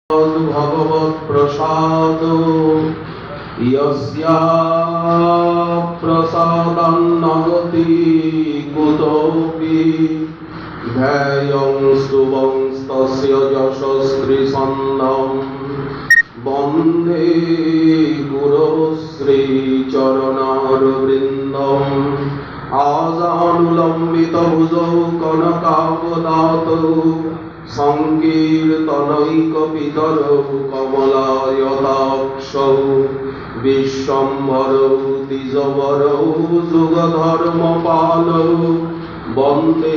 भगवत् प्रसाद यस्या प्रसादान्नगति कुतोऽपि ध्येयं स्तुवंस्तस्य यशस्त्रिसन्नं वन्दे गुरुश्रीचरणारविन्दम् आजानुलम्बितभुजौ कनकावदातौ संकीर्तनैकपितरौ कमलायताक्षौ विश्वम्भरौ द्विजवरौ जुगधर्मपालौ वन्दे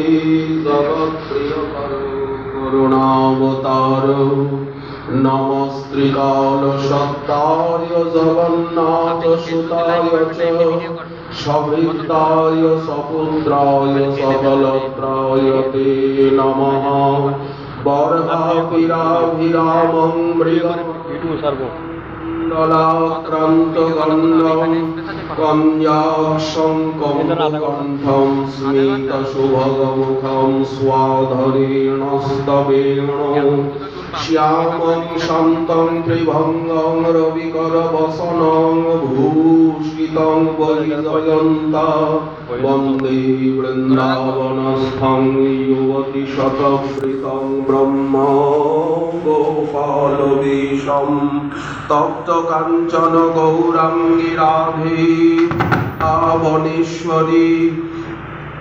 जगत्प्रियकरौ करुणावतारौ नमस्त्रिकालशब्दाय जगन्नाथसुताय च सविताय सपुत्राय सकलत्राय ते नमः बर्हाभिराभिरामं मृगलाक्रान्तगन्धं कन्याक्षं कमलकण्ठं स्मितसुभगमुखं स्वाधरेणस्तवेणो श्यामं शान्तं त्रिभङ्गं रविकरवसनं भूषितं वैजयन्ता वन्दे वृन्दावनस्थं युवतिशतवृतं ब्रह्म गोपालवेशं तप्तकाञ्चन गौराङ्गी राधे वनेश्वरी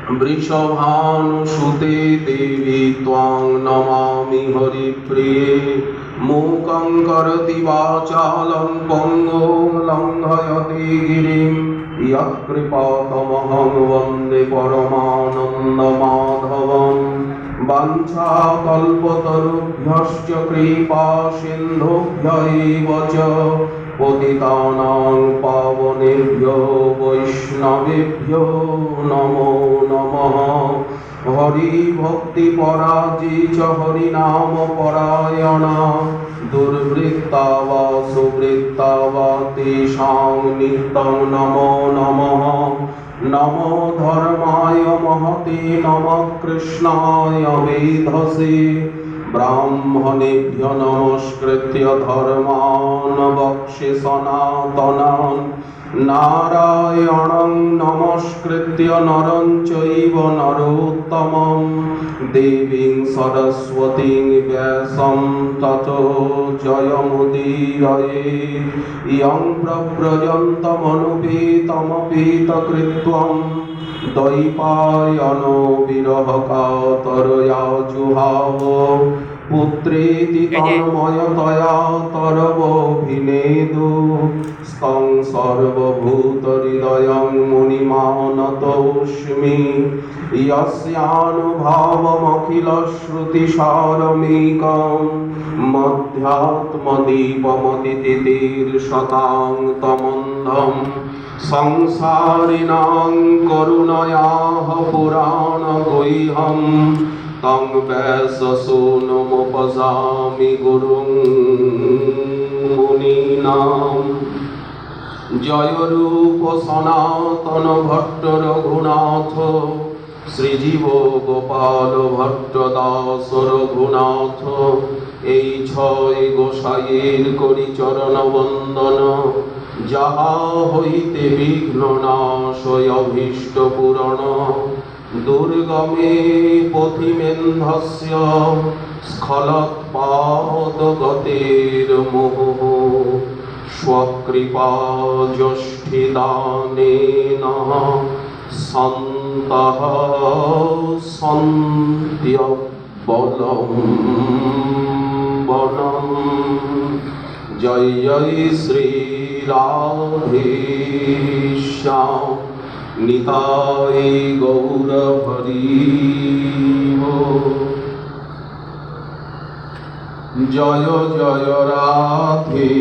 वृषभानुसुते देवी त्वां नमामि हरिप्रिये मूकं करोति वाचालं पङ्गुं लङ्घयति गिरिं यत्कृपातमहं वन्दे परमानन्दमाधवं वाञ्छाकल्पतरुभ्यश्च कृपासिन्धुभ्य एव च पतितानां पावनेभ्यो वैष्णवेभ्यो नमो नमः हरिभक्तिपराजी च हरिनामपरायणा दुर्वृत्ता वा सुवृत्ता वा तेषां नित्यं नमो नमः नमो धर्माय महते नमः कृष्णाय वेधसे ब्राह्मणेभ्यो नमस्कृत्य धर्मान् वक्ष्ये सनातनान् नारायणं नमस्कृत्य नरं चैव नरोत्तमं देवीं सरस्वतीं व्यासं ततो जयमुदीरयेत् यं प्रव्रजन्तमनुपेतमपेतकृत्वं द्वैपायनो विरहकातरया जुहाव पुत्रेति तन्मयतया तरवोऽभिनेदु स्तं सर्वभूतहृदयं मुनिमानतोऽस्मि यस्यानुभावमखिलश्रुतिसारमेकं मध्यात्मदीपमतितितीर्षतां तमन्धं संसारिणां करुणयाः पुराणगुह्यं तं व्याससूनुमुपजामि गुरुं मुनीनां जय रूप सनातन भट्ट रघुनाथ श्रीजीव गोपाल भट्ट दास रघुनाथ এই ছয় গোসাইয়ের করি চরণ বন্দন যাহা হইতে বিঘ্ন নাশয় অভীষ্ট পূরণ দুর্গমে পথিমেন্ধস্য স্খলৎপাদগতের মোহ স্বকৃপা যষ্ঠিদানেন সন্তঃ সন্ত্যবলম্বনম জয় জয় শ্রী রাধেশ্যাম নিতাই গৌর হরি জয় জয় রাধে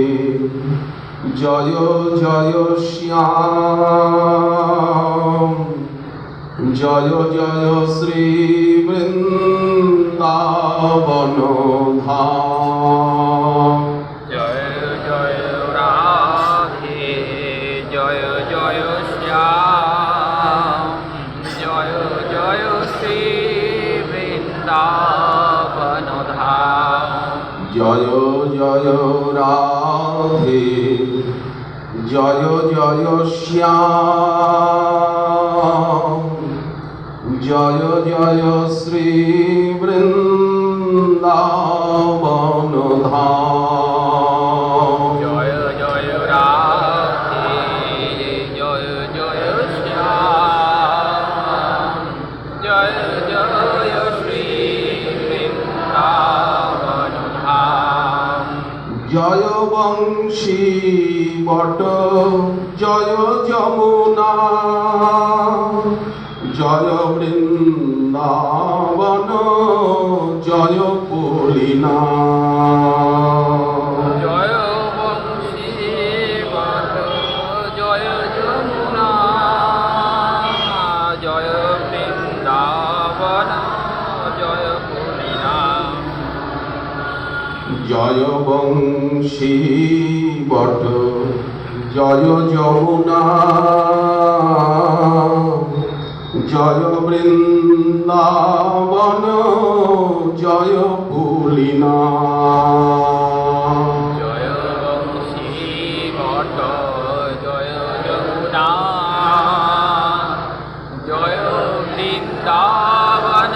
জয় জয় শ্যাম জয় জয় শ্রী বৃন্দাবন ধাম জয় জয় রাধে জয় জয় শ্যাম জয় জয় শ্রী বৃন্দাবন ধাম জয় জয় জয় রাধে জয় জয় শ্যাম জয় জয় শ্রী বৃন্দাবন ধাম জয় জয় রাধে জয় জয় শ্যাম জয় জয় শ্রী বৃন্দাবন ধাম জয় বংশী বট জয় যমুনা জয় বৃন্দাবন জয় পুলিনা জয় বংশী বট জয় যমুনা জয় বৃন্দাবন জয় পুলিনা জয় বংশী বট জয় যমুনা জয় বৃন্দাবন জয় পুলিনা জয় বংশী বট জয় যমুনা জয় বৃন্দাবন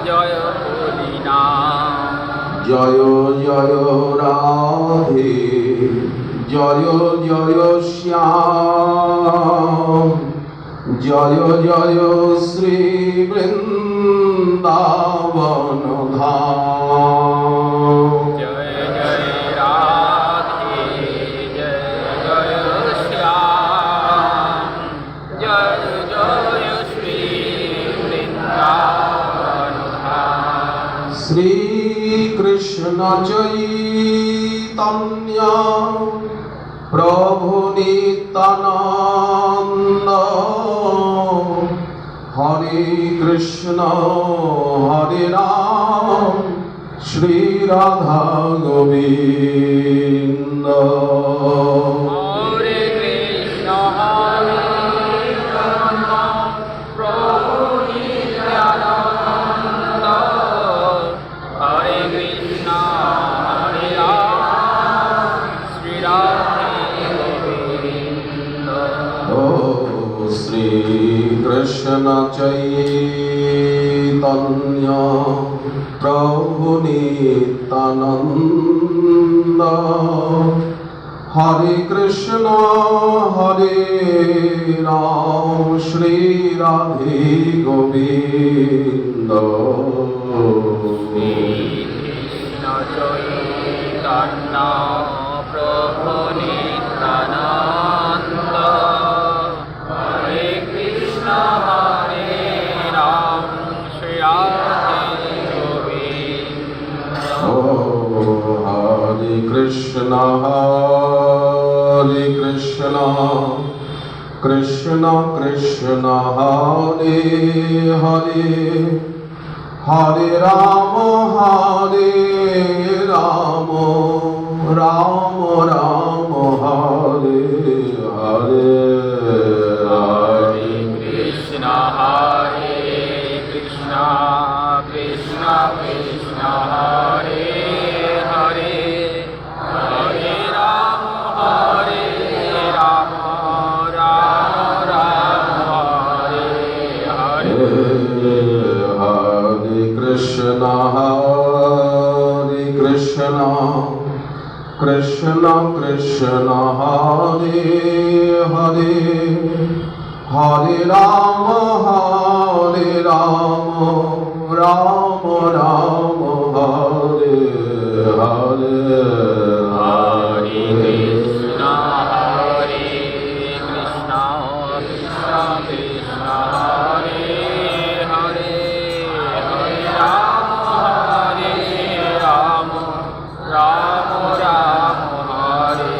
জয় পুলিনা জয় জয় রাধে জয় জয় শ্যাম জয় জয় শ্রী বৃন্দাবন ধাম জয় জয় রাধে জয় জয় শ্যাম জয় জয় শ্রী বৃন্দাবন ধাম শ্রী কৃষ্ণ চৈতন্য প্রভু নিত্যানন্দ হরে কৃষ্ণ হরে রাম শ্রী রাধা গোবিন্দ হরে কৃষ্ণ হরে কৃষ্ণ প্রভু নিত্যানন্দ হরে কৃষ্ণ হরে রাম শ্রী রাধে গোবিন্দ ও শ্রী কৃষ্ণ চৈতন্য প্রভু নিত্যানন্দ হরে কৃষ্ণ হরে রাম শ্রী রাধে গোবিন্দ কৃষ্ণ চৈতন্য প্রভু নিত্যানন্দ হরে কৃষ্ণ হরে রাম শ্রী রাধে গোবিন্দ ও হরে কৃষ্ণ হরে কৃষ্ণ কৃষ্ণ কৃষ্ণ হরে হরে হরে রাম রাম রাম হরে হরে হরে কৃষ্ণ কৃষ্ণ কৃষ্ণ হরে হরে হরে রাম রাম হরে হরে হরে কৃষ্ণ কৃষ্ণ কৃষ্ণ হরে হরে হরে রাম রাম রাম হরে হরে হরে কৃষ্ণ কৃষ্ণ কৃষ্ণ হরে হরে হরে রাম রাম রাম হরে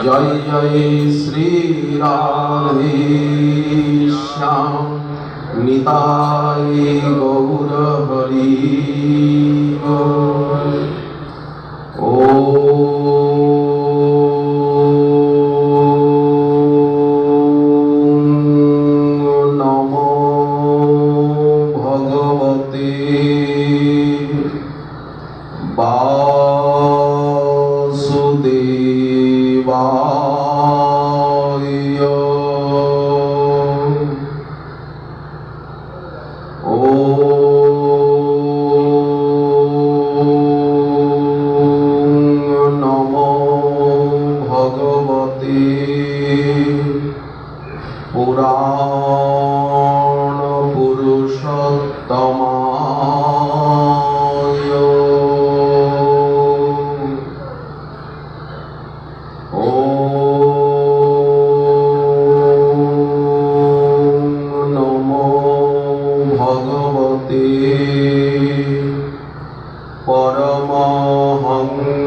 জয় জয় শ্রী রাধে শ্যাম নিতাই গৌর হরি ও নমো ভগবতে বা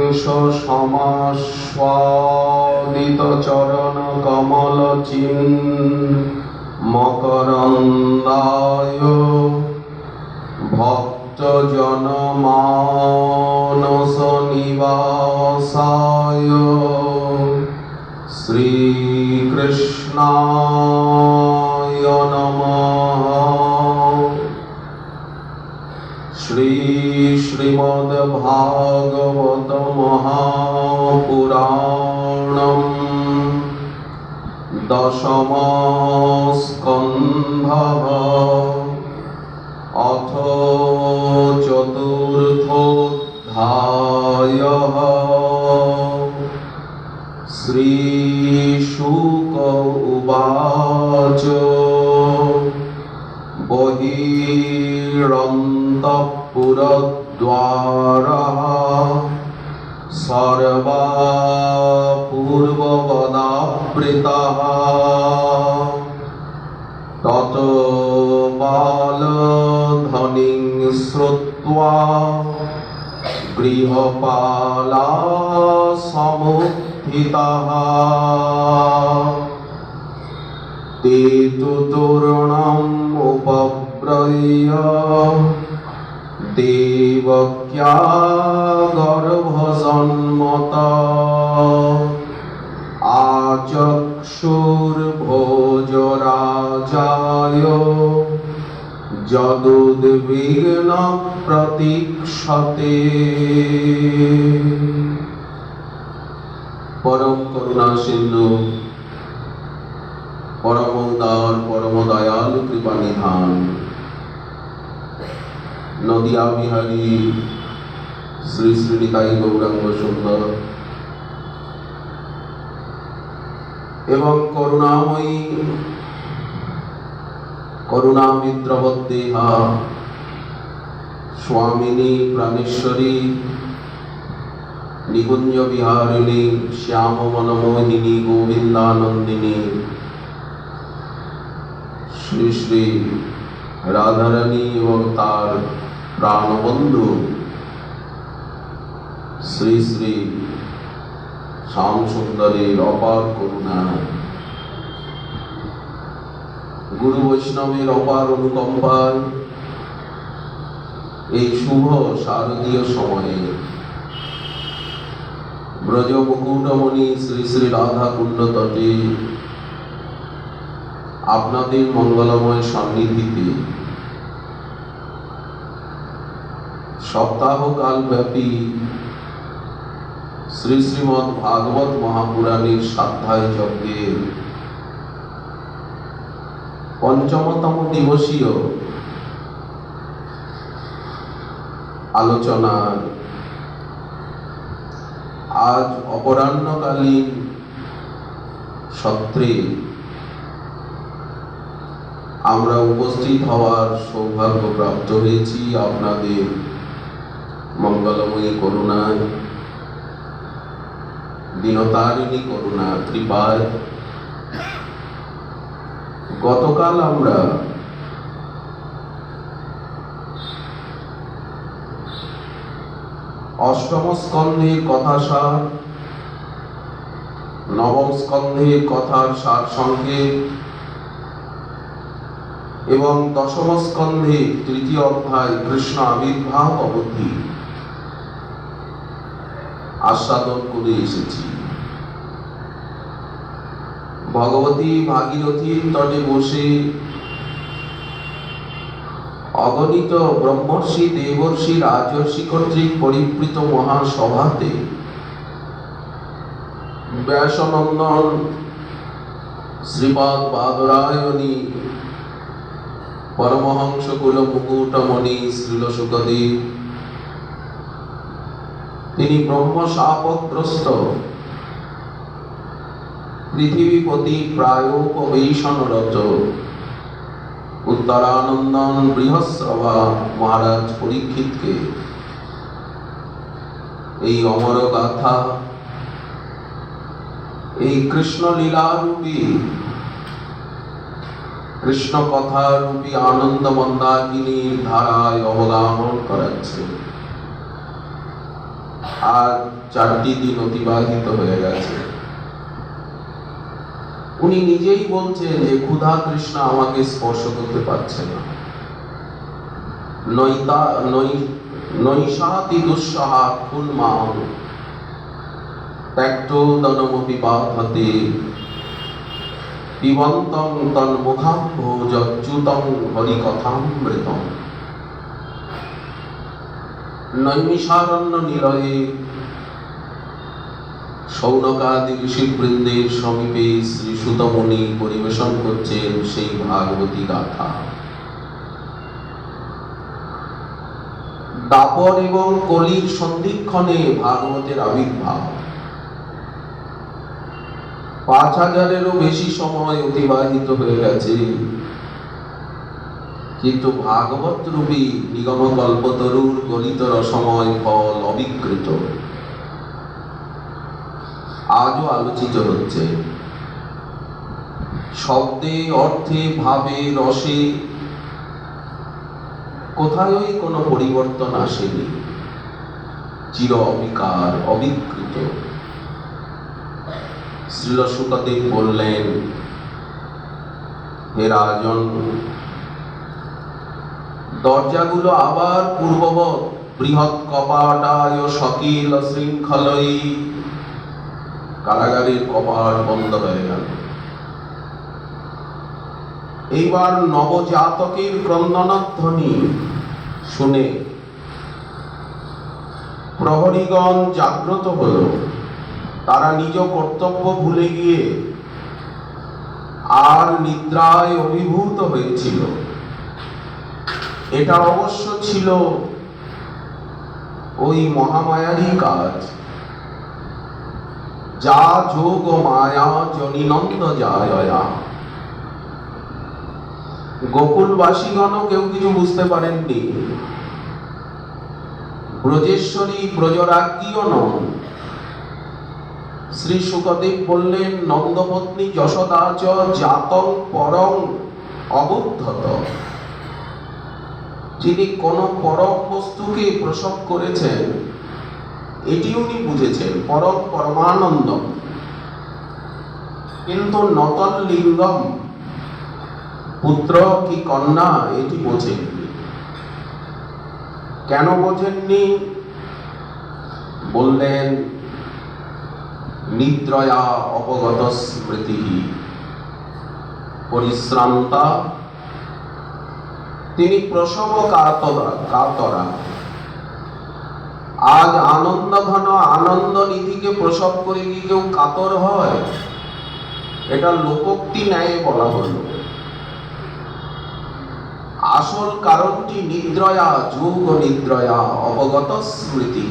বিংশ সমাস্বাদিত চরণ কমল মকরন্দায় ভক্ত জন মানস নিবাসায় শ্রীকৃষ্ণায় নমঃ। শ্রীমদ্ভাগবত মহাপুরাণম দশম স্কন্ধঃ অথ চতুর্থোऽধ্যায়ঃ। শ্রীশুক উবাচ বহিরন্তঃপুরদ্বারः সর্বা পূর্ববদাবৃতः ততো বালধ্বনিং শ্রুত্বা গৃহপালাः সমুত্থিতাः ते तु तोरणम् उपव्रज्य देवक्या गर्भसम्मतः आचक्षुर्भोजराजाय यदुद्विग्नं प्रतीक्षते। परम करुणा सिंधु परम उदार परम दयालु कृपा निधान नदिया बिहारी श्री श्री निताई गौरांग सुंदर एवं करुणामयी करुणामिद्रवद्देहा स्वामिनी प्राणेश्वरी निकुंज विहारिणी श्याम मनमोहिनी गोविंदानंदिनी श्री श्री राधारानी एवं तार प्राणबंधु श्री श्री श्याम सुंदरेर अपार करुणा गुरु वैष्णवेर अपार अनुकंपाय এই শুভ শারদীয় সময়ে ব্রজ মুকুটমণি শ্রী শ্রী রাধা কুণ্ড তটে আপনাদের মঙ্গলময় সান্নিধ্যে সপ্তাহকাল ব্যাপী শ্রী শ্রীমদ্ ভাগবত মহাপুরাণের স্বাধ্যায় যজ্ঞের পঞ্চমতম দিবসীয় আলোচনার আজ অপরাহ্নকালীন সত্রে আমরা উপস্থিত হওয়ার সৌভাগ্য প্রাপ্ত হয়েছি আপনাদের মঙ্গলময়ী করুণায় দীনতারিণী করুণা কৃপায়। গতকাল আমরা অষ্টম স্কন্ধের কথাসার, নবম স্কন্ধের কথার সার সংক্ষেপ এবং দশম স্কন্ধে তৃতীয় অধ্যায় কৃষ্ণ আবির্ভাব অবধি আস্বাদন করে এসেছি। ভগবতী ভাগীরথীর তটে বসে অগণিত ব্রহ্মর্ষি দেবর্ষি রাজর্ষি কর্তৃক পরিবৃত মহাসভাতে ব্যাসনন্দন শ্রীপাদ বাদরায়ণী পরমহংস কুল মুকুটমণি শ্রীল শুকদেব তিনি ব্রহ্ম শাপগ্রস্ত পৃথিবীপতি প্রায়োপবেশনরত উত্তরানন্দন বৃহস্রভা মহারাজ পরীক্ষিতকে এই অমর গাথা, এই কৃষ্ণ লীলারূপী কৃষ্ণ কথারূপী আনন্দ মন্দাকিনীর ধারায় অবগাহন করাচ্ছে। আর 4টি দিন অতিবাহিত হয়ে গেছে। উনি নিজেই বলছেন যে ক্ষুধা তৃষ্ণা আমাকে স্পর্শ করতে পারছে না। নৈষাতি দুঃসহা খুন্মাং ত্যক্তো দনমপি বাধতে পিবন্তং তন্মুখাম্ভোজচ্যুতং হরিকথামৃতম। নৈমিষারণ্য নিলয়ে শৌনকাদি ঋষিবৃন্দের সমীপে শ্রী সুত মুনি পরিবেশন করছেন সেই ভাগবতী গাথা। দাপর এবং কলির সন্ধিক্ষণে ভাগবতের আবির্ভাব। 5000-এরও বেশি সময় অতিবাহিত হয়ে গেছে, কিন্তু ভাগবত রূপী নিগম কল্পতরুর গলিত রসময় ফল অবিকৃত, আজও আলোচিত হচ্ছে। শব্দে, অর্থে, ভাবে, রসে কোথায়ই কোনো পরিবর্তন আসেনি, চির অবিকার, অবিকৃত। শ্রীল শুকদেব বললেন, হে রাজন, দরজাগুলো আবার পূর্ববৎ বৃহৎ কপাটায় সকিল শৃঙ্খলই। কারাগারের কপাট বন্ধ হয়ে গেল। এইবার নবজাতকের ক্রন্দনধ্বনি শুনে প্রহরীগণ জাগ্রত হল। তারা নিজ কর্তব্য ভুলে গিয়ে আর নিদ্রায় অভিভূত হয়েছিল। এটা অবশ্য ছিল ওই মহামায়ারই কাজ, যা যোগ মায়া জনিনন্দ জায়য়া। গোকুলবাসীগণও কেউ কিছু বুঝতে পারেননি। ব্রজেশ্বরী ব্রজরাজ্ঞীও নন। শ্রী শুকদেব বললেন, নন্দপত্নী যশোদা চ জাতং পরং অবুদ্ধত। যিনি কোন পরম বস্তুকে প্রসব করেছেন, এটি উনি বুঝেছেন, পরম পরমানন্দম। কিন্তু নতন লিঙ্গম, পুত্র কি কন্যা, এটি বোঝেননি। কেন বোঝেননি? বললেন, নিদ্রয়া অপগত স্মৃতি পরিশ্রান্তা। তিনি প্রসব কাতরা। আজ আনন্দ ঘন আনন্দ নিধিকে প্রসব করে কি কেউ কাতর হয়? এটা লোকোক্তি ন্যায় বলা হলো। আসল কারণটি নিদ্রয়া, যোগ নিদ্রয়া অবগত স্মৃতি।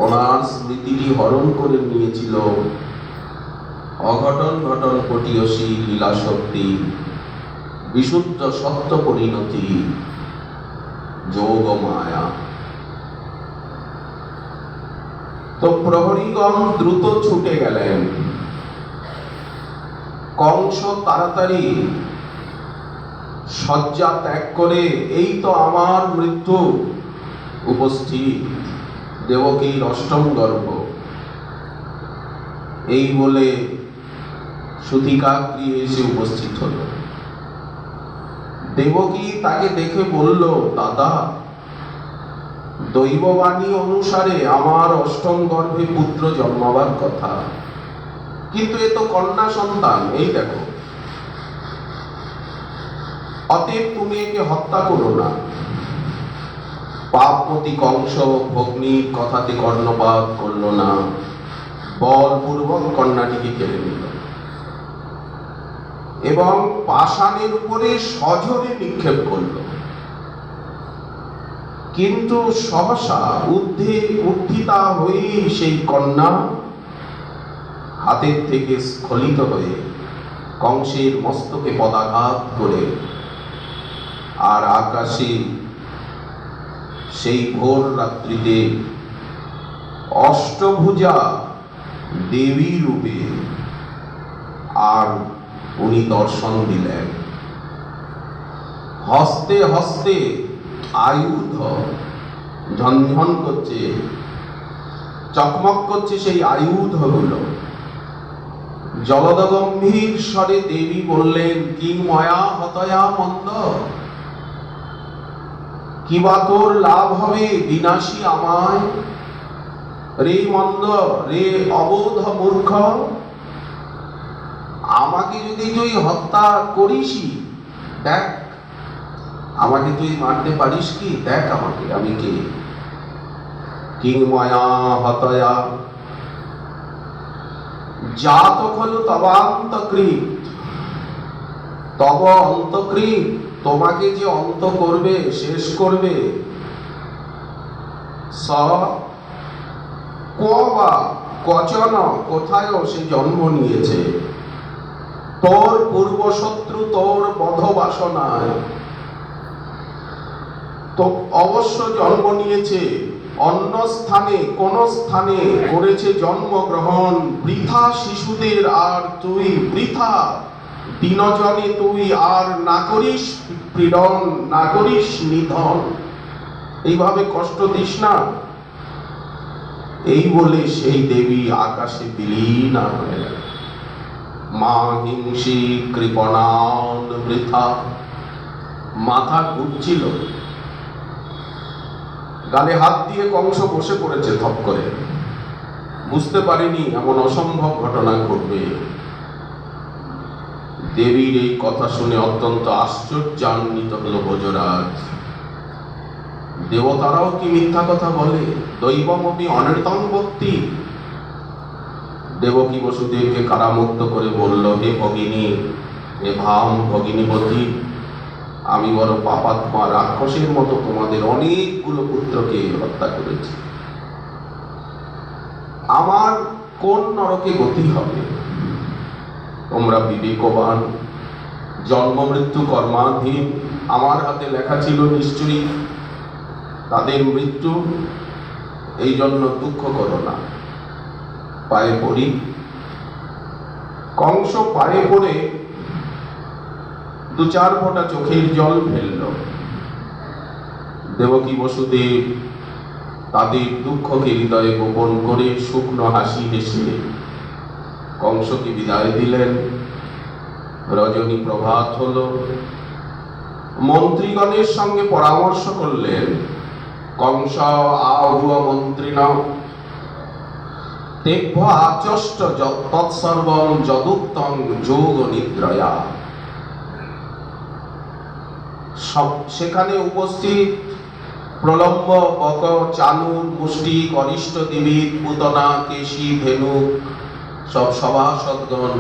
ওনার স্মৃতিটি হরণ করে নিয়েছিল অঘটন ঘটন পটীয়সী লীলা শক্তি, বিশুদ্ধ সত্য পরিণতি, যোগ মায়া। তো প্রহরীগণ দ্রুত ছুটে গেলেন। কংস তাড়াতাড়ি শয্যা ত্যাগ করে, এই তো আমার মৃত্যু উপস্থিত, দেবকীর অষ্টম গর্ভ, এই বলে সুতিকাগৃহে এসে উপস্থিত হল। দেবকী তাকে দেখে বলল, দাদা, দৈববাণী অনুসারে আমার অষ্টম গর্ভে পুত্র জন্মাবার কথা, কিন্তু এ তো কন্যা সন্তান, এই দেখো। অতএব তুমি একে হত্যা করো না। পাপপতি কংস ভগ্নীর কথাতে কর্ণপাত করল না, বলপূর্বক কন্যাটিকে কেড়ে নিল এবং পাষাণের উপরে সজোরে নিক্ষেপ করল। কিন্তু সহসা উত্থিতা হয়ে সেই কন্যা হাতের থেকে স্খলিত হয়ে কংসের মস্তকে পদাঘাত করে আর আকাশে সেই ভোর রাত্রিতে অষ্টভুজা দেবী রূপে আর উনি দর্শন দিলেন। হস্তে হস্তে আয়ুধ ঝনঝন করছে, চকমক করছে সেই আয়ুধগুলো। জলদগম্ভীর স্বরে দেবী বললেন, কি ময়া হতয়া মন্দ, কিবা তোর লাভ হবে বিনাশী আমায়? রে মন্দ, রে অবোধ মূর্খ, আমাকে যদি তুই হত্যা করিসই, দেখ আমাকে তুই মারতে পারিস কি, দেখ আমাকে আমি কে। কিংময়া হতয়া জাত খলু তবান্তকৃত, তব অন্তকৃত, তোমাকে যে অন্ত করবে, শেষ করবে। স কোবা কচন, কোথায়ও সে জন্ম নিয়েছে, তোর পূর্বশত্রু তোর বধ বাসনায় তো অবশ্য জন্ম নিয়েছে, অন্য স্থানে কোন স্থানে করেছে জন্মগ্রহণ। বৃথা শিশুদের আর তুই, বৃথা দিনজনে তুই আর না করিস পীড়ন, না করিস নিধন, এইভাবে কষ্ট দিস না। এই বলে সেই দেবী আকাশে বিলীন হয়ে গেল। মা হিংসী কৃপণান বৃথা, মাথা ঘুরছিল, গালে হাত দিয়ে কংস বসে পড়েছে থপ করে। বুঝতে পারিনি এমন অসম্ভব ঘটনা ঘটবে। দেবীর এই কথা শুনে অত্যন্ত আশ্চর্যান্বিত হল ভোজরাজ। দেবতারাও কি মিথ্যা কথা বলে? দৈবমপি অনৃতং ভক্তি। দেবকী বসুদেবকে কারামুক্ত করে বলল, হে ভগিনী, হে ভাম ভগিনীপতি, আমি বড় পাপাত্মা রাক্ষসের মতো তোমাদের অনেকগুলো পুত্রকে হত্যা করেছি। আমার কোন নরকে গতি হবে? তোমরা বিবেকবান, জন্ম মৃত্যু কর্মাধীন, আমার হাতে লেখা ছিল নিশ্চয়ই তাদের মৃত্যু, এই জন্য দুঃখ করো না। পায়ে পড়ি। কংস পায়ে পড়ে দু চার ফোঁটা চোখের জল ফেলল। দেবকী বসুদেব তাদের দুঃখকে হৃদয়ে গোপন করে শুকনো হাসি হেসে কংসকে বিদায় দিলেন। রজনী প্রভাত হল। মন্ত্রীগণের সঙ্গে পরামর্শ করলেন। কংস আহুয় মন্ত্রিণা তেভ্য আচষ্ট তৎসর্বং যদুক্তং যোগ নিদ্রয়া। সেখানে উপস্থিত প্রলম্ব, বক, চানুর, মুষ্টিক, অরিষ্ট দেবী, পুতনা, কেশী, ধেনু, সব সভাসদগণ,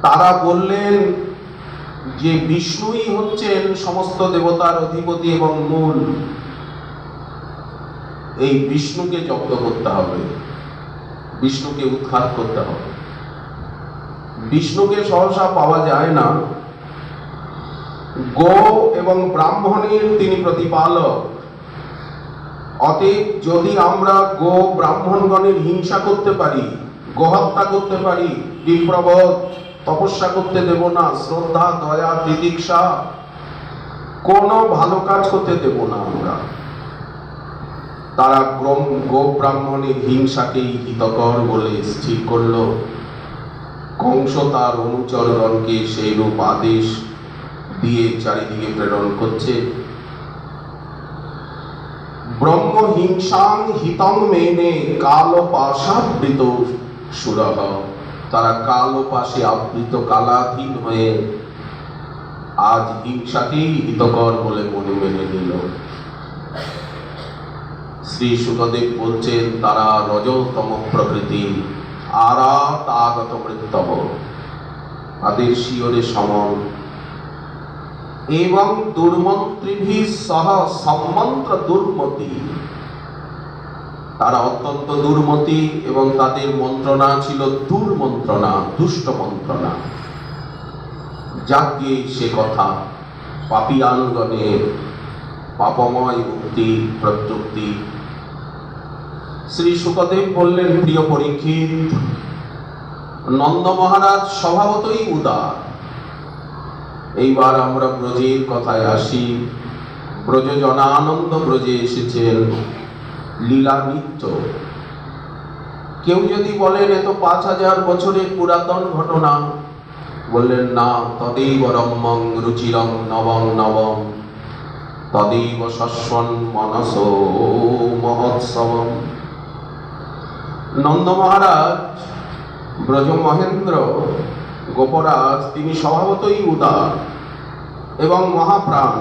তারা বললেন যে বিষ্ণুই হচ্ছেন সমস্ত দেবতার অধিপতি এবং মূল। এই বিষ্ণুকে জব্দ করতে হবে, বিষ্ণুকে উৎখাত করতে হবে। বিষ্ণুকে সহসা পাওয়া যায় না। গো এবং ব্রাহ্মণের তিনি প্রতিপালক। অতএব যদি আমরা গো ব্রাহ্মণগণের হিংসা করতে পারি, গোহত্যা করতে পারি, বিপ্রবধ তপস্যা করতে দেব না, শ্রদ্ধা, দয়া, তিতিক্ষা, কোনো ভালো কাজ করতে দেব না আমরা। তারা গো ব্রাহ্মণের হিংসাকেই হিতকর বলে স্থির করল। কংস তার অনুচরগণকে সেই রূপ আদেশ দিয়ে চারিদিকে প্রেরণ করছে। ব্রহ্ম হিংসাং হিতং মেনে কাল পাশাবৃত সুরহ। তারা কাল পাশে আবৃত, কালাধীন হয়ে আজ হিংসাকেই হিতকর বলে মনে মেনে নিল। শ্রী সুখদেব বলছেন, তারা রজতম প্রকৃতি, আরাত আগত মৃত্যব, তাদের শিয়রে সমন। এবং দুর্মন্ত্রীভি সহ সম্মন্ত্র দুর্মতি, তারা অত্যন্ত দুর্মতি এবং তাদের মন্ত্রণা ছিল দুর্মন্ত্রণা, দুষ্ট মন্ত্রণা। যাকে সে কথা পাপিয়ানগণের পাপময় মুক্তি প্রত্যুক্তি। শ্রী সুখদেব বললেন, প্রিয় পরীক্ষিত, নন্দ মহারাজ স্বভাবতই উদার। এইবার আমরা ব্রজের কথায় আসি। ব্রজ জনানন্দ ব্রজে এসেছেন। লীলা নৃত্য। কেউ যদি বলেন এ তো 5000 বছরের পুরাতন ঘটনা, বললেন না, তদেব রম্যং রুচিরং নবং নবম তদেব শস্বন মনসো মহোৎসবম। নন্দ মহারাজ, ব্রজ মহেন্দ্র, গোপরাজ, তিনি স্বভাবতই উদার এবং মহাপ্রাণ।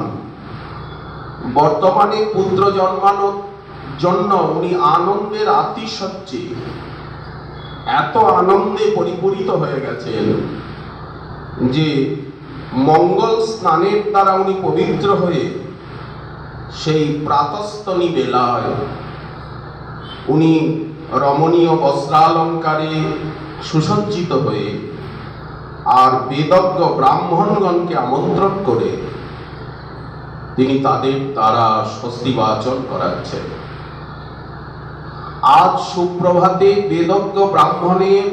বর্তমানে পুত্র জন্মানোর জন্য উনি আনন্দের আতিশয্যে এত আনন্দে পরিপূরিত হয়ে গেছেন যে মঙ্গল স্নানের দ্বারা উনি পবিত্র হয়ে সেই প্রাতঃস্তনী বেলায় উনি রমণীয় বস্ত্রালঙ্কারে সুসজ্জিত হয়ে আর বেদজ্ঞ ব্রাহ্মণগণকে আমন্ত্রণ করে তিনি তাদের দ্বারা স্বস্তি বাচন করাচ্ছেন। আজ সুপ্রভাতে বেদজ্ঞ ব্রাহ্মণের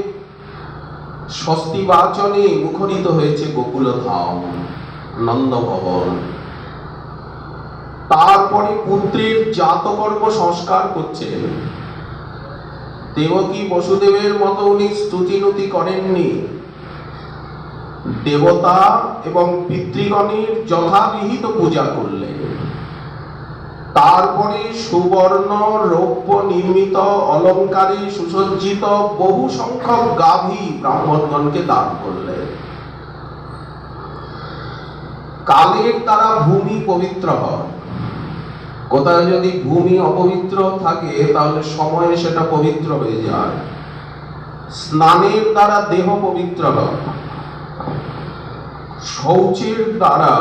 স্বস্তি বাচনে মুখরিত হয়েছে গোকুলধাম, নন্দভবন। তারপরে পুত্রের জাতকর্ম সংস্কার করছেন। দেবকী বসুদেবের মতো উনি স্তুতিনুতি করেননি, দেবতা এবং পিতৃগণের যথাবিহিত পূজা করলেন। তারপরে সুবর্ণ রৌপ্য নির্মিত অলঙ্কারে সুসজ্জিত বহু সংখ্যক গাভী ব্রাহ্মণগণকে দান করলেন। কালের দ্বারা ভূমি পবিত্র হয়। কোথায় যদি ভূমি অপবিত্র থাকে তাহলে সময়ে সেটা পবিত্র হয়ে যায়। স্নানের দ্বারা দেহ পবিত্র হয়, শৌচের দ্বারা,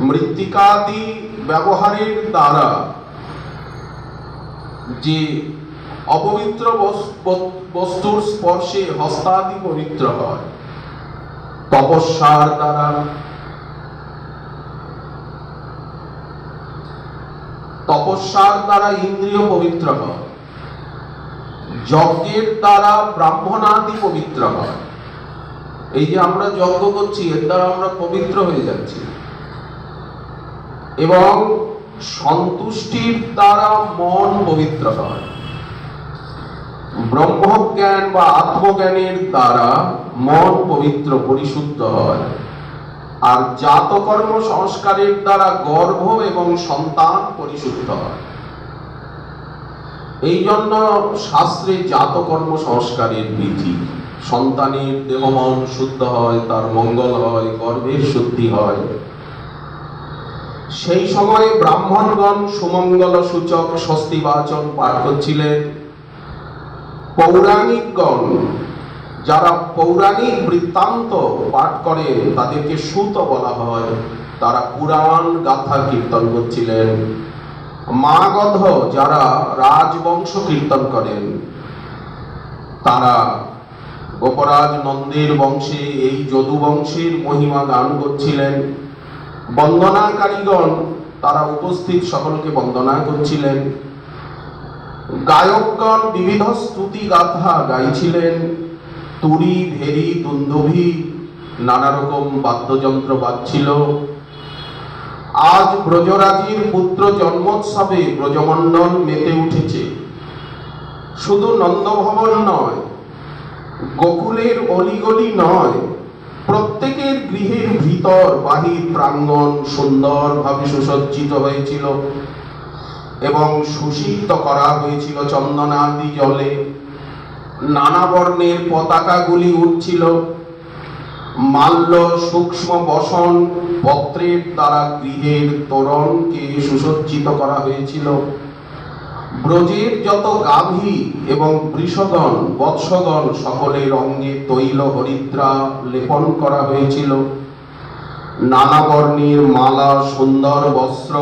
মৃত্তিকাদি ব্যবহারের দ্বারা যে অপবিত্র বস্তুর স্পর্শে হস্তাদি পবিত্র হয়, তপস্যার দ্বারা, ইন্দ্রিয় পবিত্র হয়, যজ্ঞের দ্বারা ব্রাহ্মণাদি পবিত্র হয়। এই যে আমরা যজ্ঞ করছি এর দ্বারা আমরা পবিত্র হয়ে যাচ্ছি, এবং সন্তুষ্টির দ্বারা মন পবিত্র হয়, ব্রহ্মজ্ঞান বা আত্মজ্ঞানের দ্বারা মন পবিত্র পরিশুদ্ধ হয়, আর জাতকর্ম সংস্কারের দ্বারা গর্ভ এবং সন্তান পরিশুদ্ধ হয়। এই জন্য শাস্ত্রে জাতকর্ম সংস্কারের বিধি। সন্তানের দেহমন শুদ্ধ হয়, তার মঙ্গল হয়, গর্ভের শুদ্ধি হয়। সেই সময় ব্রাহ্মণগণ সুমঙ্গল সূচক স্বস্তি বাচন পাঠ করছিলেন। পৌরাণিকগণ, যারা পৌরাণিক বৃত্তান্ত পাঠ করেন তাদেরকে সুত বলা হয়, তারা পুরাণ গাথা কীর্তন করছিলেন। মাগধ, যারা রাজবংশ কীর্তন করেন, তারা গোপরাজ নন্দের বংশে এই যদু বংশের মহিমা গান করছিলেন। বন্দনাকারীগণ, তারা উপস্থিত সকলকে বন্দনা করছিলেন। গায়কগণ বিবিধ স্তুতি গাথা গাইছিলেন। তুরি, ভেরি, দুন্দুভি, নানা রকম বাদ্যযন্ত্র বাজছিল। আজ ব্রজরাজীর পুত্র জন্মোৎসবে ব্রজমণ্ডল মেতে উঠেছে। শুধু নন্দভবন নয়, গোকুলের অলিগলি নয়, প্রত্যেকের গৃহের ভিতর বাহির প্রাঙ্গণ সুন্দরভাবে সুসজ্জিত হয়েছিল এবং সুশীত করা হয়েছিল চন্দনাদি জলে। নানা বর্ণের পতাকাগুলি উঠছিল। মাল্য সূক্ষ্ম বসন পত্রের দ্বারা গৃহের তোরণকে সুসজ্জিত করা হয়েছিল। ব্রজের যত গাভী এবং বৃষগণ, বৎসগণ, সকলের অঙ্গে তৈল হরিদ্রা লেপন করা হয়েছিল। নানা বর্ণের মালা, সুন্দর বস্ত্র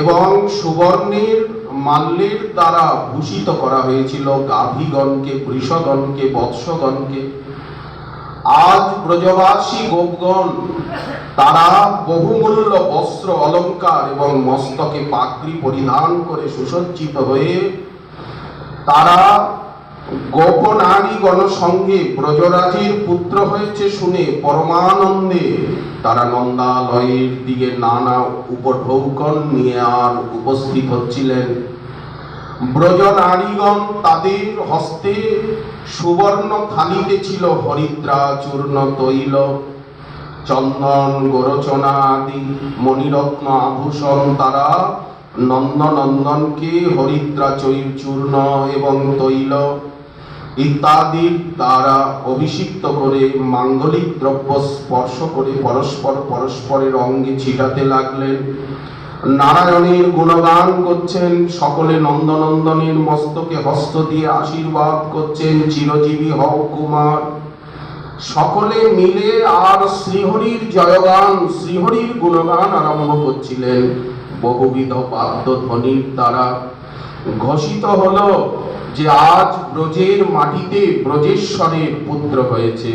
এবং সুবর্ণের মাল্যের দ্বারা ভূষিত করা হয়েছিল গাভীগণকে, বৃষগণকে, বৎসগণকে। আজ ব্রজবাসী গোপগণ, তারা বহুমূল্য বস্ত্র অলঙ্কার এবং মস্তকে পাগড়ি পরিধান করে সুসজ্জিত হয়ে তারা গোপনারীগণ সঙ্গে ব্রজরাজের পুত্র হয়েছে শুনে পরমানন্দে তারা নন্দালয়ের দিকে নানা উপঢৌকন নিয়ে আর উপস্থিত হচ্ছিলেন। ব্রজ নারীগণ তাদের হস্তে সুবর্ণ থালিতে ছিল হরিদ্রা চূর্ণ তৈল, চন্দন গোরচনা আদি মণিরত্ন আভূষণ। তারা নন্দনন্দনকে হরিদ্রা চূর্ণ এবং তৈল ইত্যাদির দ্বারা অভিষিক্ত করে মাঙ্গলিক দ্রব্য স্পর্শ করে পরস্পরের অঙ্গে ছিটাতে লাগলেন। নারায়ণের গুণগান করছেন, সকলে নন্দনন্দনের মস্তকে হস্ত দিয়ে আশীর্বাদ করছেন, চিরজীবী হও কুমার। সকলে মিলে আর শ্রীহরির জয়গান, শ্রীহরির গুণগান আরম্ভ করছিলেন। বহুবিধ বাদ্য ধ্বনির দ্বারা ঘোষিত হলো যে আজ ব্রজের মাটিতে ব্রজেশ্বরের পুত্র হয়েছে।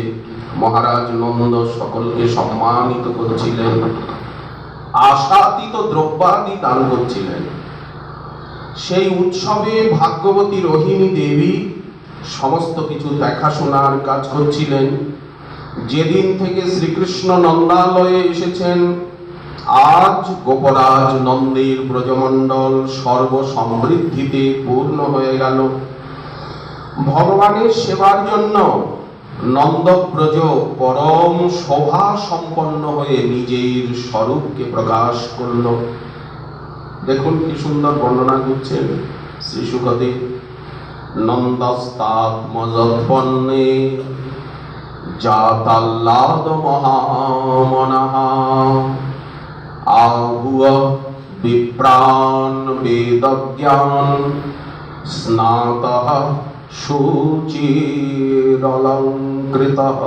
মহারাজ নন্দ সকলকে সম্মানিত করছিলেন, আশাতীত দ্রব্যাদি দান করছিলেন। সেই উৎসবে ভাগ্যবতী রোহিণী দেবী সমস্ত কিছু দেখাশোনার কাজ করছিলেন। যেদিন থেকে শ্রীকৃষ্ণ নন্দালয়ে এসেছেন, আজ গোপরাজ নন্দের ব্রজমণ্ডল সর্বসমৃদ্ধিতে পূর্ণ হয়ে গেল। ভগবানের সেবার জন্য নন্দব্রজ পরম শোভা সম্পন্ন হয়ে নিজের স্বরূপকে প্রকাশ করল। দেখুন কি সুন্দর বর্ণনা করছেন শ্রী শুকদেব। নন্দস্তাত্মজৎপন্নে জাতাল্লাদ মহামনঃ আহুঃ বিপ্রাণ বেদজ্ঞান স্নাতঃ সুচিরলঙ্কৃতঃ।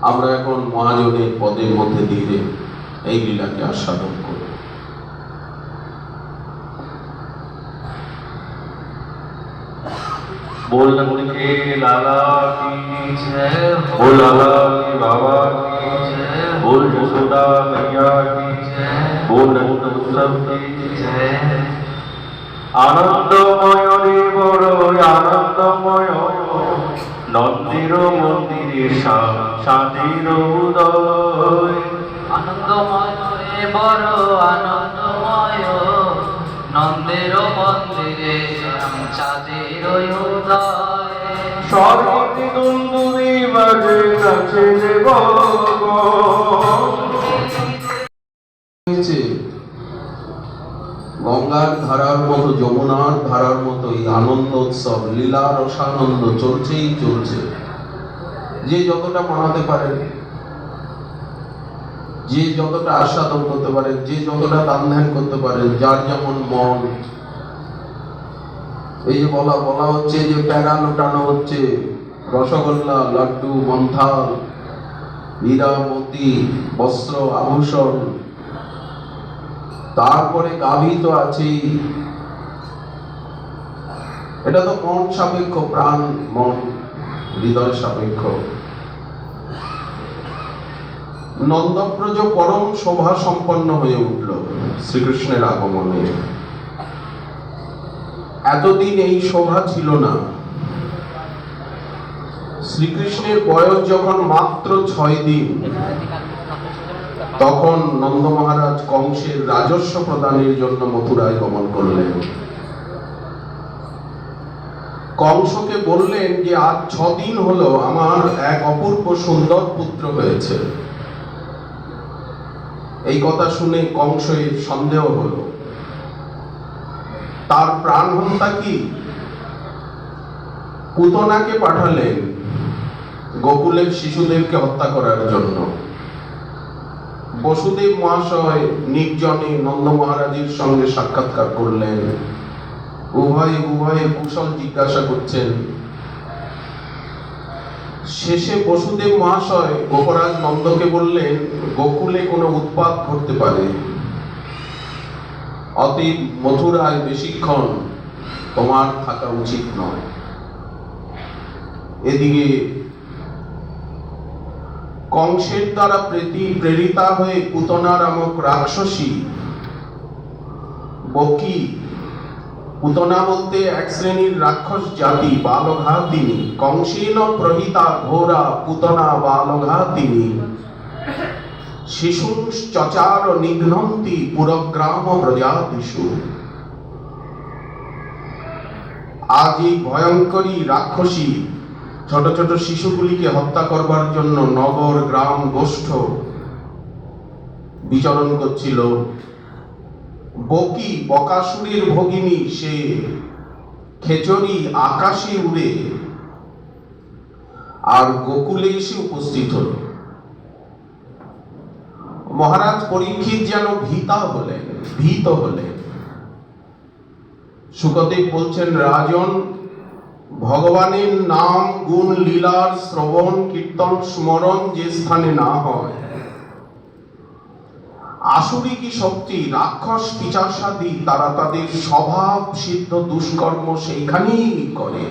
আমরা এখন মহাজনের পদের মধ্যে দিয়ে এই লীলাকে আস্বাদন করব। बोल के लाला की जय, बोल लाला की बाबा की जय, बोल यशोदा मैया की जय, बोल नंद उत्सव की जय। আনন্দময় রে বড় আনন্দময়, নন্দের মন্দিরে শান্তির উদয়। আনন্দময় রে বড় আনন্দময়, নন্দের মন্দিরে চাঁদের উদয়। স্বর্গে দুন্দুরি বাজে নাচে রে হয়েছে গঙ্গার ধারার মতো, যমুনার ধারার মতো এই আনন্দ উৎসব, লীলা রসানন্দ চলছেই চলছে। যে যতটা মানাতে পারেন, যে যতটা আস্বাদন করতে পারেন, যে যতটা দান ধ্যান করতে পারেন, যার যেমন মন। এই যে বলা হচ্ছে যে প্যারা লোটানো হচ্ছে, রসগোল্লা, লাড্ডু, মন্থাল, হীরা মতি, বস্ত্র আভূষণ, তারপরে গাভী তো আছেই। এটা তো মন সাপেক্ষ, প্রাণ মন হৃদয় সাপেক্ষ। নন্দব্রজ পরম শোভা সম্পন্ন হয়ে উঠল শ্রীকৃষ্ণের আগমনে। এতদিন এই শোভা ছিল না। শ্রীকৃষ্ণের বয়স যখন মাত্র 6 দিন, তখন নন্দ মহারাজ কংসের রাজস্ব প্রদানের জন্য মথুরায় গমন করলেন। কংসকে বললেন যে আজ 6 দিন হলো আমার এক অপূর্ব সুন্দর পুত্র হয়েছে। এই কথা শুনে কংসের সন্দেহ হলো, তার প্রাণহন্তা কি? পুতনাকে পাঠালেন গোকুলের শিশুদেরকে হত্যা করার জন্য। বসুদেব মহাশয় নির্জনে নন্দ মহারাজের সঙ্গে সাক্ষাৎকার করলেন। উভয়ে কুশল জিজ্ঞাসা করছেন। শেষে বসুদেব মহাশয় গোপরাজ নন্দকে বললেন, গোকুলে কোনো উৎপাত ঘটতে পারে, অতএব মথুরায় বেশিক্ষণ তোমার থাকা উচিত নয়। এদিকে কংসের দ্বারা প্রেরিতা হয়ে পুতনা নামক রাক্ষসী বকি, পুতনা বলতে এক শ্রেণীর রাক্ষস জাতি, বালঘাতিনী, কংসেন প্রহিতা ঘোরা পুতনা বালঘাতিনী শিশুশ্চচার নিঘ্নন্তি পুরগ্রাম প্রজাতিষু। আজ এই ভয়ঙ্করী রাক্ষসী ছোট ছোট শিশুগুলিকে হত্যা করবার জন্য নগর গ্রাম গোষ্ঠ বিচরণ করছিল। বকি বকাসুরের ভগিনী সে খেচরি আকাশে উড়ে আর গোকুলে এসে উপস্থিত হল। মহারাজ পরীক্ষিত যেন ভীত হলেন। শুকদেব বলছেন, রাজন, ভগবানের নাম গুণ লীলার শ্রবণ কীর্তন স্মরণ যে স্থানে না হয়, আসুরি কি শক্তি রাক্ষস পিশাচাদি তারা তাদের স্বভাব সিদ্ধ দুষ্কর্ম সেইখানেই করে।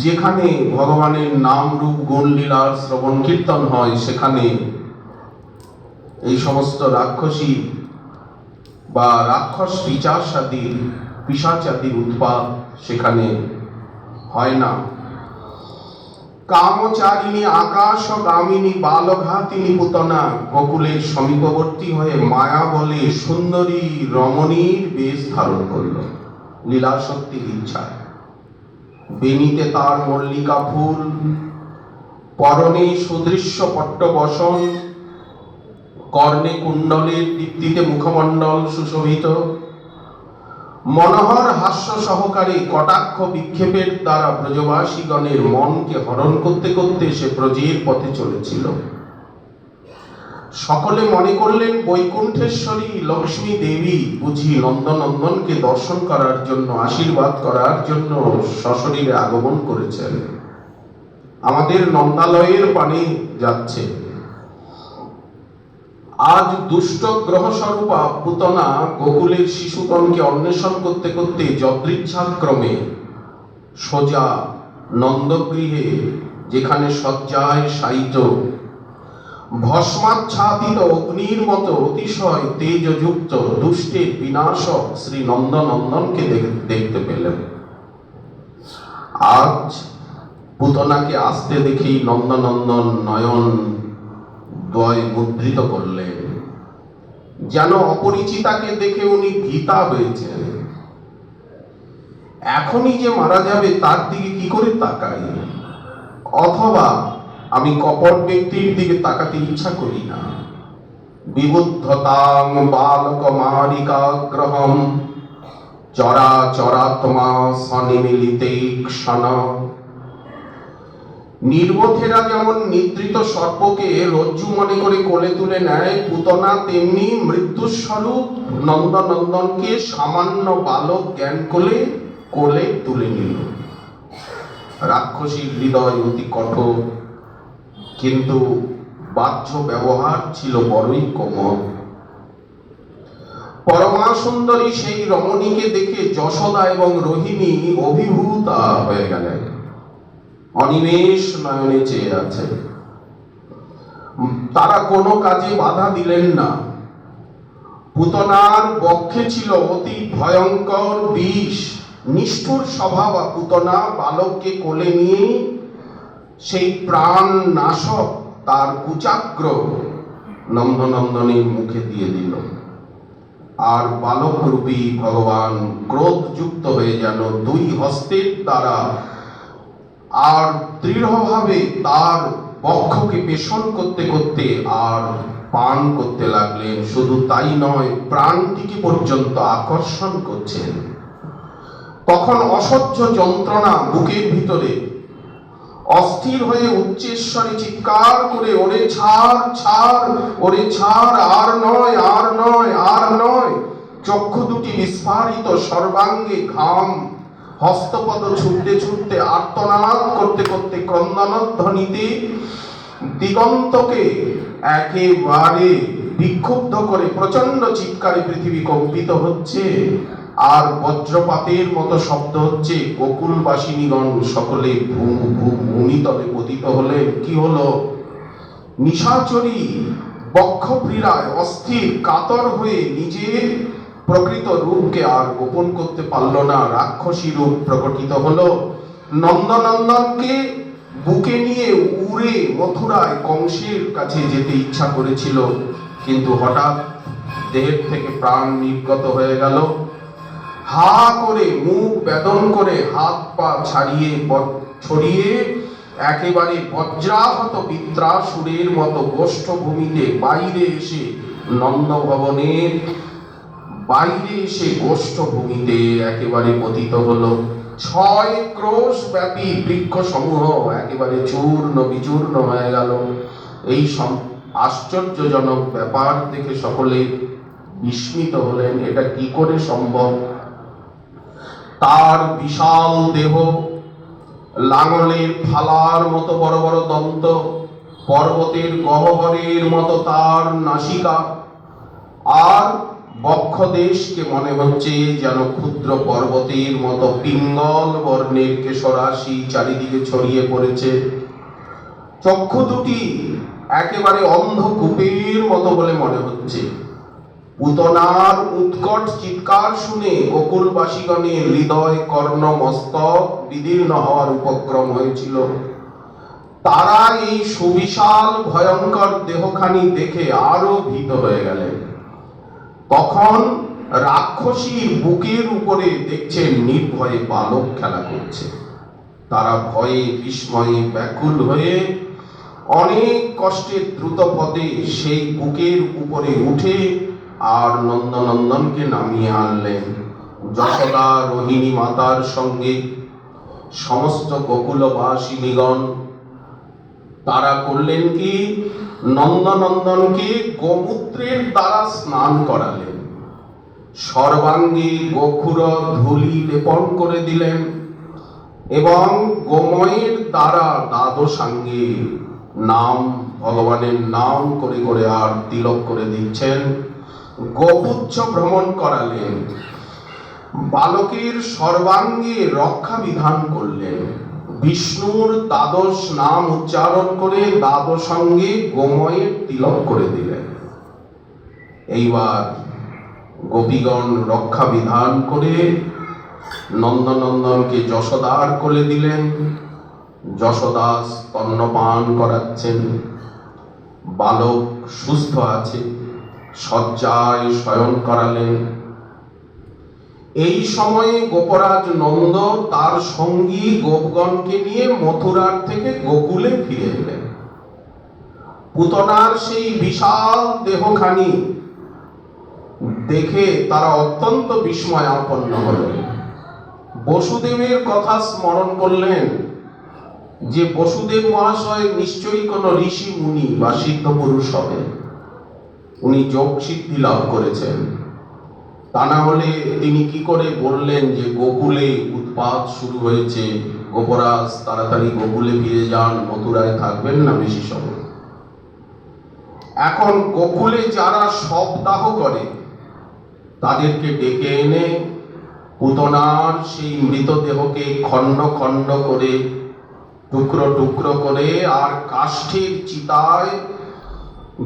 যেখানে ভগবানের নাম রূপ গুণ লীলার শ্রবণ কীর্তন হয় সেখানে এই সমস্ত রাক্ষসী বা রাক্ষস পিশাচাদির উৎপাত সেখানে হয় না। কামচারিণী আকাশ গামিনী বালঘাতিনী পুতনা গোকুলের সমীপবর্তী হয়ে মায়া বলে সুন্দরী রমণীর বেশ ধারণ করল লীলা শক্তির ইচ্ছায়। বেনিতে তার মল্লিকা ফুল, পরনে সুদৃশ্য পট্টবসন, কর্ণে কুণ্ডলের দীপ্তিতে মুখমণ্ডল সুশোভিত, মনোহর হাস্য সহকারে কটাক্ষ বিক্ষেপের দ্বারা ব্রজবাসীগণের মনকে হরণ করতে করতে সে ব্রজের পথে চলেছিল। সকলে মনে করলেন বৈকুণ্ঠেশ্বরী লক্ষ্মী দেবী বুঝি নন্দনন্দনকে দর্শন করার জন্য, আশীর্বাদ করার জন্য সশরীরে আগমন করেছেন, আমাদের নন্দালয়ের পানে যাচ্ছে। আজ দুষ্ট গ্রহ স্বরূপা পুতনা গোকুলের শিশুগণকে অন্বেষণ করতে করতে যদৃচ্ছাক্রমে সোজা নন্দগৃহে, যেখানে শয্যায় শায়িত ভস্মাচ্ছাদিত অগ্নির মতো অতিশয় তেজযুক্ত দুষ্টের বিনাশক শ্রী নন্দনন্দনকে দেখতে পেলেন। আজ পুতনাকে আসতে দেখেই নন্দনন্দন নয়ন দ্বয় মুদ্রিত করলেন, যেন অপরিচিতাকে দেখে উনি ভীতা হয়েছেন। এখনই যে মারা যাবে তার দিকে কি করে তাকাই, অথবা আমি কপট ব্যক্তির দিকে তাকাতে ইচ্ছা করি না। বিবুদ্ধতাং বালক মারিকাগ্রহম চরাচরাত্মা সনিমিলিতে ক্ষণ। নির্বোধেরা যেমন নিদ্রিত সর্পকে রজ্জু মনে করে কোলে তুলে নেয়, পুতনা তেমনি মৃত্যুস্বরূপ নন্দনন্দনকে সামান্য বালক জ্ঞান কোলে তুলে নিল। রাক্ষসীর হৃদয় অতি কঠোর, কিন্তু বাহ্য ব্যবহার ছিল বড়ই কোমল। পরমা সুন্দরী সেই রমণীকে দেখে যশোদা এবং রোহিণী অভিভূতা হয়ে গেলেন, অনিমেষ নয়নে চেয়ে আছে। তারা কোনো কাজে বাধা দিলেন না। পুতনার বক্ষে ছিল অতি ভয়ঙ্কর বিষ। নিষ্ঠুর স্বভাব পুতনা বালককে কোলে নিয়ে সেই প্রাণ নাশক তার কুচাগ্র নন্দনন্দনের মুখে দিয়ে দিল। আর বালক রূপী ভগবান ক্রোধযুক্ত হয়ে যেন দুই হস্তের দ্বারা আর দৃঢ়ভাবে তার বক্ষকে পেষণ করতে করতে আর পান করতে লাগলেন। শুধু তাই নয়, প্রাণটিকে পর্যন্ত আকর্ষণ করছেন। তখন অসহ্য যন্ত্রণা বুকের ভিতরে, অস্থির হয়ে উচ্চেশ্বরে চিৎকার করে, ওরে ছাড় ছাড়, ওরে ছাড়, আর নয় আর নয় আর নয়। চক্ষু দুটি বিস্ফারিত, সর্বাঙ্গে ঘাম, হস্তপদ ছুটতে ছুটতে, আর্তনাদ করতে করতে, ক্রন্দনধ্বনিতে দিগন্তকে একেবারে বিক্ষুব্ধ করে প্রচন্ড চিৎকারে পৃথিবী কম্পিত হচ্ছে। আর বজ্রপাতের মতো শব্দ হচ্ছে। গোকুলবাসিনীগণ সকলে ভূমিতলে পতিত হলেন। কি হলো? নিশাচরী বক্ষপীড়ায় অস্থির কাতর হয়ে নিজের প্রকৃত রূপকে আর গোপন করতে পারল না। রাক্ষসী রূপ প্রকটিত হলো। নন্দনন্দনকে বুকে নিয়ে উড়ে মথুরায় কংসের কাছে যেতে ইচ্ছা করেছিল, কিন্তু হঠাৎ দেহের থেকে প্রাণ নির্গত হয়ে গেল। হা করে মুখ বেদন করে হাত পা ছড়িয়ে একেবারে বজ্রাহত বিদ্রাসুরের মতো গোষ্ঠভূমিতে বাইরে এসে নন্দভবনের বাইরে এসে গোষ্ঠভূমিতে একেবারে পতিত হলো। 6 ক্রোশ ব্যাপী বৃক্ষ সমূহ একেবারে চূর্ণ বিচূর্ণ হয়ে গেল। এই আশ্চর্যজনক ব্যাপার দেখে সকলে বিস্মিত হলেন, এটা কি করে সম্ভব? তার বিশাল দেহ, লাঙলের ফালার মতো বড় বড় দন্ত, পর্বতের গহ্বরের মতো তার নাসিকা, আর বক্ষদেশকে মনে হচ্ছে যেন ক্ষুদ্র পর্বতের মতো পিঙ্গল বর্ণের কেশরাশি চারিদিকে ছড়িয়ে পড়েছে। চক্ষু দুটি একেবারে অন্ধকূপের মতো বলে মনে হচ্ছে। পুতনার উৎকট চিৎকার শুনে গোকুলবাসীগণের হৃদয় কর্ণ মস্তক বিদীর্ণ হওয়ার উপক্রম হয়েছিল। তারা এই সুবিশাল ভয়ঙ্কর দেহখানি দেখে আরো ভীত হয়ে গেলেন। তখন রাক্ষসীর বুকের উপরে দেখছেন নির্ভয়ে বালক খেলা করছে। তারা ভয়ে বিস্ময়ে ব্যাকুল হয়ে অনেক কষ্টে দ্রুত পদে সেই বুকের উপরে উঠে আর নন্দনন্দনকে নামিয়ে আনলেন। যশোদা রোহিণী মাতার সঙ্গে সমস্ত গোকুলবাসিনীগণ তারা করলেন কি, নন্দনন্দনকে গোমূত্রের দ্বারা স্নান করালেন, সর্বাঙ্গে গোখুর ধূলি লেপন করে দিলেন এবং গোময়ের দ্বারা দ্বাদশাঙ্গে নাম ভগবানের নাম করে করে আর তিলক করে দিচ্ছেন। গোপুচ্ছ ভ্রমণ করালেন, বালকের সর্বাঙ্গে রক্ষা বিধান করলেন, বিষ্ণুর দ্বাদশ নাম উচ্চারণ করে দ্বাদশাঙ্গে গোময়ের তিলক করে দিলেন। এইবার গোপীগণ রক্ষা বিধান করে নন্দনন্দনকে যশোদার কোলে দিলেন। যশোদা স্তন্যপান করাচ্ছেন। বালক সুস্থ আছে, শয্যায় শয়ন করালেন। এই সময়ে গোপরাজ নন্দ তার সঙ্গী গোপগণকে নিয়ে মথুরার থেকে গোকুলে ফিরে এলেন। পুতনার সেই বিশাল দেহখানি দেখে তারা অত্যন্ত বিস্ময় আপন্ন হলেন। বসুদেবের কথা স্মরণ করলেন যে বসুদেব মহাশয় নিশ্চয়ই কোনো ঋষি মুনি বা সিদ্ধ পুরুষ হবেন, উনি যোগ সিদ্ধি লাভ করেছেন। তা না হলে তিনি কি করে বললেন যে গোকুলে উৎপাত শুরু হয়েছে, গোপরাজ তাড়াতাড়ি গোকুলে ফিরে যান, মথুরায় থাকবেন না বেশি সময়। এখন গোকুলে যারা শবদাহ করে তাদেরকে ডেকে এনে পুতনার সেই মৃতদেহকে খণ্ড খণ্ড করে টুকরো টুকরো করে আর কাষ্ঠের চিতায়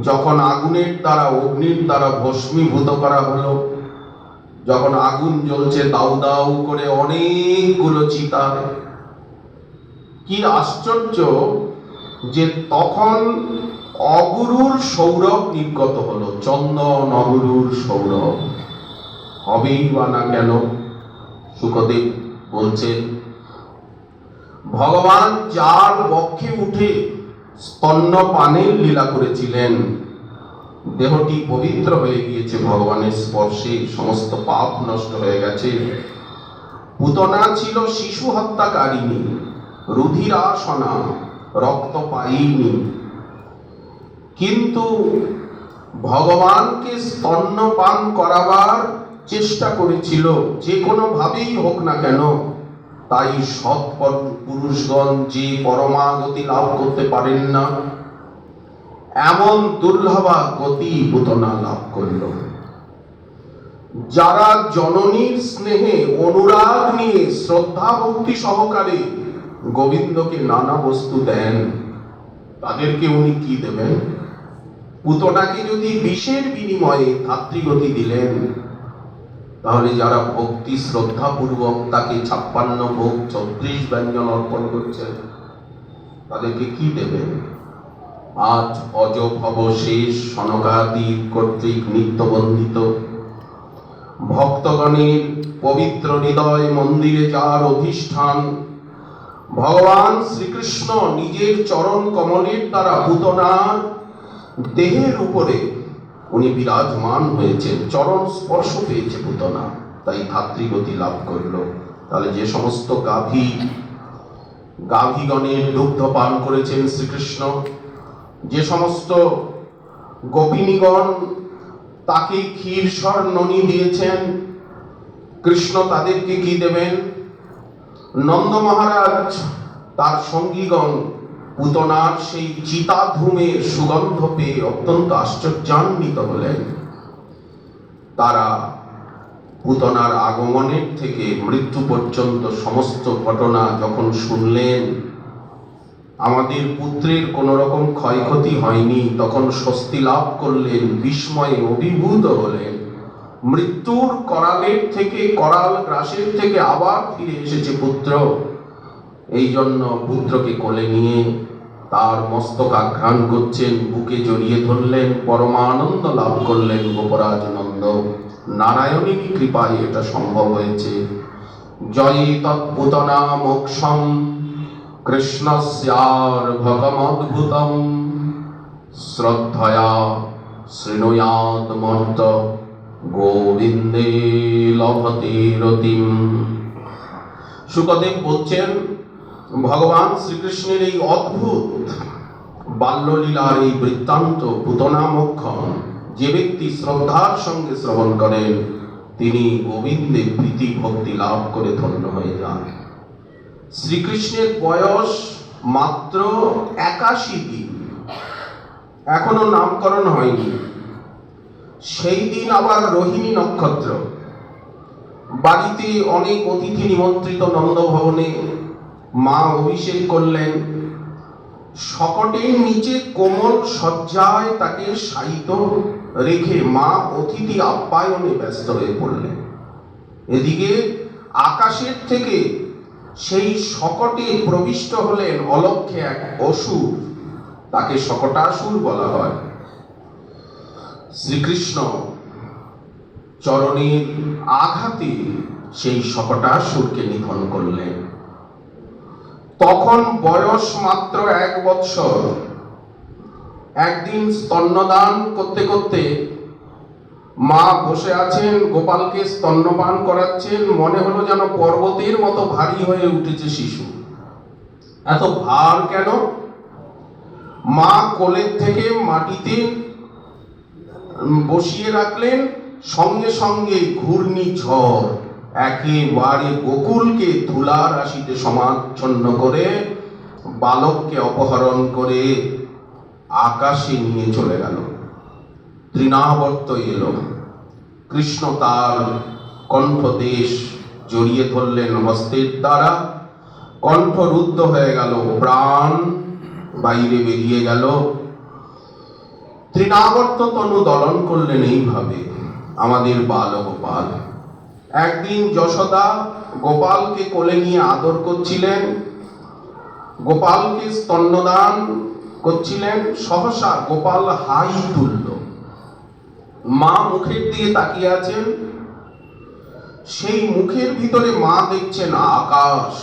যখন আগুনের দ্বারা অগ্নির দ্বারা ভস্মীভূত করা হলো, যখন আগুন জ্বলছে দাউ দাউ করে অনেকগুলো চিতায়, কি আশ্চর্য যে তখন অগুরুর সৌরভ নির্গত হলো। চন্দন অগুরুর সৌরভ হবেই বা না কেন? শুকদেব বলছেন, ভগবান যার বক্ষে উঠে স্তন্যপানের লীলা করেছিলেন, দেহটি পবিত্র হয়ে গিয়েছে ভগবানের স্পর্শে, সমস্ত পাপ নষ্ট হয়ে গেছে। পুতনা ছিল শিশু হত্যাকারিণী, রুধিরাসনা, রক্তপায়িনী, কিন্তু ভগবানকে স্তন্যপান করাবার চেষ্টা করেছিল, যে কোনো ভাবেই হোক না কেন। তাই সৎ পুরুষগণ যে পরমাগতি লাভ করতে পারেন না, এমন দুর্লভা গতি পুতনা লাভ করল। যারা জননীর স্নেহে অনুরাগ নিয়ে শ্রদ্ধা ভক্তি সহকারে গোবিন্দকে নানা বস্তু দেন, তাদেরকে উনি কি দেবেন? পুতনাকে যদি বিষের বিনিময়ে ধাত্রীগতি দিলেন, তাহলে যারা ভক্তি শ্রদ্ধা পূর্বক তাকে 56 ভোগ 34 ব্যঞ্জন অর্পণ করছেন, তাদেরকে কি দেবেন? আজ অজ ভব শেষ সনকাদি কর্তৃক নিত্যবন্দিত ভক্তগণের পবিত্র হৃদয় মন্দিরে যার অধিষ্ঠান, ভগবান শ্রীকৃষ্ণ নিজের চরণ কমলের দ্বারা পুতনার দেহের উপরে উনি বিরাজমান হয়েছেন, চরণ স্পর্শ পেয়েছে পুতনা, তাই ধাত্রীগতি লাভ করল। তাহলে যে সমস্ত গাভীগণের দুগ্ধ পান করেছেন শ্রীকৃষ্ণ, যে সমস্ত গোপিনীগণ তাকে ক্ষীর স্বর্ণনি দিয়েছেন, কৃষ্ণ তাদেরকে কি দেবেন? নন্দ মহারাজ তার সঙ্গীগণ পুতনার সেই চিতাধূমের সুগন্ধ পেয়ে অত্যন্ত আশ্চর্যান্বিত হলেন। তারা পুতনার আগমনের থেকে মৃত্যু পর্যন্ত সমস্ত ঘটনা যখন শুনলেন, আমাদের পুত্রের কোনো রকম ক্ষয়ক্ষতি হয়নি, তখন স্বস্তি লাভ করলেন, বিস্ময়ে অভিভূত হলেন। মৃত্যুর করাল গ্রাসের থেকে আবার ফিরে এসেছে পুত্র, এই জন্য পুত্রকে কোলে নিয়ে তার মস্তক আঘ্রাণ করছেন, বুকে জড়িয়ে ধরলেন, পরমানন্দ লাভ করলেন গোপরাজ নন্দ। নারায়ণীর কৃপায় এটা সম্ভব হয়েছে। জয়ী তৎপুতনা মোক্ষম কৃষ্ণস্যার্ভকমদ্ভুতম শ্রদ্ধয়া শৃণুয়াদ মর্ত গোবিন্দে লভতে রতিম। শুকদেব বলছেন, ভগবান শ্রীকৃষ্ণের এই অদ্ভুত বাল্যলীলার এই বৃত্তান্ত পুতনা মোক্ষম যে ব্যক্তি শ্রদ্ধার সঙ্গে শ্রবণ করেন, তিনি গোবিন্দে প্রীতি ভক্তি লাভ করে ধন্য হয়ে যান। শ্রীকৃষ্ণের বয়স মাত্র 81 দিন, এখনো নামকরণ হয়নি। সেই দিন আবার রোহিণী নক্ষত্র, বাড়িতে অনেক অতিথি নিমন্ত্রিত নন্দ ভবনে। মা অভিষেক করলেন, শকটের নিচে কোমল শয্যায় তাকে শায়িত রেখে মা অতিথি আপ্যায়নে ব্যস্ত হয়ে পড়লেন। এদিকে আকাশের থেকে সেই শকটে প্রবিষ্ট হলেন অলক্ষ্যে এক অসুর, তাকে শকটাসুর বলা হয়। শ্রীকৃষ্ণ চরণের আঘাতে সেই শকটাসুরকে নিধন করলেন। তখন বয়স মাত্র 1 বৎসর। একদিন স্তন্যদান করতে করতে মা বসে আছেন, গোপালকে স্তন্যপান করাচ্ছেন। মনে হলো যেন পর্বতের মতো ভারী হয়ে উঠেছে শিশু। এত ভার কেন? মা কোলের থেকে মাটিতে বসিয়ে রাখলেন, সঙ্গে সঙ্গে ঘূর্ণি ঝড় একেবারে গোকুলকে ধুলার রাশিতে সমাচ্ছন্ন করে বালককে অপহরণ করে আকাশে নিয়ে চলে গেল। তৃণাবর্ত এলো। কৃষ্ণ তার কণ্ঠদেশ জড়িয়ে ধরলেন হস্তের দ্বারা, কণ্ঠরুদ্ধ হয়ে গেল, প্রাণ বাইরে বেরিয়ে গেল। তৃণাবর্ত তনু দলন করলেন এইভাবে আমাদের বালগোপাল। একদিন যশোদা গোপালকে কোলে নিয়ে আদর করছিলেন, গোপালকে স্তন্যদান করছিলেন। সহসা গোপাল হাই তুলল। মা মুখের দিকে তাকিয়ে আছেন, সেই মুখের ভিতরে মা দেখছেন আকাশ,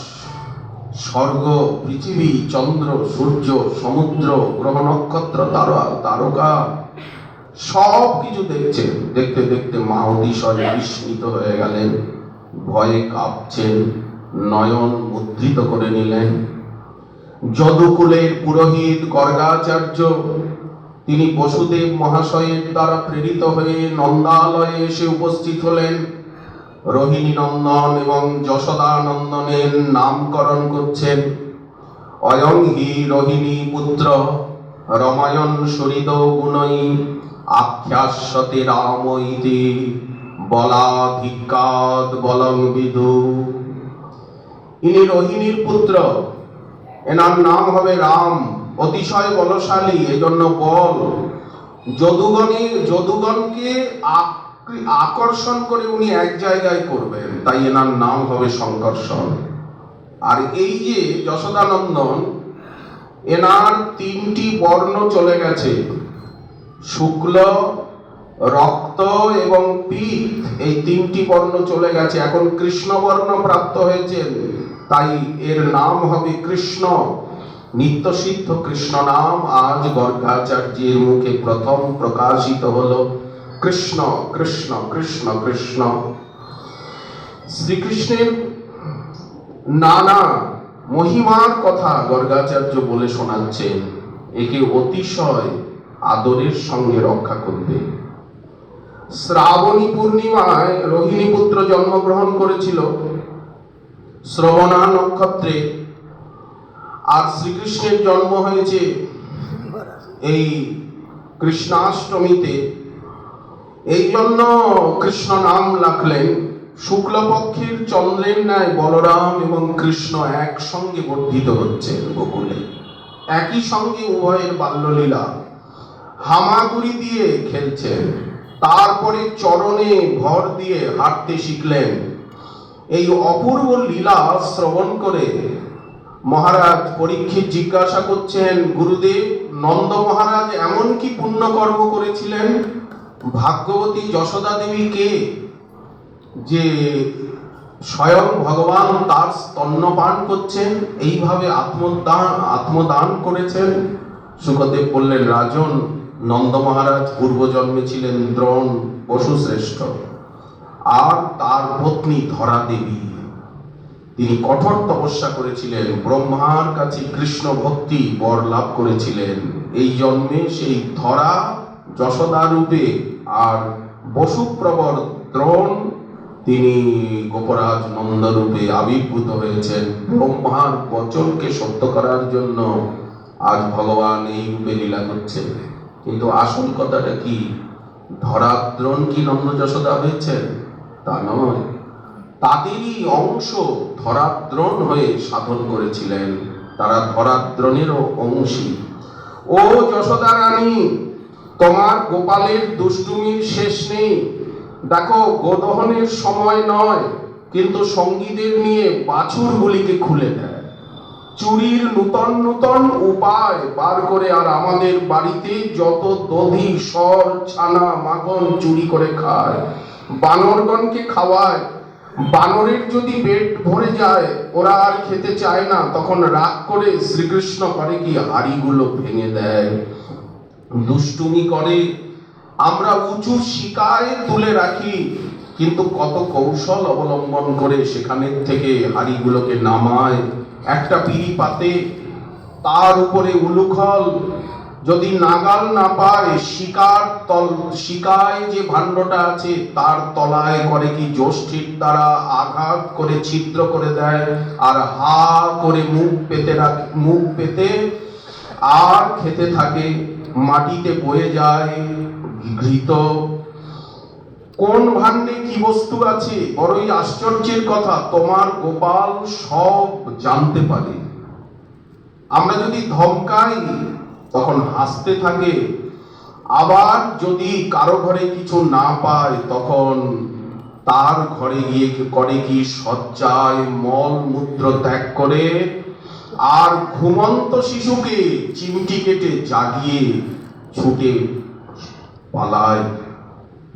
স্বর্গ, পৃথিবী, চন্দ্র, সূর্য, সমুদ্র, গ্রহ নক্ষত্র, তারকা সব কিছু দেখছেন। দেখতে দেখতে মা অতিশয় বিস্মিত হয়ে গেলেন, ভয়ে কাঁপছেন, নয়ন মুদ্রিত করে নিলেন। যদুকুলের পুরোহিত গর্গাচার্য, তিনি বসুদেব মহাশয়ের দ্বারা প্রেরিত হয়ে নন্দালয়ে এসে উপস্থিত হলেন। রোহিণী নন্দন এবং যশোদা নন্দনের নামকরণ করছেন। অয়ং হি রোহিণী পুত্র রমায়ণ সরিদ গুণৈ আখ্যাস্যতে রাম ইতি বলাধিকাদ বলং বিদু। ইনি রোহিণীর পুত্র, এনার নাম হবে রাম, অতিশয় বলশালী, এজন্য বল। যদুগণকে আকর্ষণ করে উনি এক জায়গায় করবেন, তাই এনার নাম হবে শঙ্কর্ষণ। আর এই যে যশোদানন্দন, এনার 3টি বর্ণ চলে গেছে, শুক্ল, রক্ত এবং পিত এই তিনটি বর্ণ চলে গেছে, এখন কৃষ্ণ বর্ণ প্রাপ্ত হয়েছেন, তাই এর নাম হবে কৃষ্ণ। নিত্য সিদ্ধ কৃষ্ণ নাম আজ গর্গাচার্যের মুখে প্রথম প্রকাশিত হলো। কৃষ্ণ কৃষ্ণ কৃষ্ণ কৃষ্ণ। শ্রীকৃষ্ণের নানা মহিমার কথা গর্গাচার্য বলে শোনাচ্ছেন, একে অতিশয় আদরের সঙ্গে রক্ষা করবে। শ্রাবণী পূর্ণিমায় রোহিণী পুত্র জন্মগ্রহণ করেছিল শ্রবণা নক্ষত্রে, আর শ্রীকৃষ্ণের জন্ম হয়েছে এই কৃষ্ণাষ্টমীতে। এই জন্য কৃষ্ণ নাম রাখলেন। শুক্লপক্ষের চন্দ্রের ন্যায় বলরাম এবং কৃষ্ণ একসঙ্গে বর্ধিত হচ্ছেন গোকুলে। একই সঙ্গে উভয়ের বাল্যলীলা, হামাগুড়ি দিয়ে খেলছেন, তারপরে চরণে ভর দিয়ে হাঁটতে শিখলেন। এই অপূর্ব লীলা শ্রবণ করে মহারাজ পরীক্ষিত জিজ্ঞাসা করছেন, গুরুদেব, নন্দ মহারাজ এমন কি পুণ্যকর্ম করেছিলেন? ভাগ্যবতী যশোদা দেবী কে, যে স্বয়ং ভগবান তার স্তন্যপান করছেন, এইভাবে আত্মদান করেছেন? সুখদেব বললেন, রাজন, নন্দ মহারাজ পূর্বজন্মে ছিলেন দ্রোণ বসুশ্রেষ্ঠ, আর তার পত্নী ধরা দেবী। তিনি কঠোর তপস্যা করেছিলেন, ব্রহ্মার কাছে কৃষ্ণ ভক্তি বর লাভ করেছিলেন। এই জন্মে সেই ধরা যশোদা রূপে, আর বসুপ্রবর দ্রোণ তিনি গোপরাজ নন্দ রূপে আবির্ভূত হয়েছেন। ব্রহ্মার বচনকে সত্য করার জন্য আজ ভগবান এই রূপে লীলা করছেন। কিন্তু আসল কথাটা কি? ধরাদ্রোণ কি নন্দ যশোদা হয়েছেন? তা নয়, তাদেরই অংশ ধরাদ্রোণ হয়ে সাধন করেছিলেন, তারা ধরাদ্রোণেরও অংশী। ও যশোদা রানী, তোমার গোপালের দুষ্টুমির শেষ নেই। দেখো, গোদহনের সময় নয়, কিন্তু সঙ্গীদের নিয়ে বাছুরগুলিকে খুলে দেয়, চুরির নূতন নূতন উপায় বার করে, আর আমাদের বাড়িতে যত দধি, সর, ছানা, মাখন চুরি করে খায়, বানরগণকে খাওয়ায়। বানরের যদি পেট ভরে যায়, ওরা আর খেতে চায় না, তখন রাগ করে শ্রীকৃষ্ণ করে কি, হাড়িগুলো ভেঙে দেয়। দুষ্টুমি করে, আমরা উঁচু শিকায় তুলে রাখি, কিন্তু কত কৌশল অবলম্বন করে সেখানের থেকে হাড়িগুলোকে নামায়। একটা পিঁড়ি পাতে, তার উপরে উলুখল, যদি নাগাল না পায়, শিকায় যে ভাণ্ডটা আছে তার তলায় করে কি, যষ্ঠির দ্বারা আঘাত করে ছিদ্র করে দেয়, আর হা করে মুখ পেতে আর খেতে থাকে। মাটিতে বয়ে যায় ঘৃত। কোন ভাণ্ডে কি বস্তু আছে? বড়ই আশ্চর্যের কথা, তোমার গোপাল সব জানতে পারে। আমরা যদি ধমকাই, তখন হাসতে থাকে। আবার যদি কারো ঘরে কিছু না পায়, তখন তার ঘরে গিয়ে করে কি, শয্যায় মল মূত্র ত্যাগ করে, আর ঘুমন্ত শিশুকে চিমটি কেটে জাগিয়ে ছুটে পালায়।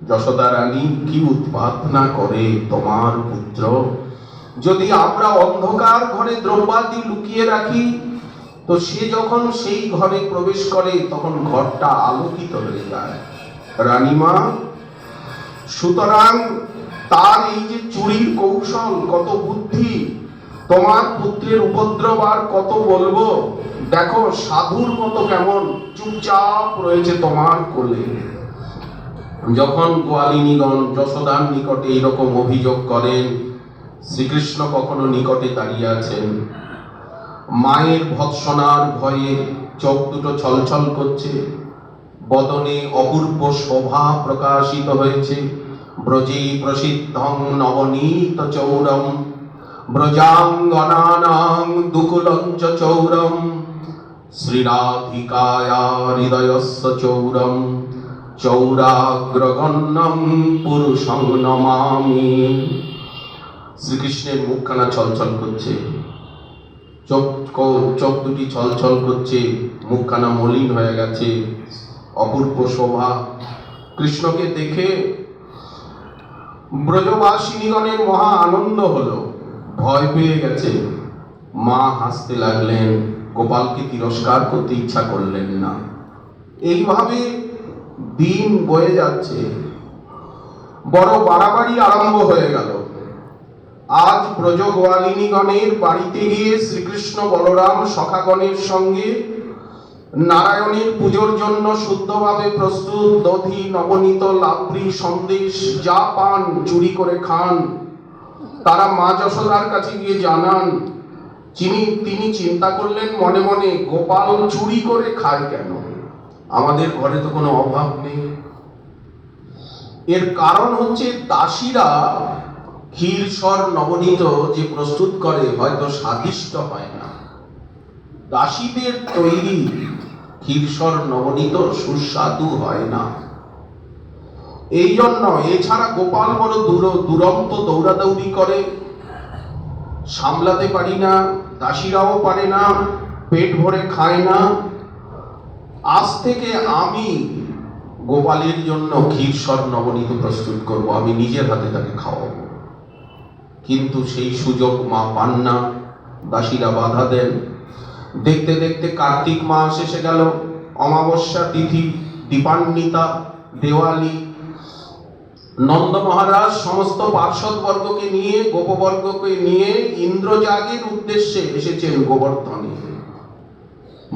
যশোদা রানী কি উৎপাত না করে তোমার পুত্র? যদি আমরা অন্ধকার ঘরে দ্রব্যাদি লুকিয়ে রাখি, তো সে যখন সেই ঘরে প্রবেশ করে, তখন ঘরটা আলোকিত হয়ে যায়। রানীমা, সুতরাং তার এই যে চুরির কৌশল, কত বুদ্ধি, তোমার পুত্রের উপদ্রব আর কত বলবো। দেখো, সাধুর মতো কেমন চুপচাপ রয়েছে তোমার কোলে। যখন গোয়ালিনীগণ যশোদার নিকটে এরকম অভিযোগ করেন, শ্রীকৃষ্ণ কখনো নিকটে দাঁড়িয়ে আছেন, মায়ের ভৎসনার ভয়ে চোখ দুটো ছলছল করছে, বদনে অপূর্ব শোভা প্রকাশিত হয়েছে। ব্রজে প্রসিদ্ধং নবনীত চৌরম, ব্রজাঙ্গনানাং দুকুলঞ্চ চৌরম, শ্রীরাধিকায়া হৃদয়স্য চৌরম, চৌরাগ্রগণ্যম পুরুষং নমামি। শ্রীকৃষ্ণের মুখখানা ছলছল করছে, চোখ দুটি ছলছল করছে, মুখখানা মলিন হয়ে গেছে, অপূর্ব শোভা। কৃষ্ণকে দেখে ব্রজবাসিনীগণের মহা আনন্দ হলো, ভয় পেয়ে গেছে। মা হাসতে লাগলেন, গোপালকে তিরস্কার করতে ইচ্ছা করলেন না। এইভাবে দিন বয়ে যাচ্ছে, বড় বাড়াবাড়ি আরম্ভ হয়ে গেল। আজ ব্রজগোয়ালিনীগণের বাড়িতে গিয়ে শ্রীকৃষ্ণ বলরাম সখাগণের সঙ্গে নারায়ণের পুজোর জন্য শুদ্ধভাবে প্রস্তুত দধি, নবনীত, লাবড়ি, সন্দেশ যা পান চুরি করে খান। তারা মা যশোদার কাছে গিয়ে জানান। তিনি চিন্তা করলেন মনে মনে, গোপাল চুরি করে খায় কেন? আমাদের ঘরে তো কোনো অভাব নেই। এর কারণ হচ্ছে দাসীরা ক্ষীর সর নবনীত যে প্রস্তুত করে হয়তো স্বাদিষ্ট হয় না। দাসীদের তৈরি ক্ষীরসর নবনীত সুস্বাদু হয় না। এই জন্য, এছাড়া গোপাল বড় দুরন্ত দৌড়াদৌড়ি করে, সামলাতে পারি না, দাসীরাও পারে না, পেট ভরে খায় না। আজ থেকে আমি গোপালের জন্য ক্ষীরসর নবনীত প্রস্তুত করব, আমি নিজের হাতে তাকে খাওয়াবো। কিন্তু সেই সুযোগ মা পান না, দাসীরা বাধা দেন। দেখতে দেখতে কার্তিক মাস এসে গেল, অমাবস্যা তিথি, দীপান্বিতা, দেওয়ালি। নন্দ মহারাজ সমস্ত পার্ষদবর্গকে নিয়ে, গোপবর্গকে নিয়ে ইন্দ্রযাগের উদ্দেশ্যে এসেছেন গোবর্ধনে।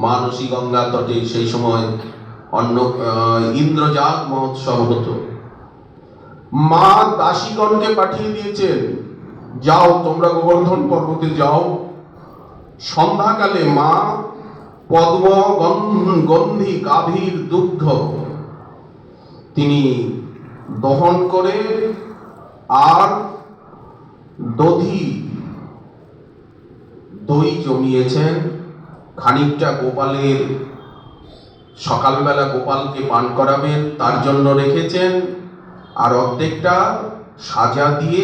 মানসী গঙ্গা তটে সেই সময় ইন্দ্রযাগ মহোৎসব হতো। মা দাসীগণকে পাঠিয়ে দিয়েছেন, যাও তোমরা গোবর্ধন পর্বতে যাও। সন্ধ্যাকালে মা পদ্ম গন্ধি গাভীর দুগ্ধ তিনি দহন করে আর দই জমিয়েছেন। খানিকটা গোপালের, সকালবেলা গোপালকে পান করাবেন তার জন্য রেখেছেন, আর অর্ধেকটা সাজা দিয়ে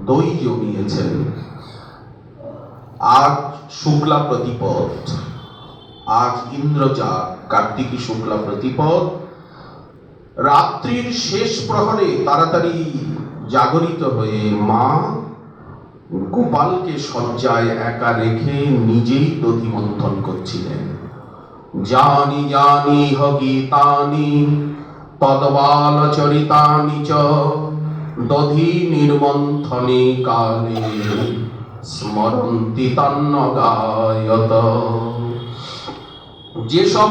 দই জমিয়েছেন। আজ শুক্লা প্রতিপদ, আজ ইন্দ্রজাগ, কার্তিকী শুক্লা প্রতিপদ। রাত্রির শেষ প্রহরে তাড়াতাড়ি জাগরিত হয়ে মা গোপালকে শয্যায় একা রেখে নিজেই দধি মন্থন করছিলেন। জানি জানি হ গীতানি তদবাল চরিতানি চ দধি নির্মন্থনে কালে স্মরন্তি তন্ন গায়ত। যেসব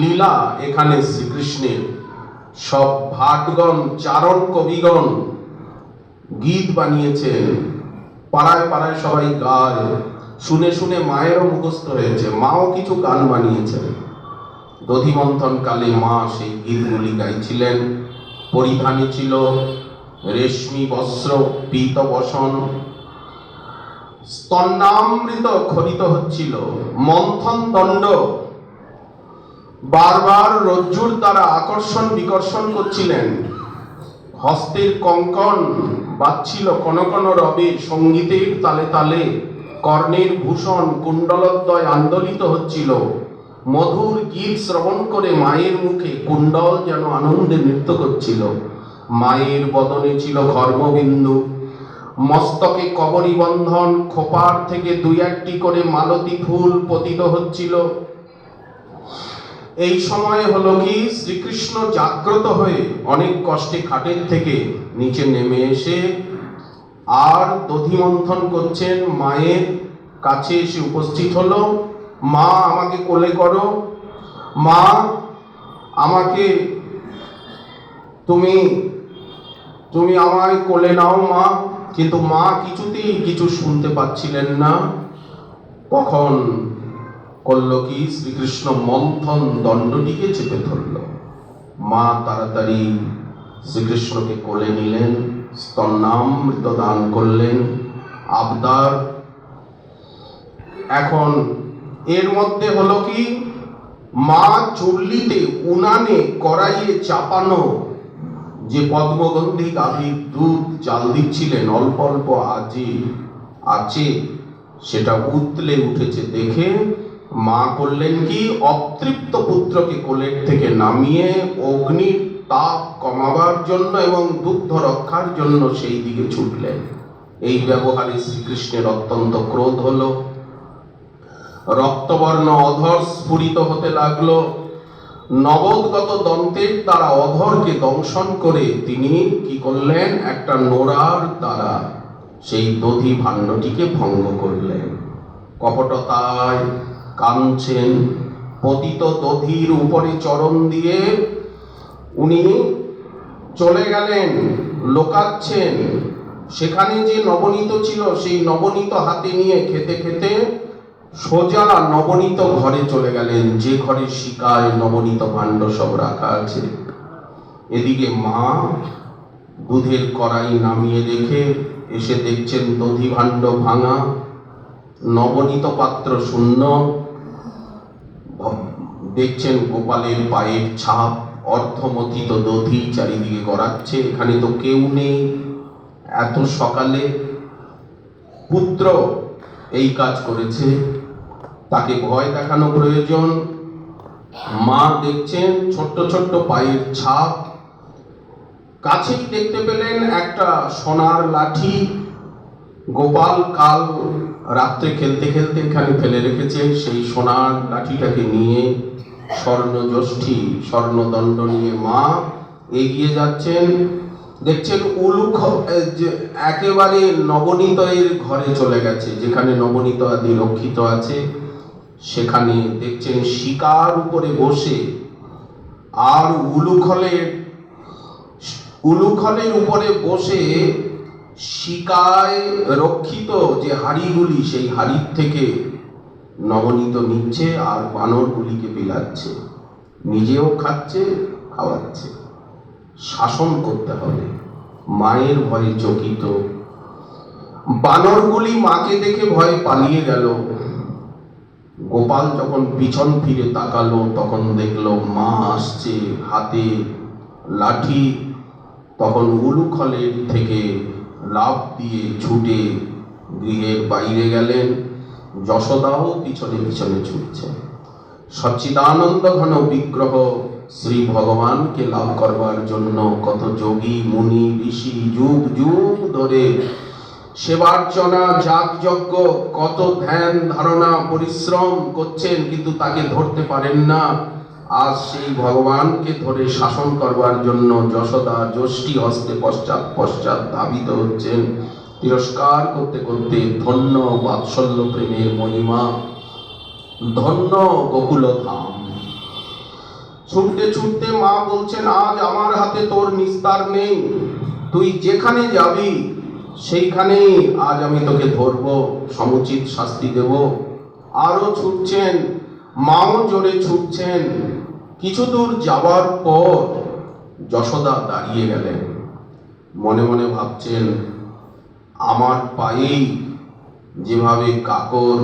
লীলা এখানে শ্রীকৃষ্ণের, সব ভাটগণ, চারণ কবিগণ গীত বানিয়েছেন, পাড়ায় পাড়ায় সবাই গায়। শুনে শুনে মায়েরও মুখস্থ হয়েছে, মাও কিছু গান বানিয়েছেন। দধিমন্থন কালে মা সেই গীতগুলি গাইছিলেন। পরিধানে ছিল রেশমি বস্ত্র, পীত বসন, স্তন্যামৃত খরিত হচ্ছিল। মন্থন দণ্ড বারবার রজ্জুর দ্বারা আকর্ষণ বিকর্ষণ করছিলেন। হস্তের কঙ্কন বাজছিল কনকন রবে, সঙ্গীতের তালে তালে। কর্ণের ভূষণ কুণ্ডলদ্বয় আন্দোলিত হচ্ছিল। মধুর গীত শ্রবণ করে মায়ের মুখে কুণ্ডল যেন আনন্দে নৃত্য করছিল। মায়ের বদনে ছিল ঘর্মবিন্দু, মস্তকে কবরী বন্ধন, খোপার থেকে দুই একটি করে মালতী ফুল পতিত হচ্ছিল। এই সময় হলো কি, শ্রীকৃষ্ণ জাগ্রত হয়ে অনেক কষ্টে খাটের থেকে নিচে নেমে এসে আর দধি মন্থন করছেন। মায়ের কাছে এসে উপস্থিত হলো। মা আমাকে কোলে করো, মা আমাকে তুমি আমায় কোলে নাও মা। কিন্তু মা কিছুতেই কিছু শুনতে পাচ্ছিলেন না। তখন করল কি, শ্রীকৃষ্ণ মন্থন দণ্ডটিকে চেপে ধরল। মা তাড়াতাড়ি শ্রীকৃষ্ণকে কোলে নিলেন, স্তন্যামৃত দান করলেন। আবদার এখন এর মধ্যে হলো কি, মা চুল্লিতে, উনানে, কড়াইয়ে চাপানো যে পদ্মগন্ধি গাভীর দুধ জাল দিচ্ছিলেন, অল্প অল্প আছে সেটা উতলে উঠেছে দেখে মা করলেন কি, অতৃপ্ত পুত্রকে কোলের থেকে নামিয়ে অগ্নির তাপ কমাবার জন্য এবং দুগ্ধ রক্ষার জন্য সেই দিকে ছুটলেন। এই ব্যবহারে শ্রীকৃষ্ণের অত্যন্ত ক্রোধ হলো, রক্তবর্ণ অধর স্ফুরিত হতে লাগলো। নবোদ্গত দন্তের দ্বারা অধরকে দংশন করে তিনি কি করলেন, একটা নোড়ার দ্বারা সেই দধি ভাণ্ডটিকে ভঙ্গ করলেন। কপটতায় কাঁদছেন, পতিত দধির উপরে চরণ দিয়ে উনি চলে গেলেন, লোকাচ্ছেন। সেখানে যে নবনীত ছিল সেই নবনীত হাতে নিয়ে খেতে খেতে সোজা নবনীত ঘরে চলে গেলেন, যে ঘরে শিকায় নবনীত ভাণ্ড সব রাখা আছে। এদিকে মা দুধের কড়াই নামিয়ে রেখে এসে দেখছেন দধি ভাণ্ড ভাঙা, নবনীত পাত্র শূন্য। দেখছেন গোপালের পায়ের ছাপ, অর্ধমথিত দধি চারিদিকে গড়াচ্ছে। এখানে তো কেউ নেই, এত সকালে পুত্র এই কাজ করেছে, তাকে ভয় দেখানো প্রয়োজন। মা দেখছেন ছোট্ট ছোট্ট পায়ের ছাপ, কাছেই দেখতে পেলেন একটা সোনার লাঠি। গোপাল কাল রাত্রে খেলতে খেলতে এখানে ফেলে রেখেছে। সেই সোনার লাঠিটাকে নিয়ে স্বর্ণ যষ্ঠী স্বর্ণদণ্ড নিয়ে মা এগিয়ে যাচ্ছেন। দেখছেন উলুখ একেবারে নবনীত এর ঘরে চলে গেছে, যেখানে নবনীত আদি রক্ষিত আছে। সেখানে দেখছেন শিকার উপরে বসে, আর উলুখলের উপরে বসে শিকায় রক্ষিত যে হাড়িগুলি, সেই হাড়ির থেকে নবনীত নিচ্ছে আর বানরগুলিকে বিলাচ্ছে, নিজেও খাচ্ছে, খাওয়াচ্ছে। শাসন করতে হবে, মায়ের ভয়ে চকিত। বানরগুলি মাকে দেখে ভয়ে পালিয়ে গেল। গোপাল যখন পিছন ফিরে তাকালো তখন দেখলো মা আসছে, হাতে লাঠি। তখন উলুখলের থেকে লাফ দিয়ে ছুটে গৃহের বাইরে গেলেন। যশোদাও পিছনে পিছনে ছুটছে। সচ্চিদানন্দ ঘন বিগ্রহ শ্রী ভগবানকে লাভ করবার জন্য কত যোগী মুনি ঋষি যুগ যুগ ধরে সেবার্চনা যাগযজ্ঞ, কত ধ্যান ধারণা পরিশ্রম করছেন, কিন্তু তাকে ধরতে পারেন না। আজ সেই ভগবানকে ধরে শাসন করবার জন্য যশোদা যষ্টি হস্তে পশ্চাৎ পশ্চাৎ ধাবিত হচ্ছেন, তিরস্কার করতে করতে। ধন্য বাৎসল্য প্রেমের মহিমা, ধন্য গোকুল ধাম। ছুটতে ছুটতে মা বলছেন, আজ আমার হাতে তোর নিস্তার নেই, তুই যেখানে যাবি সেইখানেই আজ আমি তোকে ধরবো, সমুচিত শাস্তি দেব। আরো ছুটছেন, মাও জোরে ছুটছেন। কিছু দূর যাবার পর যশোদা দাঁড়িয়ে গেলেন, মনে মনে ভাবছেন, আমার পায়েই যেভাবে কাকর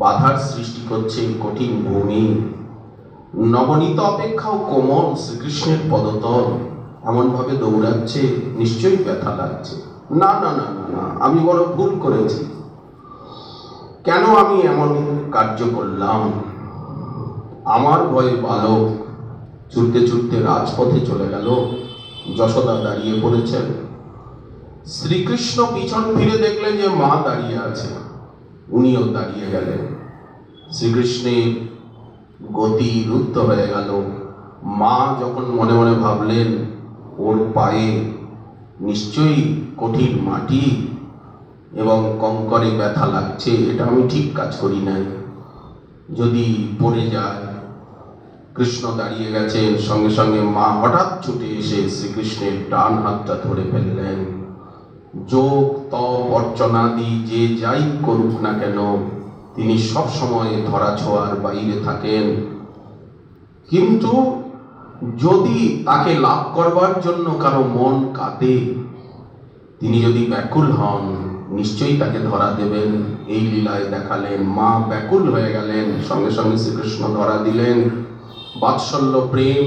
বাধার সৃষ্টি করছে কঠিন ভূমি, নবনীত অপেক্ষাও কোমল শ্রীকৃষ্ণের পদতল এমনভাবে দৌড়াচ্ছে, নিশ্চয়ই ব্যথা লাগছে। না না না না না, আমি বড় ভুল করেছি, কেন আমি এমন কার্য করলাম। আমার ভয়ে বালক ছুটতে ছুটতে রাজপথে চলে গেল। যশোদা দাঁড়িয়ে পড়েছেন। শ্রীকৃষ্ণ পিছন ফিরে দেখলেন যে মা দাঁড়িয়ে আছে, উনিও দাঁড়িয়ে গেলেন। শ্রীকৃষ্ণের গতি রুদ্ধ হয়ে গেল। মা যখন মনে মনে ভাবলেন, ওর পায়ে নিশ্চয়ই কঠিন মাটি এবং কঙ্করে ব্যথা লাগছে, এটা আমি ঠিক কাজ করি নাই, যদি পড়ে যায়। কৃষ্ণ দাঁড়িয়ে গেছেন, সঙ্গে সঙ্গে মা হঠাৎ ছুটে এসে শ্রীকৃষ্ণের ডান হাতটা ধরে ফেললেন। যোগ তপ অর্চনাদি যে যাই করুক না কেন, তিনি সব সময় ধরা ছোঁয়ার বাইরে থাকেন। কিন্তু যদি তাকে লাভ করবার জন্য কারো মন কাঁদে, তিনি যদি ব্যাকুল হন, নিশ্চয়ই তাকে ধরা দেবেন। এই লীলায় দেখালেন, মা ব্যাকুল হয়ে গেলেন, সঙ্গে সঙ্গে শ্রীকৃষ্ণ ধরা দিলেন। বাৎসল্য প্রেম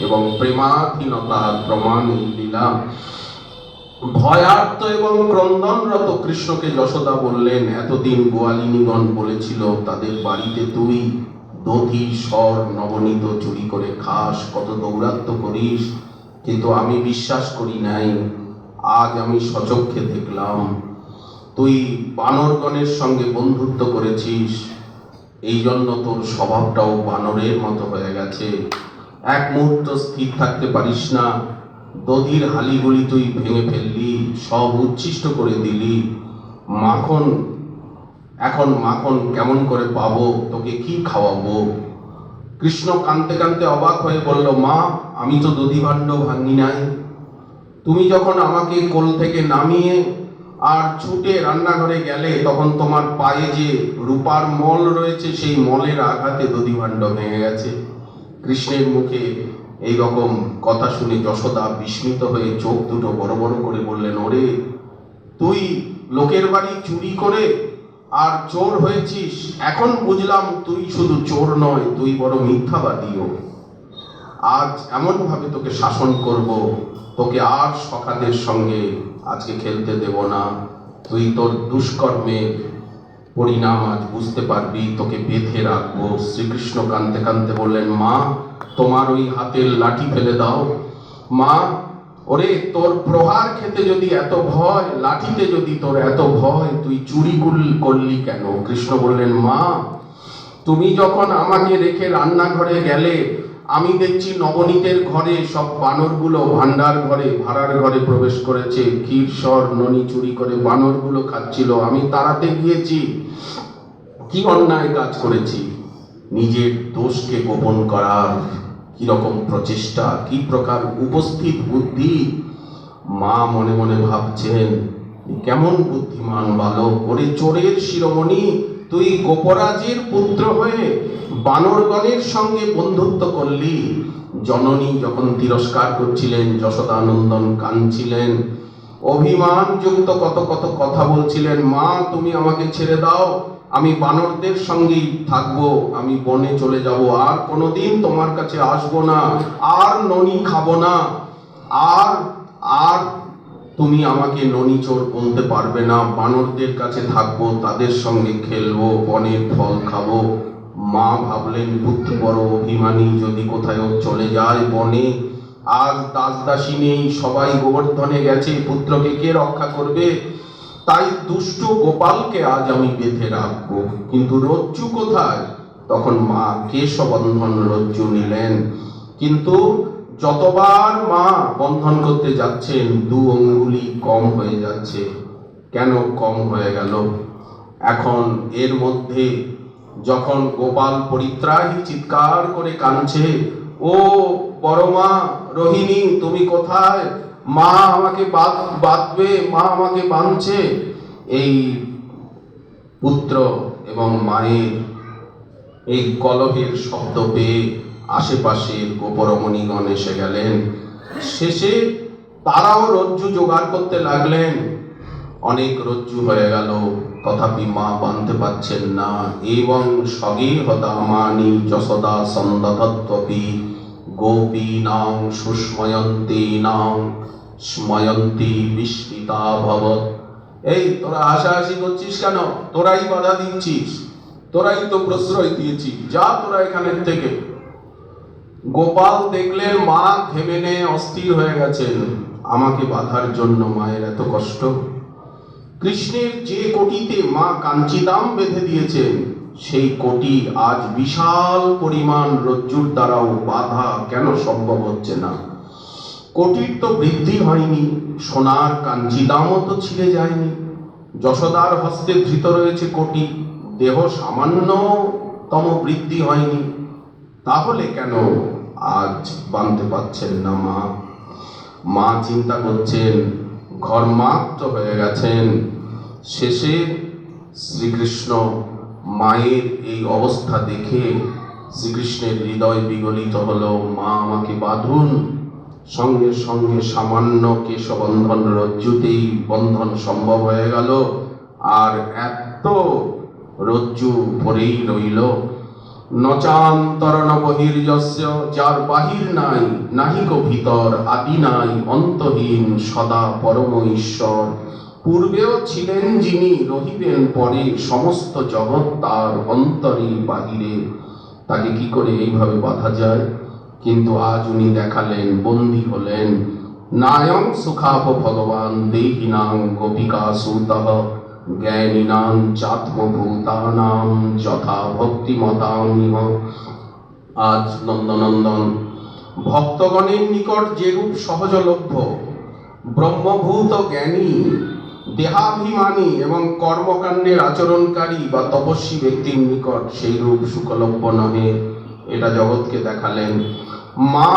এবং প্রেমাধীনতার প্রমাণ এই লীলা। ভয়ার্ত এবং ক্রন্দনরত কৃষ্ণকে যশোদা বললেন, এতদিন গোয়ালিনীগণ বলেছিল তাদের বাড়িতে তুই দধি স্বর নবনীত চুরি করে খাস, কত দৌরাত্ম্য করিস, কিন্তু আমি বিশ্বাস করি নাই। আজ আমি সচক্ষে দেখলাম তুই বানরগণের সঙ্গে বন্ধুত্ব করেছিস, এই জন্য তোর স্বভাবটাও বানরের মতো হয়ে গেছে। এক মুহূর্ত স্থির থাকতে পারিস না। দধির হালিগুলি তুই ভেঙে ফেললি, সব উচ্ছিষ্ট করে দিলি। মাখন, এখন মাখন কেমন করে পাবো? তোকে কি খাওয়াবো? কৃষ্ণ কাঁদতে কাঁদতে অবাক হয়ে বলল, মা, আমি তো দধিভাণ্ড ভাঙি নাই। তুমি যখন আমাকে কোল থেকে নামিয়ে আর ছুটে রান্নাঘরে গেলে, তখন তোমার পায়ে যে রূপার মল রয়েছে, সেই মলের আঘাতে দধিভাণ্ড ভেঙে গেছে। কৃষ্ণের মুখে এই রকম কথা শুনে যশোদা বিস্মিত হয়ে চোখ দুটো বড় বড় করে বললেন, ওরে, তুই লোকের বাড়ি চুরি করে আর চোর হয়েছিস। এখন বুঝলাম তুই শুধু চোর নয়, তুই বড় মিথ্যাবাদীও। আজ এমন ভাবে তোকে শাসন করব, তোকে আর সখাদের সঙ্গে আজকে খেলতে দেব না। তুই তোর দুষ্কর্মের পরিণাম আজ বুঝতে পারবি, তোকে বেঁধে রাখবো। শ্রীকৃষ্ণ কাঁদতে কাঁদতে বললেন, মা, তোমার ওই হাতের লাঠি ফেলে দাও। মা, ওরে, তোর প্রহার খেতে যদি এত ভয়, লাঠিতে যদি তোর এত ভয়, তুই চুরি করলি কেন? কৃষ্ণ বললেন, মা, তুমি যখন আমাকে রেখে রান্নাঘরে গেলে, আমি দেখছি নবনীতের ঘরে সব বানরগুলো ভান্ডার ঘরে, ভাড়ার ঘরে প্রবেশ করেছে। ক্ষীর সর ননি চুরি করে বানরগুলো খাচ্ছিল। আমি তাড়াতে গিয়েছি। কি অন্যায় কাজ করেছি! নিজের দোষকে গোপন করার কি রকম প্রচেষ্টা, কি প্রকার উপস্থিত বুদ্ধি! মা মনে মনে ভাবছেন, কেমন বুদ্ধিমান বালক! ওরে চোরের শিরোমণি, তুই গোপরাজের পুত্র হয়ে বানরগণের সঙ্গে বন্ধুত্ব করলি। জননী যখন তিরস্কার করছিলেন, যশোদানন্দন কাঁদছিলেন, অভিমানযুক্ত কত কত কথা বলছিলেন। মা, তুমি আমাকে ছেড়ে দাও, আমি বানরদের সঙ্গেই থাকবো, আমি বনে চলে যাব, আর কোনোদিন তোমার কাছে আসবো না, আর ননি খাবো না, আর আর তুমি আমাকে ননি চোর বলতে পারবে না। বানরদের কাছে থাকবো, তাদের সঙ্গে খেলবো, বনের ফল খাবো। মা ভাবলেন, পুত্র বড় অভিমানী, যদি কোথাও চলে যায় বনে, আজ দাস দাসী নেই, সবাই গোবর্ধনে গেছে, পুত্রকে কে রক্ষা করবে? তাই দুষ্টু গোপালকে আজ আমি বেঁধে রাখবো। কিন্তু রজ্জু কোথায়? তখন মা কেশবন্ধন রজ্জু নিলেন, কিন্তু যতবার মা বন্ধন করতে যাচ্ছেন, 2 আঙ্গুলি কম হয়ে যাচ্ছে। কেন কম হয়ে গেল? এখন এর মধ্যে যখন গোপাল পরিত্রাহী চিৎকার করে কাঁদছে, ও বড় মা রোহিণী, তুমি কোথায়? মা আমাকে বাঁধবে, মা আমাকে বাঁধছে। এই পুত্র এবং মায়ের এই কলহের শব্দ পেয়ে আশেপাশের গোপরমণিগণ এসে গেলেন। শেষে তারাও রজ্জু জোগাড় করতে লাগলেন। অনেক রজ্জু হয়ে গেল, তথাপি মা বাঁধতে পারছেন না। এবং সগেহ দামানি যশোদা সন্দধত্বপি গোপীনাং সুস্ময়ন্তীনাং স্ময়ন্তী বিস্মিতা ভবৎ। এই তোরা হাসাহাসি করছিস কেন? তোরাই বাধা দিচ্ছিস, তোরাই তো প্রশ্রয় দিয়েছিস, যা তোরা এখানের থেকে। গোপাল দেখলেন মা ঘেমেনে অস্থির হয়ে গেছেন। আমাকে বাঁধার জন্য মায়ের এত কষ্ট। কৃষ্ণের যে কোটিতে মা কাঞ্চিদাম বেঁধে দিয়েছেন, সেই কোটি আজ বিশাল পরিমাণ রজ্জুর দ্বারাও বাধা কেন সম্ভব হচ্ছে না? কোটির তো বৃদ্ধি হয়নি, সোনার কাঞ্চিদামও তো ছিঁড়ে যায়নি। যশোদার হস্তে ধৃত রয়েছে কোটি, দেহ সামান্যতম বৃদ্ধি হয়নি। তাহলে কেন আজ বাঁধতে পারছেন না মা? মা চিন্তা করছেন, ঘর্মাক্ত হয়ে গেছেন। শেষে শ্রীকৃষ্ণ মায়ের এই অবস্থা দেখে শ্রীকৃষ্ণের হৃদয় বিগলিত হলো। মা আমাকে বাঁধুন। সঙ্গে সঙ্গে সামান্য কেশবন্ধন রজ্জুতেই বন্ধন সম্ভব হয়ে গেল। আর এত রজ্জু পরেই রইল। নচান্তরণ বহির্যস্য, যার বাহির নাই, নাহিক ভিতর, আদি নাই, অন্তহীন, সদা পরম ঈশ্বর। পূর্বেও ছিলেন যিনি, রহিবেন পরে, সমস্ত জগৎ তার অন্তরে বাহিরে। তাকে কি করে এইভাবে বাঁধা যায়? কিন্তু আজ উনি দেখালেন, বন্দী হলেন। নায়ং সুখাপ ভগবান দেহিনাং গোপিকা সুতঃ জ্ঞানীনাং চাত্মভূতানাং যথা ভক্তিমতামিহ। আজ নন্দনন্দন ভক্তগণের নিকট যেরূপ সহজলভ্য, ব্রহ্মভূত জ্ঞানী, দেহাভিমানী এবং কর্মকাণ্ডের আচরণকারী বা তপস্বী ব্যক্তির নিকট সেই রূপ সুকলভ্য নহে, এটা জগৎকে দেখালেন। মা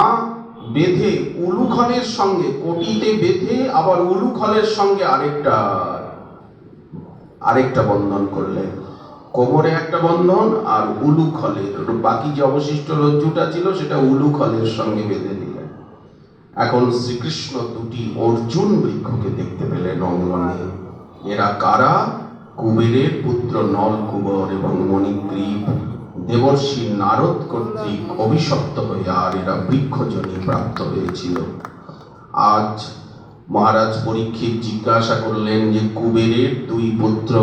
বেঁধে উলুখলের সঙ্গে, কোটিতে বেঁধে আবার উলুখলের সঙ্গে আরেকটা বন্ধন করলেন। কোমরে একটা বন্ধন আর উলুখলের, বাকি যে অবশিষ্ট রজ্জুটা ছিল সেটা উলুখলের সঙ্গে বেঁধে দিলেন। এখন শ্রীকৃষ্ণ দুটি অর্জুন বৃক্ষকে দেখতে পেলেন অঙ্গনে। এরা কারা? কুবেরের পুত্র নলকুবর এবং মণিগ্রীব, দেবর্ষি নারদ কর্তৃক অভিশপ্ত হয়ে আর এরা বৃক্ষজনী প্রাপ্ত হয়েছিল। আজ মহারাজ পরীক্ষিত জিজ্ঞাসা করলেন যে কুবেরের দুই পুত্র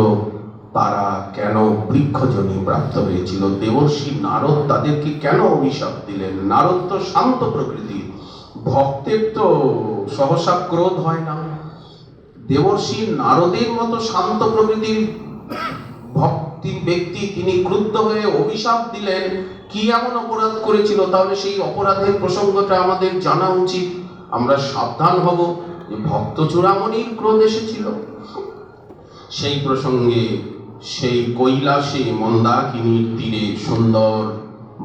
তারা কেন বৃক্ষজনী প্রাপ্ত হয়েছিল? দেবর্ষি নারদ তাদেরকে কেন অভিশাপ দিলেন? নারদ তো শান্ত প্রকৃতির, ভক্তের তো সহসা ক্রোধ হয় না। দেবর্ষি নারদের মতো শান্ত প্রকৃতির ভক্তি ব্যক্তি, তিনি ক্রুদ্ধ হয়ে অভিশাপ দিলেন। কি এমন অপরাধ করেছিল? তাহলে সেই অপরাধের প্রসঙ্গটা আমাদের জানা উচিত, আমরা সাবধান হব যে ভক্ত চূড়ামণির ক্রোধ এসেছিল। সেই প্রসঙ্গে সেই কৈলাসে মন্দাকিনীর তীরে সুন্দর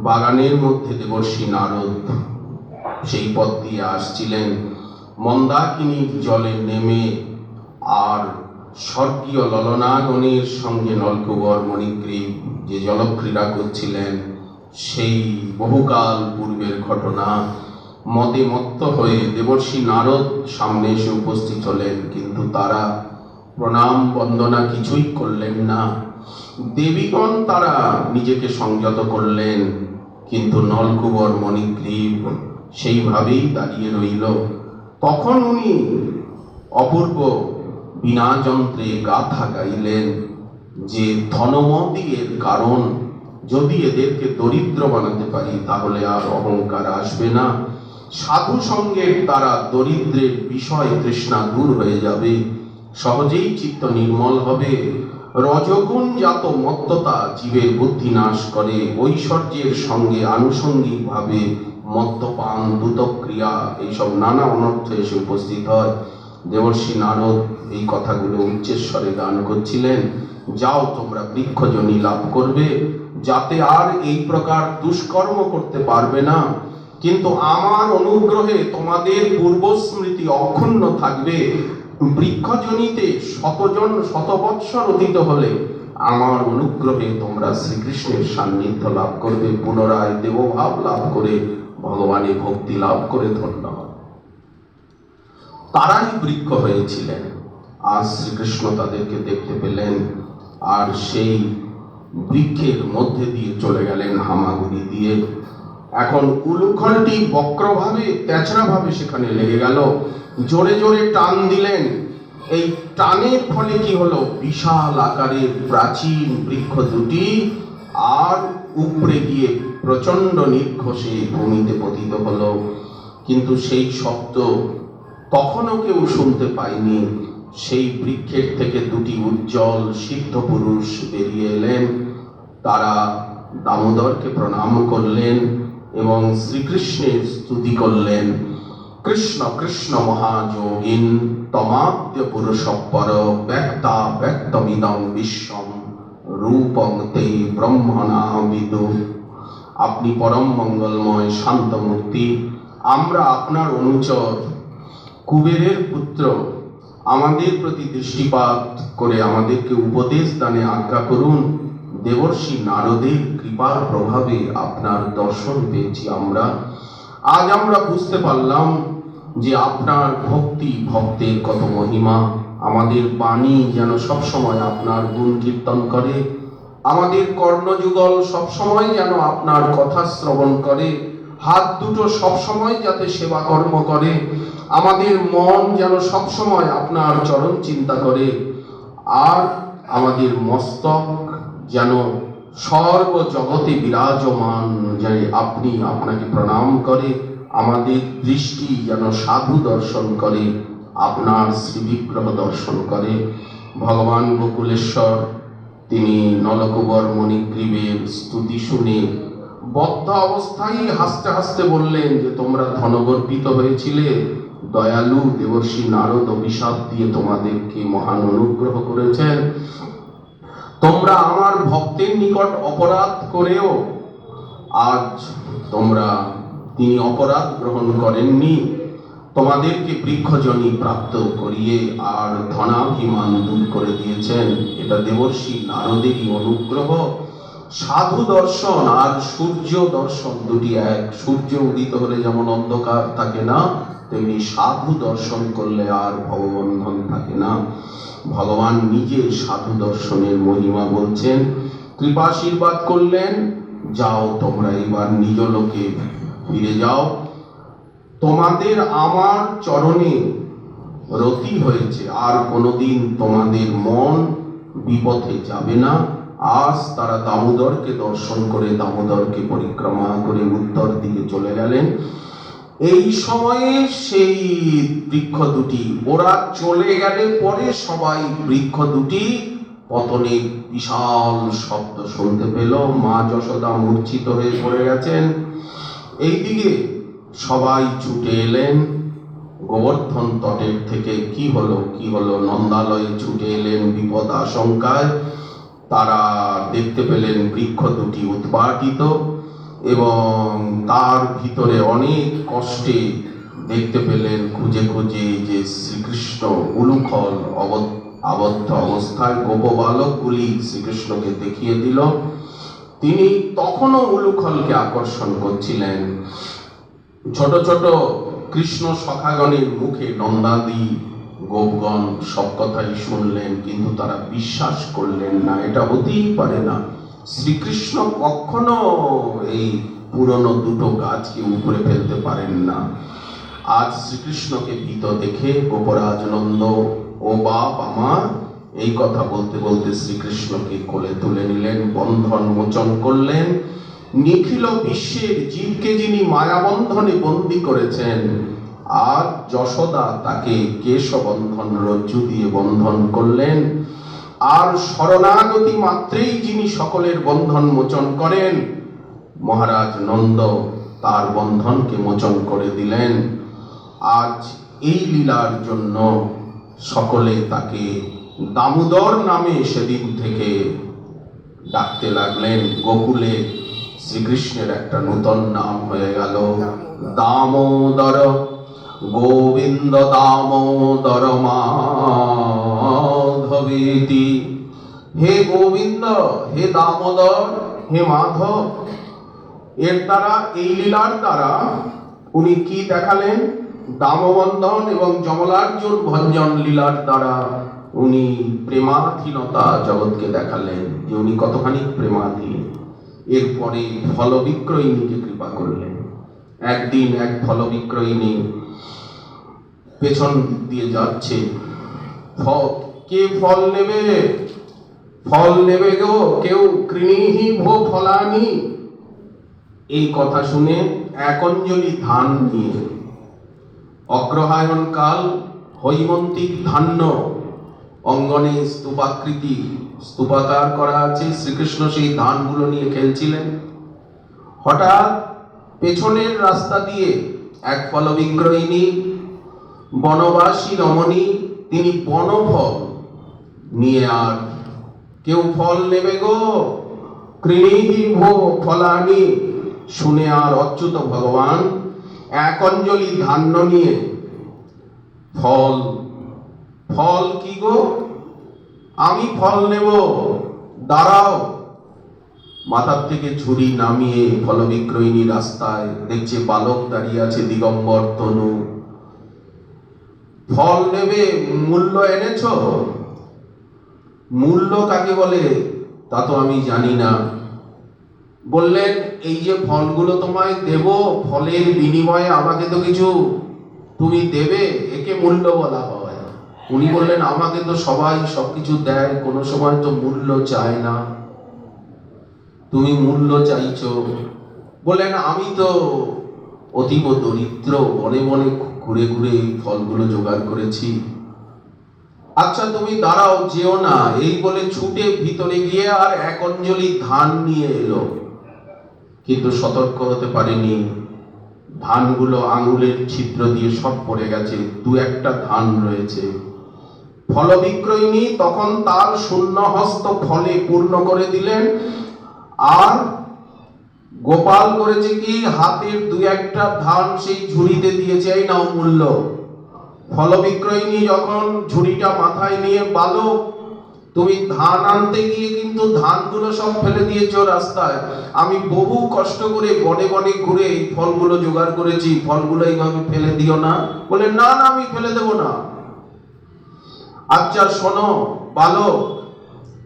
বাগানের মধ্যে দেবর্ষি নারদ সেই পথ দিয়ে আসছিলেন। মন্দাকিনীর জলে নেমে আর স্বর্গীয় ললনাগণের সঙ্গে নলকুবর মণিগ্রীব যে জলক্রীড়া করছিলেন, সেই বহুকাল পূর্বের ঘটনা। মদে মত্ত হয়ে দেবর্ষি নারদ সামনে এসে উপস্থিত হলেন, কিন্তু তারা প্রণাম বন্দনা কিছুই করলেন না। দেবীগণ তারা নিজেকে সংযত করলেন, কিন্তু নলকুবর মণিগ্রীব সেইভাবেই দাঁড়িয়ে রইল। তখন উনি অপূর্ব বীণা যন্ত্রে গাথা গাইলেন যে ধনমতি এর কারণ, যদি এদেরকে দরিদ্র বানাতে পারি তাহলে আর অহংকার আসবে না। সাধু সঙ্গের দ্বারা দরিদ্রের বিষয় তৃষ্ণা দূর হয়ে যাবে, সহজেই চিত্ত নির্মল হবে। রজগুণ জাত মত্ততা জীবের বুদ্ধি নাশ করে, ঐশ্বর্যের সঙ্গে আনুষঙ্গিক ভাবে মদ্যপান, দ্রুতক্রিয়া, এইসব নানা অনর্থ এসে উপস্থিত হয়। দেবর্ষি নারদ এই কথাগুলো উচ্চস্বরে গান করছিলেন, যাও তোমরা বৃক্ষজনী লাভ করবে, যাতে আর এই প্রকার দুষ্কর্ম করতে পারবে না। কিন্তু আমার অনুগ্রহে তোমাদের পূর্বস্মৃতি অক্ষুণ্ণ থাকবে। বৃক্ষজনিতে শতবৎসর অতীত হলে আমার অনুগ্রহে তোমরা শ্রীকৃষ্ণের সান্নিধ্য লাভ করবে, পুনরায় দেবভাব লাভ করে ভগবানের ভক্তি লাভ করে ধন্য হবে। তারাই বৃক্ষ হয়েছিলেন। আজ শ্রীকৃষ্ণ তাদেরকে দেখতে পেলেন আর সেই বৃক্ষের মধ্যে দিয়ে চলে গেলেন হামাগুড়ি দিয়ে। এখন উলুখলটি বক্রভাবে, তেচড়াভাবে সেখানে লেগে গেল। জোরে জোরে টান দিলেন। এই টানের ফলে কি হলো? বিশাল আকারের প্রাচীন বৃক্ষ দুটি আর উপরে গিয়ে প্রচন্ড নির্ঘোষে ভূমিতে পতিত হলো। কিন্তু সেই শব্দ তখনও কেউ শুনতে পায়নি। সেই বৃক্ষের থেকে দুটি উজ্জ্বল সিদ্ধ পুরুষ বেরিয়ে এলেন। তারা দামোদরকে প্রণাম করলেন এবং শ্রীকৃষ্ণের স্তুতি করলেন। কৃষ্ণ কৃষ্ণ মহাযোগিন তমাদ্য পুরুষপর ব্যক্তা ব্যক্তমিদং বিশ্বম রূপং তে ব্রহ্মণা বিদু। আপনি পরম মঙ্গলময় শান্তমূর্তি, আমরা আপনার অনুচর, কুবেরের পুত্র, আমাদের প্রতি দৃষ্টিপাত করে আমাদেরকে উপদেশ দানে আজ্ঞা করুন। দেবর্ষি নারদের কৃপার প্রভাবে আপনার দর্শন পেয়েছি আমরা। আজ আমরা বুঝতে পারলাম যে আপনার ভক্তি, ভক্তের কত মহিমা। আমাদের বাণী যেন সবসময় আপনার গুণ কীর্তন করে, আমাদের কর্ণযুগল সবসময় যেন আপনার কথা শ্রবণ করে, হাত দুটো সবসময় যাতে সেবা কর্ম করে, আমাদের মন যেন সবসময় আপনার চরণ চিন্তা করে, আর আমাদের মস্তক যেন সর্ব জগতে বিরাজমান যে আপনি আপনাকে প্রণাম করে আমাদের দৃষ্টি যেন সাধু দর্শন করে, আপনার শ্রীবিগ্রহ দর্শন করে। ভগবান গোকুলেশ্বর তিনি নলকুবর মণিগ্রীবের স্তুতি শুনে বদ্ধ অবস্থায় হাসতে হাসতে বললেন যে তোমরা ধনগর্বিত হয়েছিলে, দয়ালু দেবর্ষি নারদ অভিশাপ দিয়ে তোমাদেরকে মহান অনুগ্রহ করেছেন। তোমরা আমার ভক্তের নিকট অপরাধ করেও আজ তিনি অপরাধ গ্রহণ করেননি, তোমাদেরকে বৃক্ষজনী প্রাপ্ত করিয়ে আর ধনাভিমান দূর করে দিয়েছেন। এটা দেবর্ষি নারদেরই অনুগ্রহ। সাধু দর্শন আর সূর্য দর্শন দুটি এক। সূর্য উদিত হলে যেমন অন্ধকার থাকে না, তেমনি সাধু দর্শন করলে আর ভববন্ধন থাকে না। ভগবান নিজে সাধু দর্শনের মহিমা বলছেন, কৃপাশীর্বাদ করলেন, যাও তোমরা এবার নিজ লোকে ফিরে যাও, তোমাদের আমার চরণে রতি হয়েছে, আর কোনোদিন তোমাদের মন বিপথে যাবে না। আজ তারা দামোদরকে দর্শন করে দামোদরকে পরিক্রমা করে উত্তর দিকে চলে গেলেন। এই সময়ে সেই বৃক্ষ দুটি, ওরা চলে গেলে পরে সবাই বৃক্ষ দুটি পতনে বিশাল শব্দ শুনতে পেল। মা যশোদা মূর্ছিত হয়ে পড়ে গেছেন। এইদিকে সবাই ছুটে এলেন গোবর্ধন তটের থেকে। কি হলো নন্দালয়ে ছুটে এলেন বিপদ আশঙ্কায়। তারা দেখতে পেলেন বৃক্ষ দুটি উৎপাটিত এবং তার ভিতরে অনেক কষ্টে দেখতে পেলেন খুঁজে খুঁজে যে শ্রীকৃষ্ণ উলুখল আবদ্ধ অবস্থায়। গোপবালকগুলি শ্রীকৃষ্ণকে দেখিয়ে দিল। তিনি তখনও উলুখলকে আকর্ষণ করছিলেন। ছোট ছোট কৃষ্ণ সখাগণের মুখে নন্দাদি গোপগণ সব কথাই শুনলেন, কিন্তু তারা বিশ্বাস করলেন না। এটা হতেই পারে না, শ্রীকৃষ্ণ কখনো এই পুরনো দুটো গাছকে উপরে ফেলতে পারেন না। আজ শ্রীকৃষ্ণকে ভীত দেখে গোপরাজ নন্দ, ও বাপ আমার, এই কথা বলতে বলতে শ্রীকৃষ্ণকে কোলে তুলে নিলেন, বন্ধন মোচন করলেন। নিখিল বিশ্বের জীবকে যিনি মায়াবন্ধনে বন্দী করেছেন, আর যশোদা তাকে কেশবন্ধন রজ্জু দিয়ে বন্ধন করলেন। আর শরণাগতি মাত্রেই যিনি সকলের বন্ধন মোচন করেন, মহারাজ নন্দ তার বন্ধনকে মোচন করে দিলেন। আজ এই লীলার জন্য সকলে তাকে দামোদর নামে সেদিন থেকে ডাকতে লাগলেন। গোকুলে শ্রীকৃষ্ণের একটা নূতন নাম হয়ে গেল দামোদর। গোবিন্দ দামোদর মাধবেতি। হে গোবিন্দ, হে দামোদর, হে মাধব। এর দ্বারা, এই লীলার দ্বারা উনি কি দেখালেন? দামবন্ধন এবং যমলার্জুন ভঞ্জন লীলার দ্বারা উনি প্রেমাধীনতা জগৎকে দেখালেন যে উনি কতখানি প্রেমাধীন। এরপরে ফল বিক্রয়িনীকে কৃপা করলেন। একদিন এক ফল বিক্রয়িনী পেছন দিয়ে যাচ্ছে। কে ফল নেবে? ফল নেবে গো কেউ? কৃণীহি ভো ফলানি। এই কথা শুনে এক অঞ্জলি ধান নিয়ে, অগ্রহায়ণ কাল, হৈমন্তিক ধান্য, অঙ্গনে স্তূপাকার করা আছে। শ্রীকৃষ্ণ সেই ধানগুলো নিয়ে খেলছিলেন। হঠাৎ পেছনের রাস্তা দিয়ে এক ফল বিক্রয়িনী বনবাসী রমণী, তিনি বনফল নিয়ে, আর কেউ ফল নেবে গো? কৃণীহি ভো ফলানি শুনে আর অচ্যুত ভগবান এক অঞ্জলি ধান্য নিয়ে, ফল কি গো? আমি ফল নেব, দাঁড়াও। মাথার থেকে ঝুড়ি নামিয়ে ফল বিক্রয়িনী রাস্তায় দেখছে বালক দাঁড়িয়ে আছে দিগম্বর তনু। ফল নেবে, মূল্য এনেছ? মূল্য কাকে বলে তা তো আমি জানি না। বললেন, এই যে ফলগুলো তোমায় দেব, ফলের বিনিময়ে আমাকে তো কিছু তুমি দেবে, একে মূল্য বলা হয়। উনি বললেন, আমাকে তো সবাই সবকিছু দেয়, কোনো সময় তো মূল্য চায় না, তুমি মূল্য চাইছো। বললেন আমি তো অতীব দরিদ্র, বনে বনে ঘুরে ঘুরে এই ফলগুলো জোগাড় করেছি। আচ্ছা তুমি দাঁড়াও, যেও না, এই বলে ছুটে ভিতরে গিয়ে আর এক অঞ্জলি ধান নিয়ে এলো। কিন্তু সতর্ক হতে পারেনি, ধানগুলো আঙুলের ছিদ্র দিয়ে সব পড়ে গেছে, দু একটা ধান রয়েছে। ফল বিক্রয়িনী তখন তার শূন্য হস্ত ফলে পূর্ণ করে দিলেন। আর গোপাল করেছে কি, হাতের দু একটা ধান সেই ঝুড়িতে দিয়েছে, এই নাও মূল্য। ফল বিক্রয়িনী যখন ঝুড়িটা মাথায় নিয়ে, বালক তুমি ধান আনতে গিয়ে কিন্তু ধানগুলো সব ফেলে দিয়েছো রাস্তায়, আমি বহু কষ্ট করে বনে বনে ঘুরে এই ফলগুলো জোগাড় করেছি, ফলগুলো এইভাবে ফেলে দিও না। বলে না না, আমি ফেলে দেব না। আচ্ছা শোনো বালক,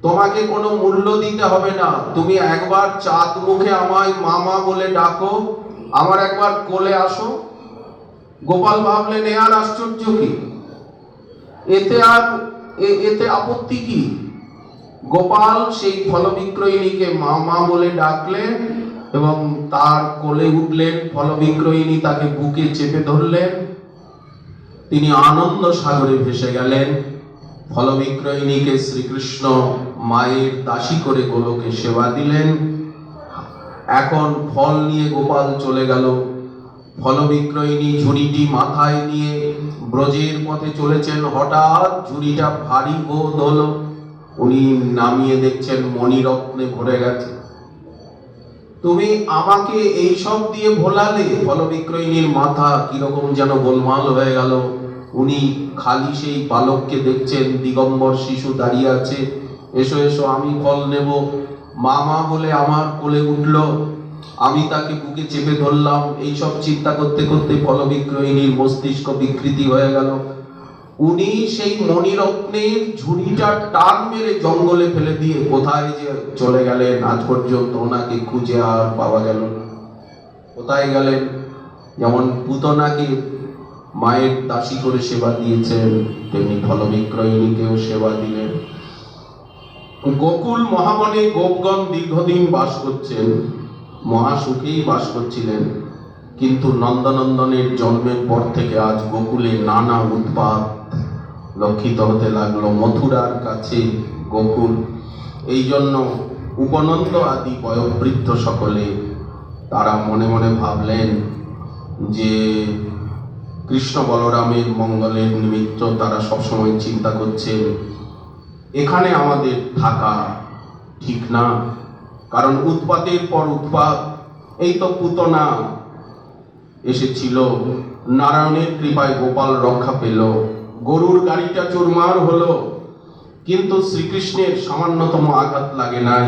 তোমাকে কোনো মূল্য দিতে হবে না, তুমি একবার চাঁদ মুখে আমায় মামা বলে ডাকো, আমার একবার কোলে আসো। গোপাল ভাবলেন এ আর আশ্চর্য কি, এতে আপত্তি কি? গোপাল সেই ফল বিক্রয়িনীকে মামা বলে ডাকলেন এবং তার কোলে উঠলেন। ফল বিক্রয়িনী তাকে বুকে চেপে ধরলেন, তিনি আনন্দ সাগরে ভেসে গেলেন। ফল বিক্রয়িনীকে শ্রীকৃষ্ণ মায়ের দাসী করে গোলকে সেবা দিলেন। এখন ফল নিয়ে গোপাল চলে গেল। ফল বিক্রয়িনী ঝুড়িটি মাথায় নিয়ে ব্রজের পথে চলেছেন। হঠাৎ ঝুড়িটা ভারী বোধ হলো, উনি নামিয়ে দেখছেন মণিরত্নে ভরে গেছে। তুমি আমাকে এইসব দিয়ে ভোলালে? ফল বিক্রয়িনীর মাথা কিরকম যেন গোলমাল হয়ে গেল। উনি খালি সেই বালককে দেখছেন, দিগম্বর শিশু দাঁড়িয়ে আছে, এসো এসো আমি ফল নেব। মামা বলে আমার কোলে উঠল, আমি তাকে বুকে চেপে ধরলাম। এইসব চিন্তা করতে করতে ফল বিক্রয়িনীর মস্তিষ্ক বিকৃতি হয়ে গেল। উনি সেই মণিরত্নের ঝুড়িটা টান মেরে জঙ্গলে ফেলে দিয়ে কোথায় যে চলে গেলেন, আজ পর্যন্ত ওনাকে খুঁজে আর পাওয়া গেল না। কোথায় গেলেন? যেমন পুতনাকে মায়ের দাসী করে সেবা দিয়েছেন, তেমনি ফল বিক্রয়িনীকেও সেবা দিলেন। গোকুল মহাবনে গোপগণ দীর্ঘদিন বাস করছেন, মহাসুখেই বাস করছিলেন। কিন্তু নন্দনন্দনের জন্মের পর থেকে আজ গোকুলে নানা উৎপাত লক্ষিত হতে লাগলো। মথুরার কাছে গোকুল, এই জন্য উপনন্দ আদি বয়োবৃদ্ধ সকলে তারা মনে মনে ভাবলেন যে কৃষ্ণ বলরামের মঙ্গলের নিমিত্ত তারা সবসময় চিন্তা করছেন এখানে আমাদের থাকা ঠিক না, কারণ উৎপাতের পর উৎপাত। এই তো পুতনা এসেছিল, নারায়ণের কৃপায় গোপাল রক্ষা পেল, গরুর গাড়িটা চুরমার হলো, কিন্তু শ্রীকৃষ্ণের সামান্যতম আঘাত লাগে নাই।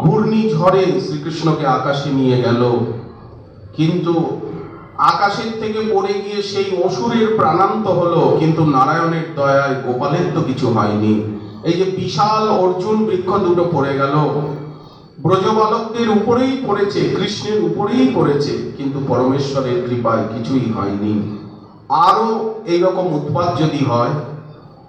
ঘূর্ণিঝড়ে শ্রীকৃষ্ণকে আকাশে নিয়ে গেল, কিন্তু আকাশের থেকে পড়ে গিয়ে সেই অসুরের প্রাণান্ত হলো, কিন্তু নারায়ণের দয়ায় গোপালের তো কিছু হয়নি। এই যে বিশাল অর্জুন বৃক্ষ দুটো পড়ে গেল, ব্রজবালকদের উপরেই পড়েছে, কৃষ্ণের উপরেই পড়েছে, কিন্তু পরমেশ্বরের কৃপায় কিছুই হয়নি। আরো এইরকম উৎপাত যদি হয়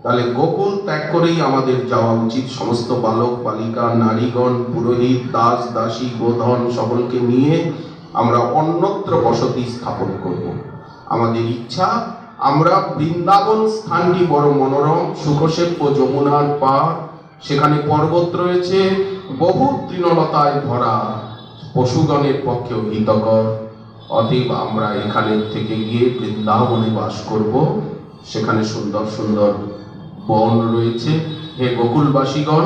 তাহলে গোকুল ত্যাগ করেই আমাদের যাওয়া উচিত। সমস্ত বালক বালিকা নারীগণ পুরোহিত দাস দাসী গোধন সকলকে নিয়ে আমরা অন্যত্র বসতি স্থাপন করব। আমাদের ইচ্ছা আমরা বৃন্দাবন স্থানটি বড় মনোরম, সুখসেব্য যমুনার পাড়, সেখানে পর্বত রয়েছে, বহু তৃণলতায় ভরা, পশুগণের পক্ষেও হিতকর। অতএব আমরা এখানে থেকে গিয়ে বৃন্দাবনে বাস করব। সেখানে সুন্দর সুন্দর বন রয়েছে। হে গোকুলবাসীগণ,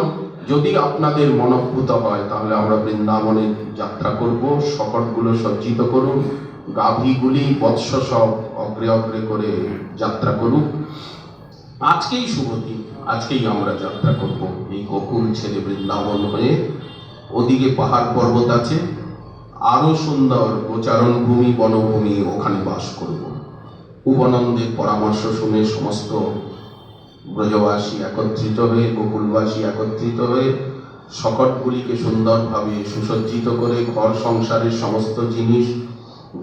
যদি আপনাদের মনোভূত হয় তাহলে আমরা বৃন্দাবনে যাত্রা করব। শকটগুলো সজ্জিত করুন, গাভীগুলি বৎস সব অগ্রে অগ্রে করে যাত্রা করুক। আজকেই শুভ দিন, আজকেই আমরা যাত্রা করব এই গোকুল ছেড়ে বৃন্দাবন হয়ে। ওদিকে পাহাড় পর্বত আছে, আরো সুন্দর গোচারণ ভূমি বনভূমি, ওখানে বাস করব। উপনন্দের পরামর্শ শুনে সমস্ত ব্রজবাসী একত্রিত হয়ে, গোকুলবাসী একত্রিত হয়ে শকটগুলিকে সুন্দরভাবে সুসজ্জিত করে ঘর সংসারের সমস্ত জিনিস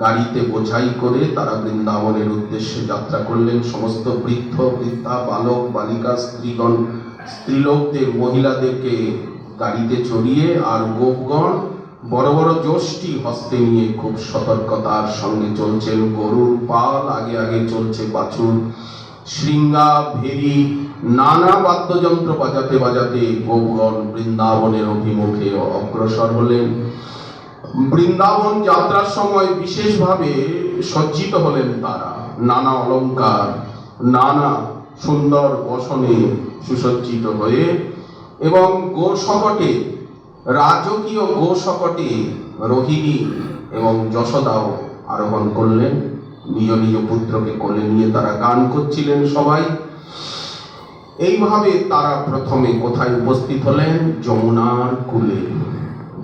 গাড়িতে বোঝাই করে তারা বৃন্দাবনের উদ্দেশ্যে যাত্রা করলেন। সমস্ত বৃদ্ধ বৃদ্ধা বালক বালিকা স্ত্রীগণ স্ত্রীলোকদের মহিলাদেরকে গাড়িতে চড়িয়ে আর গোপগণ বড় বড় যষ্টি হস্তে নিয়ে খুব সতর্কতার সঙ্গে চলছেন। গরুর পাল, আগে আগে চলছে বাছুর। শৃঙ্গা, ভেরি, নানা বাদ্যযন্ত্র বাজাতে বাজাতে গোপগণ বৃন্দাবনের অভিমুখে অগ্রসর হলেন। বৃন্দাবন যাত্রার সময় বিশেষভাবে সজ্জিত হলেন তারা, নানা অলংকার, নানা সুন্দর বসনে সুসজ্জিত হয়ে, এবং গোশকটে, রাজকীয় গোশকটে রোহিণী এবং যশোদাও আরোহণ করলেন। নিজ নিজ পুত্রকে কোলে নিয়ে তারা গান করছিলেন সবাই। এইভাবে তারা প্রথমে কোথায় উপস্থিত হলেন? যমুনার কূলে।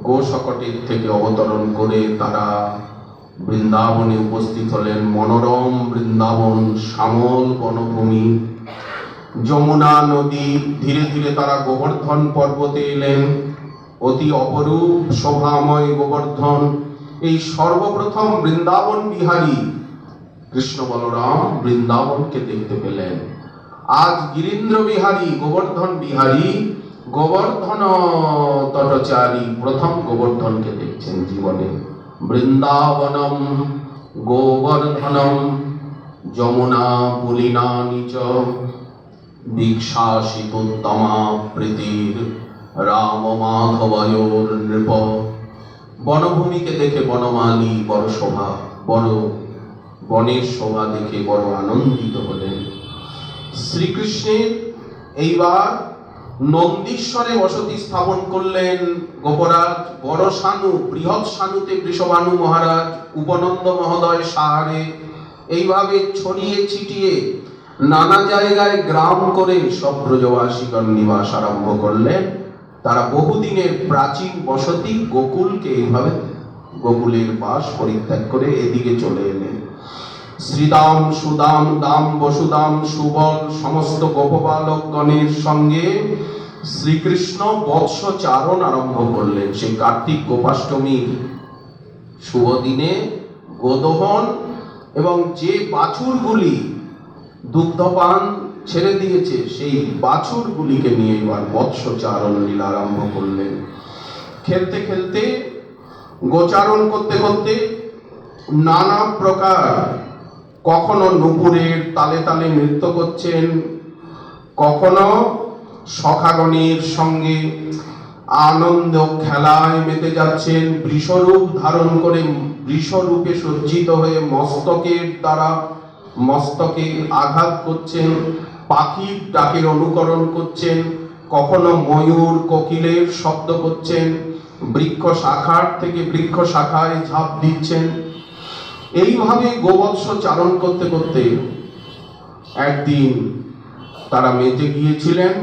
গোশকটের থেকে অবতরণ করে তারা বৃন্দাবনে উপস্থিত হলেন। মনোরম বৃন্দাবন, শ্যামল বনভূমি, যমুনা নদী। ধীরে ধীরে তারা গোবর্ধন পর্বতে এলেন। অতি অপরূপ শোভাময় গোবর্ধন। এই সর্বপ্রথম বৃন্দাবন বিহারী কৃষ্ণ বলরাম বৃন্দাবনকে দেখতে পেলেন। আজ গিরীন্দ্র বিহারী, গোবর্ধন বিহারী, গোবর্ধন তটচারী প্রথম গোবর্ধনকে দেখছেন জীবনে। বৃন্দাবনম গোবর্ধনম যমুনা পুলিনানি চ দীক্ষাসিতোত্তমা প্রীতির রাম মাধবয়োর নৃপ। বনভূমিকে দেখে বনমালী বড় শোভা, বনের শোভা দেখে বড় আনন্দিত হলেন। শ্রীকৃষ্ণের এইবার নন্দীশ্বরে বসতি স্থাপন করলেন গোপরাজ। বড় শানু, বৃহৎ শানুতে বৃষভানু মহারাজ, উপনন্দ মহোদয় সাহারে। এইভাবে ছড়িয়ে ছিটিয়ে নানা জায়গায় গ্রাম করে সব ব্রজবাসীগণ নিবাস আরম্ভ করলেন। তারা বহুদিনের প্রাচীন বসতি গোকুলকে এইভাবে, গোকুলের বাস পরিত্যাগ করে এদিকে চলে এলেন। শ্রীদাম, সুদাম, দাম, বসুদাম, সুবল সমস্ত গোপবালকগণের সঙ্গে শ্রীকৃষ্ণ বৎসচারণ আরম্ভ করলেন। সেই কার্তিক গোপাষ্টমীর শুভ দিনে গোদহন এবং যে বাছুরগুলি দুগ্ধপান ছেড়ে দিয়েছে সেই বাছুরগুলিকে নিয়ে এবার বৎসচারণ লীলা আরম্ভ করলেন। খেলতে খেলতে, গোচারণ করতে করতে নানা প্রকার, কখনো নুপুরের তালে তালে নৃত্য করছেন, কখনো সখাগণের সঙ্গে আনন্দ খেলায় মেতে যাচ্ছেন। বৃষরূপ ধারণ করে, বৃষরূপে সজ্জিত হয়ে মস্তকের দ্বারা মস্তকে আঘাত করছেন, পাখির ডাকের অনুকরণ করছেন, কখনো ময়ূর কোকিলের শব্দ করছেন, বৃক্ষ শাখার থেকে বৃক্ষ শাখায় ঝাঁপ দিচ্ছেন। এইভাবে গোবৎস চারণ করতে করতে একদিন তারা মেতে গিয়েছিলেন।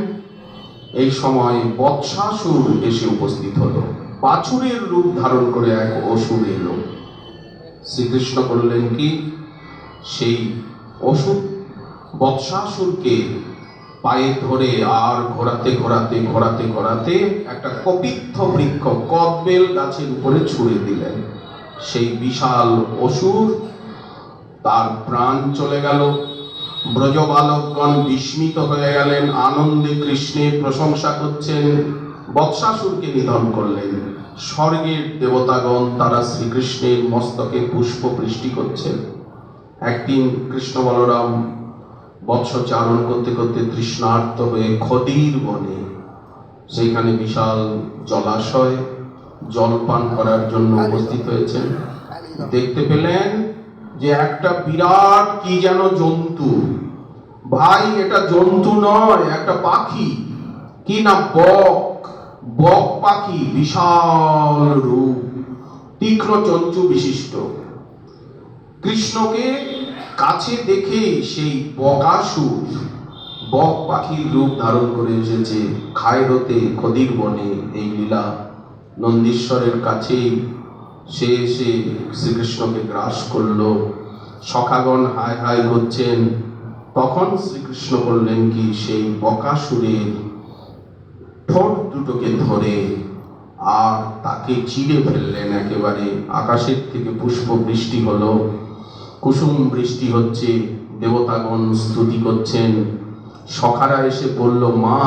এই সময় বৎসাসুর এসে উপস্থিত হলো। বাছুরের রূপ ধারণ করে এক অসুর এলো। শ্রীকৃষ্ণ করলেন কি, সেই অসুর বৎসাসুরকে পায়ে ধরে আর ঘোরাতে ঘোরাতে ঘোরাতে ঘোরাতে একটা কপিত্থ বৃক্ষ, কদবেল গাছের উপরে ছুঁড়ে দিলেন। সেই বিশাল অসুর, তার প্রাণ চলে গেল। ব্রজবালকগণ বিস্মিত হয়ে গেলেন, আনন্দে কৃষ্ণের প্রশংসা করছেন। বৎসাসুরকে নিধন করলেন। স্বর্গের দেবতাগণ তারা শ্রীকৃষ্ণের মস্তকে পুষ্প বৃষ্টি করছেন। একদিন কৃষ্ণ বলরাম বৎসচারণ করতে করতে তৃষ্ণার্ত হয়ে খদির বনে, সেইখানে বিশাল জলাশয়, জলপান করার জন্য উপস্থিত হয়েছেন। দেখতে পেলেন যে একটা বিরাট কি যেন জন্তু। ভাই, এটা জন্তু নয়, একটা পাখি। কি না, বক পাখি, বিশাল রূপ, তীক্ষ্ণ চঞ্চু বিশিষ্ট। কৃষ্ণকে কাছে দেখে সেই বকাসুর বক পাখির রূপ ধারণ করে এসেছে। খায়রতে খদির বনে এই লীলা, নন্দীশ্বরের কাছেই সে এসে শ্রীকৃষ্ণকে গ্রাস করলো। সখাগণ হায় হায় করছেন। তখন শ্রীকৃষ্ণ বললেন কি, সেই বকাসুরের ঠোঁট দুটোকে ধরে আর তাকে চিড়ে ফেললেন একেবারে। আকাশের থেকে পুষ্প বৃষ্টি হলো, কুসুম বৃষ্টি হচ্ছে, দেবতাগণ স্তুতি করছেন। সখারা এসে বলল, মা,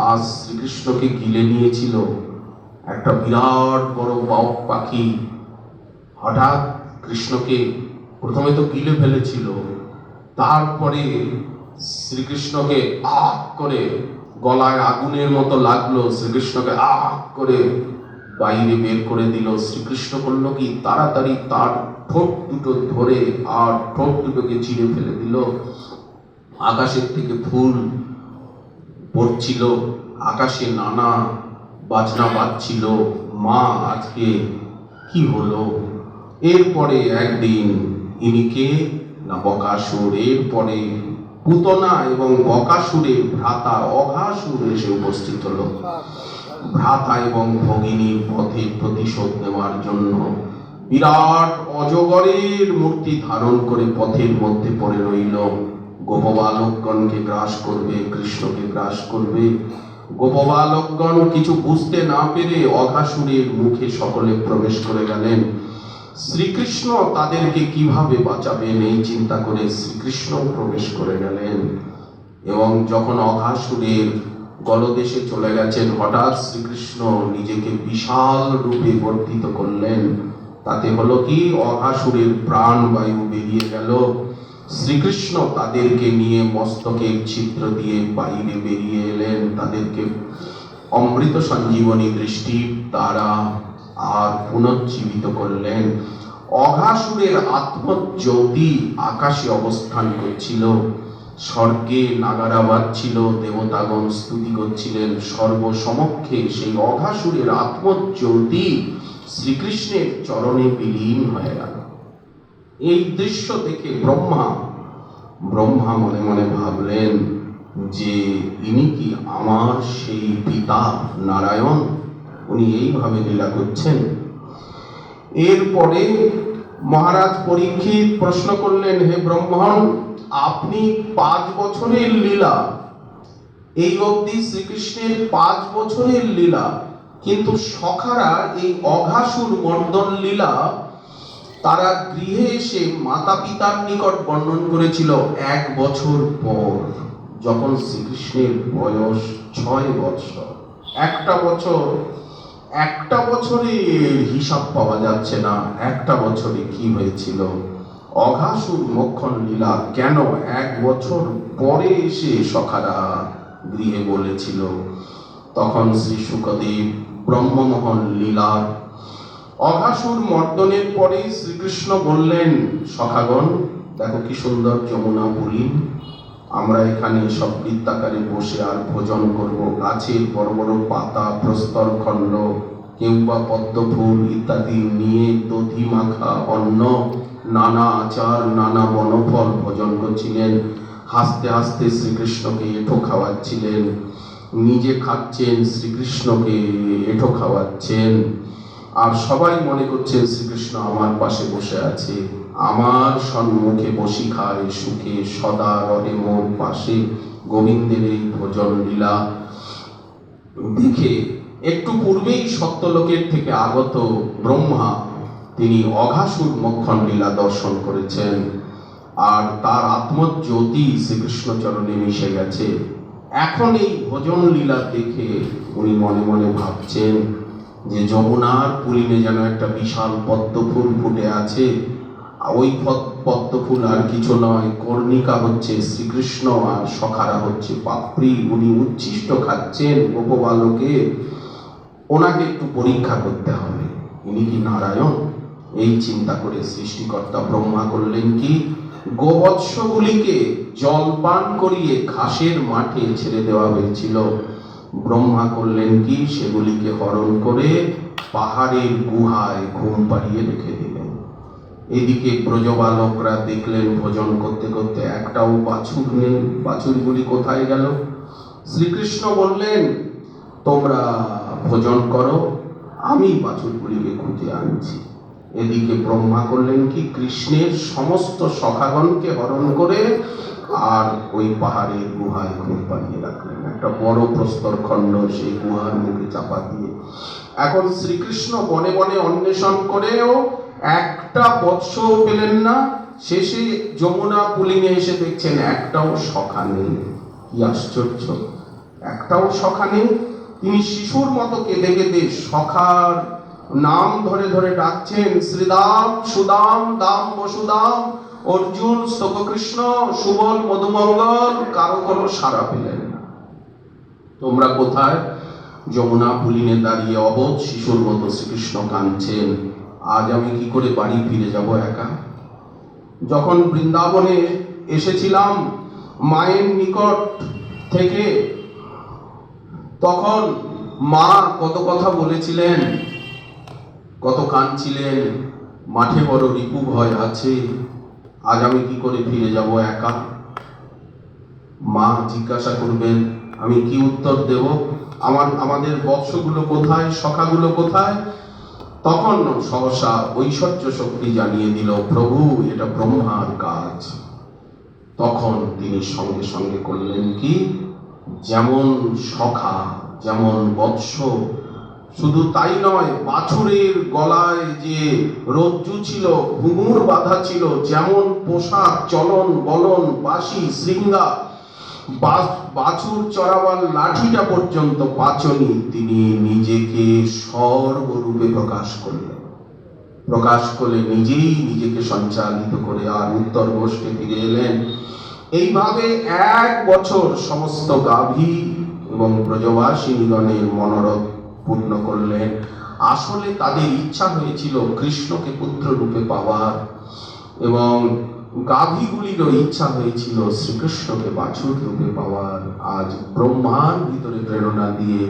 আজ শ্রীকৃষ্ণকে গিলে নিয়েছিল, একটা বিরাট বড় বাউক পাখি হঠাৎ কৃষ্ণকে প্রথমে তো গিলে ফেলেছিল, তারপরে শ্রীকৃষ্ণকে আহ করে, গলায় আগুনের মতো লাগলো, শ্রীকৃষ্ণকে আহ করে বাইরে বের করে দিল। শ্রীকৃষ্ণ বলল কি, তাড়াতাড়ি তার ঠোঁট দুটো ধরে আর ঠোঁট দুটোকে চিড়ে ফেলে দিল। আকাশের থেকে ফুল পড়ছিল, আকাশে নানা বাজনা বাজছিল। মা আজকে কি হলো? এরপরে একদিন ইনি কে না বকাসুর। এরপরে পুতনা এবং বকাসুরের ভ্রাতা অঘাসুর এসে উপস্থিত হলো। ভ্রাতা এবং ভগিনীর পথে প্রতিশোধ নেওয়ার জন্য বিরাট অজগরের মূর্তি ধারণ করে পথের মধ্যে পড়ে রইল। গোপবালকগণকে গ্রাস করবে, কৃষ্ণকে গ্রাস করবে। গোপবালকগণ কিছু বুঝতে না পেরে অঘাসুরের মুখে সকলে প্রবেশ করে গেলেন। শ্রীকৃষ্ণ তাদেরকে কিভাবে বাঁচাবেন এই চিন্তা করে শ্রীকৃষ্ণ প্রবেশ করে গেলেন। এবং যখন অঘাসুরের গলদেশে চলে গেছেন, হঠাৎ শ্রীকৃষ্ণ নিজেকে বিশাল রূপে বর্ধিত করলেন। তাতে হলো কি, অঘাসুরের প্রাণবায়ু বেরিয়ে গেল। শ্রীকৃষ্ণ তাদেরকে নিয়ে মস্তকের ছিদ্র দিয়ে বাইরে বেরিয়ে এলেন। তাদেরকে অমৃত সঞ্জীবনী দৃষ্টির দ্বারা আর পুনর্জীবিত করলেন। অঘাসুরের আত্মজ্যোতি আকাশে অবস্থান করছিল, স্বর্গে নাগারা বাজছিল, দেবতাগণ স্তুতি করছিলেন। সর্বসমক্ষে সেই অঘাসুরের আত্মজ্যোতি শ্রীকৃষ্ণের চরণে বিলীন হয়ে গেল। এই দৃশ্য দেখে ব্রহ্মা মনে মনে ভাবলেন যে ইনি কি আমার সেই পিতা নারায়ণ? উনি এইভাবে লীলা করছেন। এরপরে মহারাজ পরীক্ষিত প্রশ্ন করলেন, হে ব্রহ্মণ, আপনি 5 বছরের লীলা, এই অবধি শ্রীকৃষ্ণের 5 বছরের লীলা, কিন্তু সখারা এই অঘাসুর মর্দন লীলা তারা গৃহে এসে মাতা পিতার নিকট বর্ণন করেছিল 1 বছর পর, যখন শ্রীকৃষ্ণের বয়স 6 বছর। একটা বছরের হিসাব পাওয়া যাচ্ছে না, একটা বছরে কি হয়েছিল। অঘাসুর মোক্ষণ লীলা কেন 1 বছর পরে এসে সখারা গৃহে বলেছিল? তখন শ্রী শুকদেব ব্রহ্মমোহন লীলার অঘাসুর মর্দনের পরে শ্রীকৃষ্ণ বললেন, সখাগণ দেখো কি সুন্দর যমুনা পুরী, আমরা এখানে সব বৃত্তাকারে বসে আর ভোজন করব। গাছের বড় বড় পাতা, প্রস্তর খণ্ড, কেউ বা পদ্ম ফুল ইত্যাদি নিয়ে দধি মাখা অন্ন, নানা আচার, নানা বনফল ভোজন করছিলেন। হাসতে হাসতে শ্রীকৃষ্ণকে এঁঠো খাওয়াচ্ছিলেন, নিজে খাচ্ছেন, শ্রীকৃষ্ণকে এঁঠো খাওয়াচ্ছেন। আর সবাই মনে করছেন শ্রীকৃষ্ণ আমার পাশে বসে আছে, আমার সম্মুখে বসি খায় সুখে সদা রহে মোর পাশে। গোবিন্দের এই ভোজন লীলা দেখে একটু পূর্বেই সত্যলোকের থেকে আগত ব্রহ্মা তিনি অঘাসুর মোক্ষণ লীলা দর্শন করেছেন, আর তার আত্মজ্যোতি শ্রীকৃষ্ণ চরণে মিশে গেছে। এখন এই ভোজন লীলা দেখে উনি মনে মনে ভাবছেন যে যমুনার পুলিনে যেন একটা বিশাল পদ্ম ফুল ফুটে আছে। ওই পদ্ম ফুল আর কিছু নয়, কর্ণিকা হচ্ছে শ্রীকৃষ্ণ আর সখারা হচ্ছে পাপড়ি। উনি উচ্ছিষ্ট খাচ্ছেন গোপবালকে, ওনাকে একটু পরীক্ষা করতে হবে, ইনি কি নারায়ণ? এই চিন্তা করে সৃষ্টিকর্তা ব্রহ্মা করলেন কি, গোবৎসগুলিকে জল পান করিয়ে ঘাসের মাঠে ছেড়ে দেওয়া হয়েছিল। ব্রহ্মা করলেন কি, সেগুলিকে হরণ করে পাহাড়ের গুহায় ঘুম পাড়িয়ে রেখে দিলেন। এদিকে ব্রজবালকরা দেখলেন ভোজন করতে করতে একটাও বাছুর নেই। বাছুরগুলি কোথায় গেল? শ্রীকৃষ্ণ বললেন, তোমরা ভোজন করো, আমি বাছুরগুলিকে খুঁজে আনছি। এদিকে ব্রহ্মা করলেন কি, কৃষ্ণের সমস্ত সখাগণকে হরণ করে আর ওই পাহাড়ের গুহায় ঘুম পাড়িয়ে রাখলেন, একটা বড় প্রস্তর খণ্ড সেই গুহার মুখে চাপা দিয়ে। এখন শ্রীকৃষ্ণ বনে বনে অন্বেষণ করেও একটা বৎস পেলেন না। শেষে যমুনা পুলিনে এসে দেখছেন একটাও সখা নেই। কি আশ্চর্য, একটাও সখা নেই। তিনি শিশুর মতো কেঁদে কেঁদে সখার নাম ধরে ধরে ডাকছেন, শ্রীদাম, সুদাম, দাম, বসুদাম, অর্জুন, স্তবকৃষ্ণ, সুবল, মধুমঙ্গল। কারো কোনো সাড়া পেলেন না। তোমরা কোথায়? যমুনা পুলিনে দাঁড়িয়ে অবোধ শিশুর মতো শ্রীকৃষ্ণ কাঁদছেন। আজ আমি কি করে বাড়ি ফিরে যাব একা? যখন বৃন্দাবনে এসেছিলাম মায়ের নিকট থেকে, তখন মা কত কথা বলেছিলেন, কত কাঁদছিলেন, মাঠে বড় রিপু ভয় আছে, আজ আমি কি করে ফিরে যাব একা? মা জিজ্ঞাসা করবেন, আমি কি উত্তর দেব? আমাদের বৎসগুলো কোথায়, সখাগুলো কোথায়? তখন সহসা ঐশ্বর্য শক্তি জানিয়ে দিল, প্রভু এটা ব্রহ্মার কাজ। তখন তিনি সঙ্গে সঙ্গে করলেন কি, যেমন সখা, যেমন বৎস, শুধু তাই নয়, বাছুরের গলায় যে রজ্জু ছিল, ঘুঙুর বাঁধা ছিল, যেমন পোশাক, চলন, বলন, বাঁশি, শৃঙ্গা, বাছুর চড়াবার লাঠিটা পর্যন্ত পাচনি, তিনি নিজেকে সর্বরূপে প্রকাশ করলেন। প্রকাশ করে নিজেই নিজেকে সঞ্চালিত করে আর উত্তর গোষ্ঠে ফিরে এলেন। এইভাবে 1 বছর সমস্ত গাভী এবং ব্রজবাসিনীগণের মনোরথ পূর্ণ করলেন। আসলে তাদের ইচ্ছা হয়েছিল কৃষ্ণকে পুত্র রূপে পাওয়ার, এবং গাভীগুলিরও ইচ্ছা হয়েছিল শ্রীকৃষ্ণকে বাছুর রূপে পাওয়ার। আজ ব্রহ্মার ভিতরে প্রেরণা দিয়ে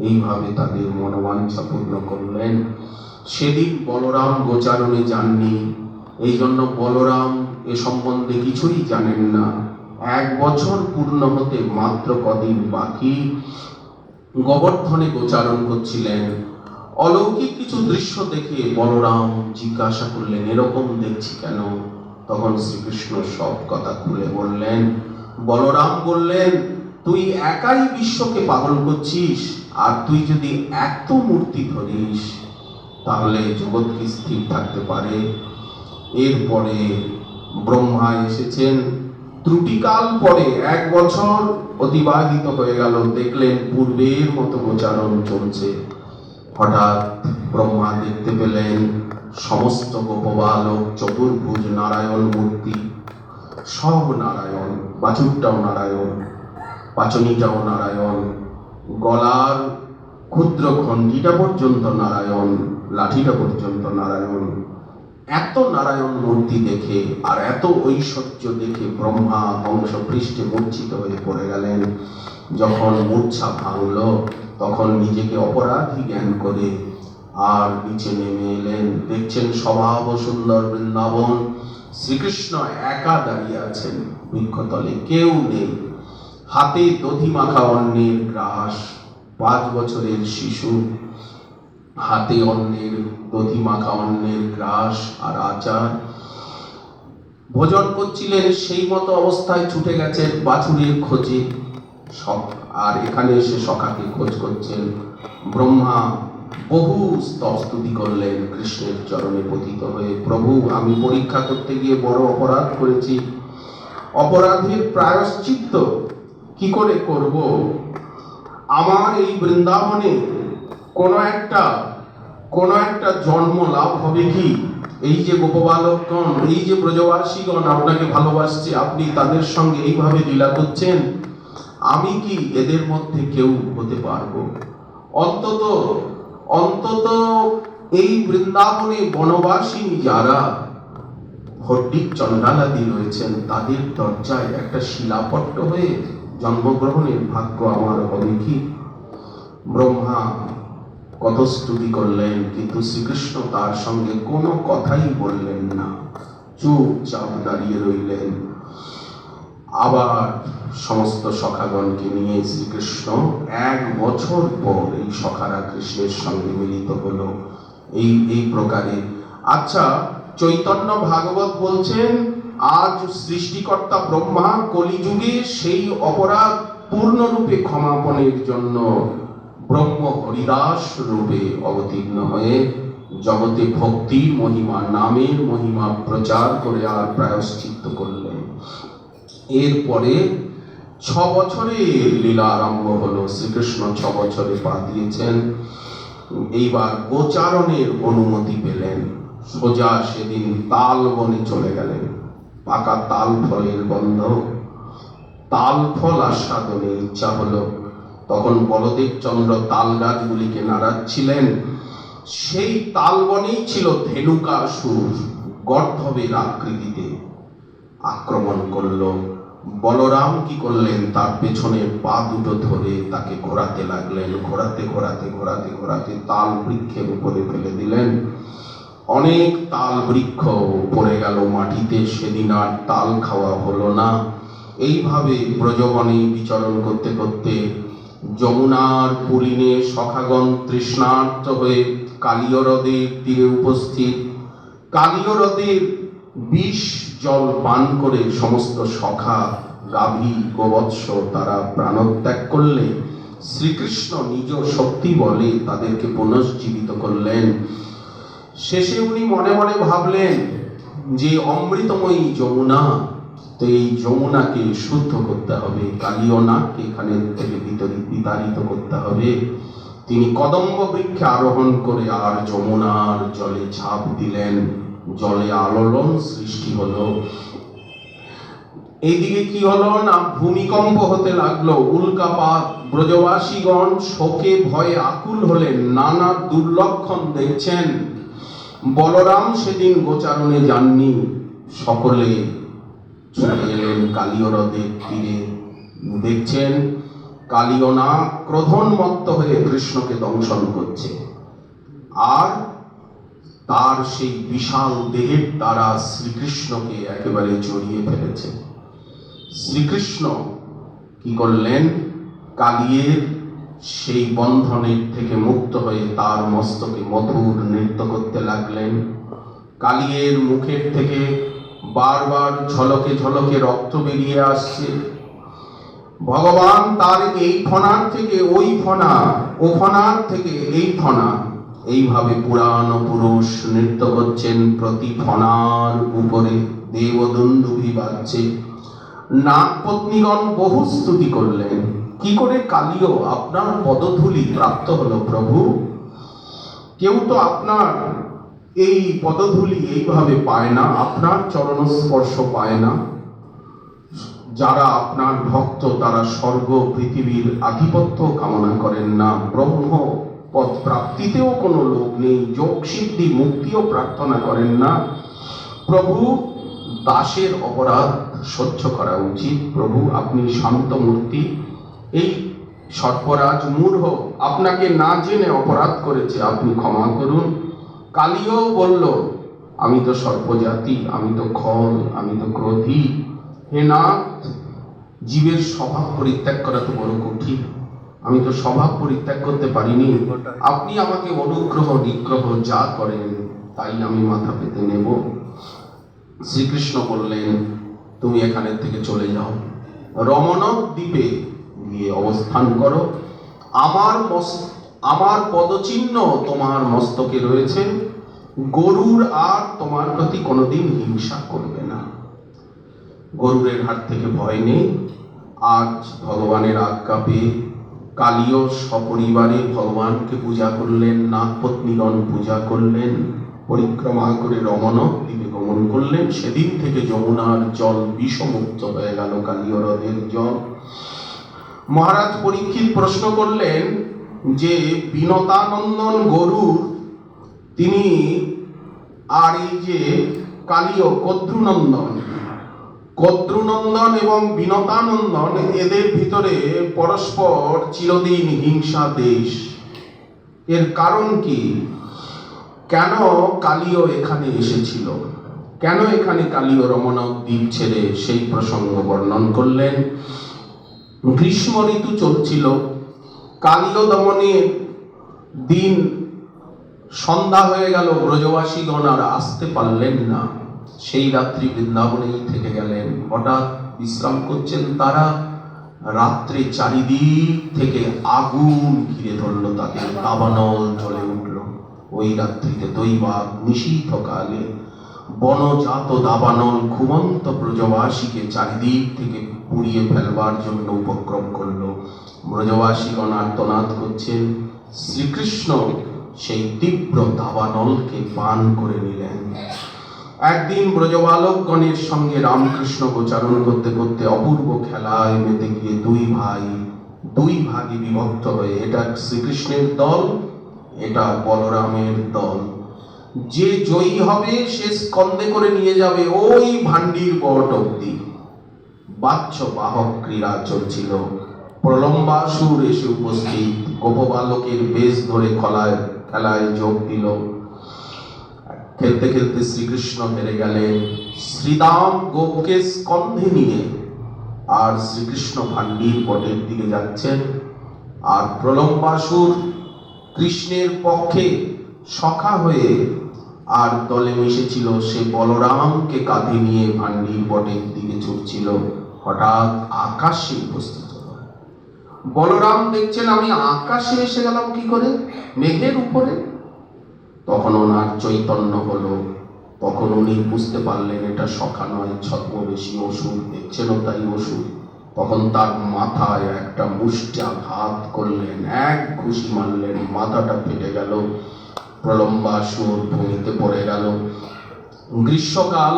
এইভাবে তাদের মনোবাঞ্ছা পূর্ণ করলেন। সেদিন বলরাম গোচারণে যাননি, এই জন্য বলরাম এ সম্বন্ধে কিছুই জানেন না। 1 বছর পূর্ণ হতে মাত্র কদিন বাকি, গোবর্ধনে গোচারণ করছিলেন। অলৌকিক কিছু দৃশ্য দেখে বলরাম জিজ্ঞাসা করলেন, এরকম দেখছি কেন? তখন শ্রীকৃষ্ণ সব কথা খুলে বললেন। বলরাম বললেন, তুই একাই বিশ্বকে পাগল করছিস, আর তুই যদি এত মূর্তি ধরিস তাহলে জগৎ কি স্থির থাকতে পারে? এরপরে ব্রহ্মা এসেছেন। ত্রুটিকাল পরে 1 বছর অতিবাহিত হয়ে গেল, দেখলেন পূর্বের মতো গোচারণ চলছে। হঠাৎ ব্রহ্মা দেখতে পেলেন সমস্ত গোপবালক, চতুর্ভুজ নারায়ণ মূর্তি, সব নারায়ণ, বাছুরটাও নারায়ণ, পাচনিটাও নারায়ণ, গলার ক্ষুদ্র খণ্ডিটা পর্যন্ত নারায়ণ, লাঠিটা পর্যন্ত নারায়ণ। এত নারায়ণ মূর্তি দেখে আর এত ঐশ্বর্য দেখে ব্রহ্মা বংশপৃষ্ঠে মূর্ছিত হয়ে পড়ে গেলেন। যখন মূর্ছা ভাঙল, তখন নিজেকে অপরাধী জ্ঞান করে আর নিচে নেমে এলেন। দেখছেন স্বভাব সুন্দর বৃন্দাবন, শ্রীকৃষ্ণ একা দাঁড়িয়ে আছেন বৃক্ষতলে, কেউ নেই। হাতে দধি মাখা অন্নের গ্রাস, 5 বছরের শিশু, হাতে অন্নের দধি মাখা অন্নের গ্রাস আর আচার, ভোজন করছিলেন। সেই মতো অবস্থায় ছুটে গেছেন বাছুরের খোঁজে, আর এখানে এসে সখাকে খোঁজ করছেন। ব্রহ্মা বহু স্তুতি করলেন কৃষ্ণের চরণে পতিত হয়ে, প্রভু আমি পরীক্ষা করতে গিয়ে বড় অপরাধ করেছি, অপরাধের প্রায়শ্চিত্ত কি করে করব? আমার এই বৃন্দাবনে কোনো একটা জন্ম লাভ হবে কি? এই যে গোপবালকগণ, এই যে ব্রজবাসীগণ আপনাকে ভালোবাসছে, আপনি তাদের সঙ্গে এইভাবে লীলা করছেন, আমি কি এদের মধ্যে কেউ হতে পারবো? অন্তত এই বৃন্দাবনে বনবাসিনী যারা ভট্টিক চণ্ডালাদি রয়েছেন, তাদের দরজায় একটা শিলাপট্ট হয়ে জন্মগ্রহণের ভাগ্য আমার হবে কি? ব্রহ্মা কত স্তুতি করলেন, কিন্তু শ্রীকৃষ্ণ তার সঙ্গে কোনো কথাই বললেন না, চুপচাপ দাঁড়িয়ে রইলেন। আবার সমস্ত সখাগণকে নিয়ে শ্রীকৃষ্ণ 1 বছর পর এই সখারা কৃষ্ণের সঙ্গে মিলিত হলো এই প্রকারে। আচ্ছা, চৈতন্য ভাগবত বলছেন আজ সৃষ্টিকর্তা ব্রহ্মা কলিযুগে সেই অপরাধ পূর্ণরূপে ক্ষমাপনের জন্য ব্রহ্ম হরিদাস রূপে অবতীর্ণ হয়ে জগতে ভক্তির মহিমা, নামের মহিমা প্রচার করে আর প্রায়শ্চিত্ত করলেন। এরপরে বছরের লীলা আরম্ভ হলো। শ্রীকৃষ্ণ 6 বছরে পা দিয়েছেন। এইবার গোচারণের অনুমতি পেলেন। সোজা সেদিন তাল বনে চলে গেলেন। পাকা তাল ফলের গন্ধ, তাল ফল আস্বাদনের ইচ্ছা হলো। তখন বলদেব চন্দ্র তাল গাছগুলিকে নাড়াচ্ছিলেন। সেই তাল বনেই ছিল ধেনুকাসুর, গর্ধবের আকৃতিতে আক্রমণ করলো। বলরাম কি করলেন, তার পেছনে পা দুটো ধরে তাকে ঘোরাতে লাগলেন। ঘোরাতে ঘোরাতে ঘোরাতে ঘোরাতে তাল বৃক্ষের উপরে ফেলে দিলেন। অনেক তাল বৃক্ষ পড়ে গেল মাটিতে। সেদিন আর তাল খাওয়া হলো না। এইভাবে ব্রজবনে বিচরণ করতে করতে যমুনার পুলিনে সখাগণ তৃষ্ণার্ত হয়ে কালীয় হ্রদের তীরে উপস্থিত। কালীয় হ্রদের বিষ জল পান করে সমস্ত সখা, গাভী, গোবৎস তারা প্রাণত্যাগ করলে শ্রীকৃষ্ণ নিজ শক্তি বলে তাদেরকে পুনর্জীবিত করলেন। শেষে উনি মনে মনে ভাবলেন যে অমৃতময়ী যমুনা, তো এই যমুনাকে শুদ্ধ করতে হবে, কালীয় নাগকে এখানে থেকে বিতাড়িত করতে হবে। তিনি কদম্ব বৃক্ষে আরোহণ করে আর যমুনার জলে ঝাঁপ দিলেন। জলে আলোড়ন সৃষ্টি হলো। এইদিকে কি হলো না, ভূমিকম্প হতে লাগলো, উল্কাপাত। ব্রজবাসীগণ শোকে ভয়ে আকুল হলেন, নানা দুর্লক্ষণ দেখছেন। বলরাম সেদিন গোচারণে যাননি। সকলে চলে এলেন কালীয় হ্রদের তীরে। দেখছেন কালীয় নাগ ক্রোধোন্মত্ত হয়ে কৃষ্ণকে দংশন করছে, আর তার সেই বিশাল দেহের দ্বারা শ্রীকৃষ্ণকে একেবারে জড়িয়ে ফেলেছে। শ্রীকৃষ্ণ কি করলেন, কালিয়ের সেই বন্ধনের থেকে মুক্ত হয়ে তার মস্তকে মধুর নৃত্য করতে লাগলেন। কালিয়ের মুখের থেকে বারবার ঝলকে ঝলকে রক্ত বেরিয়ে আসছে। ভগবান তার এই ফণার থেকে ওই ফণা, ও ফণার থেকে এই ফণা, এইভাবে পুরাণ পুরুষ নৃত্য করছেন। প্রতি ফণার উপরে দেবদণ্ডুভি বাজছে। নাগপত্নীগণ বহু স্তুতি করলেন। কি করে কালীয় আপনার পদধূলি প্রাপ্ত হলো প্রভু? কেউ তো আপনার এই পদধূলি এইভাবে পায় না, আপনার চরণ স্পর্শ পায় না। যারা আপনার ভক্ত তারা স্বর্গ পৃথিবীর আধিপত্য কামনা করেন না, ব্রহ্ম পদ প্রাপ্তিতেও কোনো লোক নেই, যোগ সিদ্ধি মুক্তিও প্রার্থনা করেন না। প্রভু, দাসের অপরাধ সহ্য করা উচিত। প্রভু, আপনি শান্ত মূর্তি। এই সর্পরাজ মূঢ় আপনাকে না জেনে অপরাধ করেছে, আপনি ক্ষমা করুন। কালীও বলল, আমি তো সর্পজাতি, আমি তো খল, আমি তো ক্রোধী। হে নাথ, জীবের স্বভাব পরিত্যাগ করা তো বড় কঠিন। আমি তো স্বভাব পরিত্যাগ করতে পারিনি। আপনি আমাকে অনুগ্রহ নিগ্রহ যা করেন তাই আমি মাথা পেতে নেব। শ্রীকৃষ্ণ বললেন, তুমি এখানে থেকে চলে যাও, রমণক দ্বীপে গিয়ে অবস্থান করো। আমার পদচিহ্ন তোমার মস্তকে রয়েছে। গরুর আর তোমার প্রতি কোনোদিন হিংসা করবে না। গরুরের হাত থেকে ভয় নেই। আজ ভগবানের আজ্ঞা পেয়ে কালীয় সপরিবারে ভগবানকে পূজা করলেন, নাগপত্নীগণ পূজা করলেন, পরিক্রমা করে রমণক দ্বীপে গমন করলেন। সেদিন থেকে যমুনার জল বিষমুক্ত হয়ে গেল, কালীয় হ্রদের জল। মহারাজ পরীক্ষিত প্রশ্ন করলেন যে বিনতানন্দন গরুর তিনি আর এই যে কালীয় কদ্রুনন্দন এবং বিনতানন্দন, এদের ভিতরে পরস্পর চিরদিন হিংসা দেশ। এর কারণ কি? কেন কালীয় এখানে এসেছিল, কেন এখানে কালীয় রমণক দ্বীপ ছেড়ে, সেই প্রসঙ্গ বর্ণন করলেন। গ্রীষ্ম ঋতু চলছিল। কালীয় দমনের দিন সন্ধ্যা হয়ে গেল, ব্রজবাসীগণ আর আসতে পারলেন না। সেই রাত্রি বৃন্দাবনেই থেকে গেলেন। হঠাৎ বিশ্রাম করছেন তারা। রাত্রে চারিদিক থেকে আগুন ঘিরে ধরল তাদের, দাবানল জ্বলে উঠল। ওই রাত্রিতে দৈবাত নিশীথ কালে বনজাত দাবানল ঘুমন্ত ব্রজবাসীকে চারিদিক থেকে পুড়িয়ে ফেলবার জন্য উপক্রম করল। ব্রজবাসীগণ আর্তনাদ করছেন, শ্রীকৃষ্ণ সেই তীব্র দাবানলকে পান করে নিলেন। একদিন ব্রজবালকগণের সঙ্গে রামকৃষ্ণ গোচারণ করতে করতে অপূর্ব খেলায় মেতে গিয়ে দুই ভাগে বিভক্ত হয়ে, এটা শ্রীকৃষ্ণের দল, এটা বলরামের দল। যে জয়ী হবে সে স্কন্ধে করে নিয়ে যাবে ওই ভান্ডির বট অব্দি। বাচ্চ বাহক ক্রীড়া চলছিল। প্রলম্বাসুর এসে উপস্থিত, গোপবালকের বেশ ধরে খেলায় যোগ দিল। খেলতে খেলতে শ্রীকৃষ্ণ হেরে গেলেন। শ্রীদাম গোপকে স্কন্ধে নিয়ে আর শ্রীকৃষ্ণ ভান্ডির বটের দিকে যাচ্ছেন, আর প্রলম্বাসুর কৃষ্ণের পক্ষে সখা হয়ে আর দলে মিশেছিল, সে বলরামকে কাঁধে নিয়ে ভান্ডির বটের দিকে ছুটছিল। হঠাৎ আকাশে উপস্থিত হল। বলরাম দেখছেন আমি আকাশে এসে গেলাম কি করে, মেঘের উপরে। তখন ওনার চৈতন্য হলো, তখন উনি বুঝতে পারলেন এটা সখা নয়, ছদ্মবেশী অসুর, দেখছেনও তাই অসুর। তখন তার মাথায় একটা মুষ্টিঘাত করলেন, এক ঘুষি মারলেন, মাথাটা ফেটে গেল। প্রলম্বাসুর ভূমিতে পড়ে গেল। গ্রীষ্মকাল,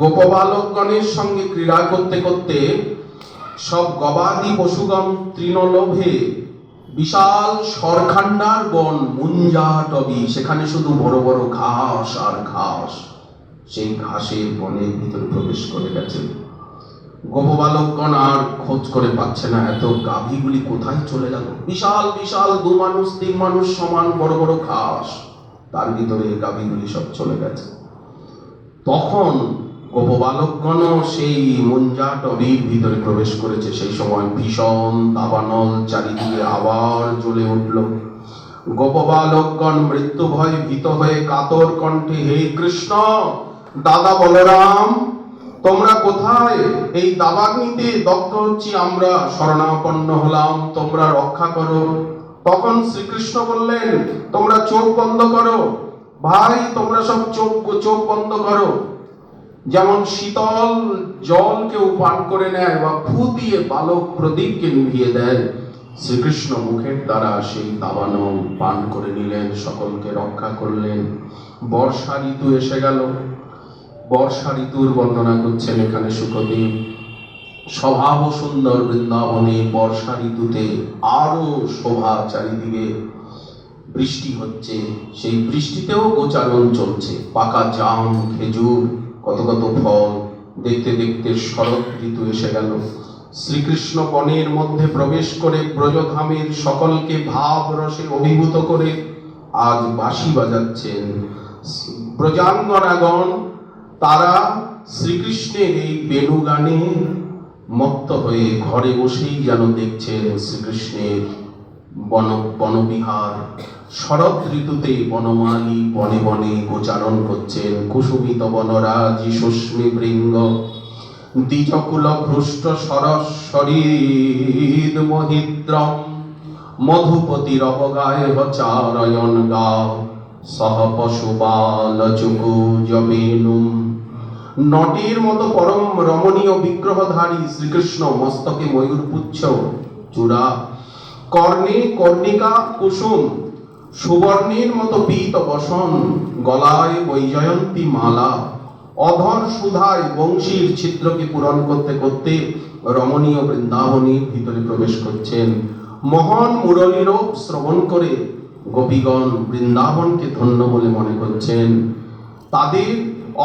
গোপবালকগণের সঙ্গে ক্রীড়া করতে করতে সব গবাদি পশুগণ তৃণলোভে বিশাল সরখান্ডার বন মুঞ্জাটবি, সেখানে শুধু বড় বড় ঘাস আর ঘাস, সেই ঘাসের বনের ভিতরে প্রবেশ করে গেছে। গোপবালকগণ আর খোঁজ করে পাচ্ছে না, এত গাভীগুলি কোথায় চলে গেল। বিশাল বিশাল 2 মানুষ 3 মানুষ সমান বড় বড় ঘাস, তার ভিতরে গাভীগুলি সব চলে গেছে। তখন গোপবালকগণ সেই মুঞ্জাটবির ভিতরে প্রবেশ করেছে। সেই সময় ভীষণ দাবানল চারিদিকে আবার জ্বলে উঠল। গোপবালকগণ মৃত্যু ভয়ে ভীত হয়ে কাতর কণ্ঠে, হে কৃষ্ণ, দাদা বলরাম, তোমরা কোথায়? এই দাবাগ্নিতে দগ্ধ হচ্ছি আমরা, শরণাপন্ন হলাম, তোমরা রক্ষা করো। তখন শ্রীকৃষ্ণ বললেন, তোমরা চোখ বন্ধ করো ভাই, তোমরা সব চোখ বন্ধ করো। যেমন শীতল জল কেউ পান করে নেয় বা ফু দিয়ে বালক প্রদীপকে নিভিয়ে দেয়, শ্রীকৃষ্ণ মুখের দ্বারা সেই দাবানল পান করে নিলেন, সকলকে রক্ষা করলেন। বর্ষা ঋতু এসে গেল। বর্ষা ঋতুর বর্ণনা করছেন এখানে শুকদেব। স্বভাব সুন্দর বৃন্দাবনে বর্ষা ঋতুতে আরো শোভা, চারিদিকে বৃষ্টি হচ্ছে, সেই বৃষ্টিতেও গোচারণ চলছে। পাকা জাম, খেজুর, কত কত ফল। দেখতে দেখতে শরৎ ঋতু এসে গেল। শ্রীকৃষ্ণ বনের মধ্যে প্রবেশ করে ব্রজধামের সকলকে ভাব রসে অভিভূত করে আজ বাঁশি বাজাচ্ছেন। ব্রজাঙ্গনাগণ তারা শ্রীকৃষ্ণের এই বেণুগানে মত্ত হয়ে ঘরে বসেই যেন দেখছেন শ্রীকৃষ্ণের বনবিহার। শরৎ ঋতুতে বনমালী বনে বনে গোচারণ করছেন। কুসুমিত বনরাজি সুস্মি বৃঙ্গ, দ্বিজকুল ভ্রষ্ট সরস্বরীদ মহিদ্রম, মধুপতির অবগায় চারয়ন গা, সহ পশুবাল চুকু জবেনুম। নটির মতো পরম রমণীয় বিগ্রহধারী শ্রীকৃষ্ণ, মস্তকে ময়ূরপুচ্ছ চূড়া, কর্ণে কর্ণিকা কুসুম, সুবর্ণের মতো পীত বসন, গলায় বৈজয়ন্তী মালা, অধর সুধায় বংশীর ছিদ্রকে পূরণ করতে করতে রমণীয় বৃন্দাবনের ভিতরে প্রবেশ করছেন। মহান মুরলীরূপ শ্রবণ করে গোপীগণ বৃন্দাবনকে ধন্য বলে মনে করছেন। তাদের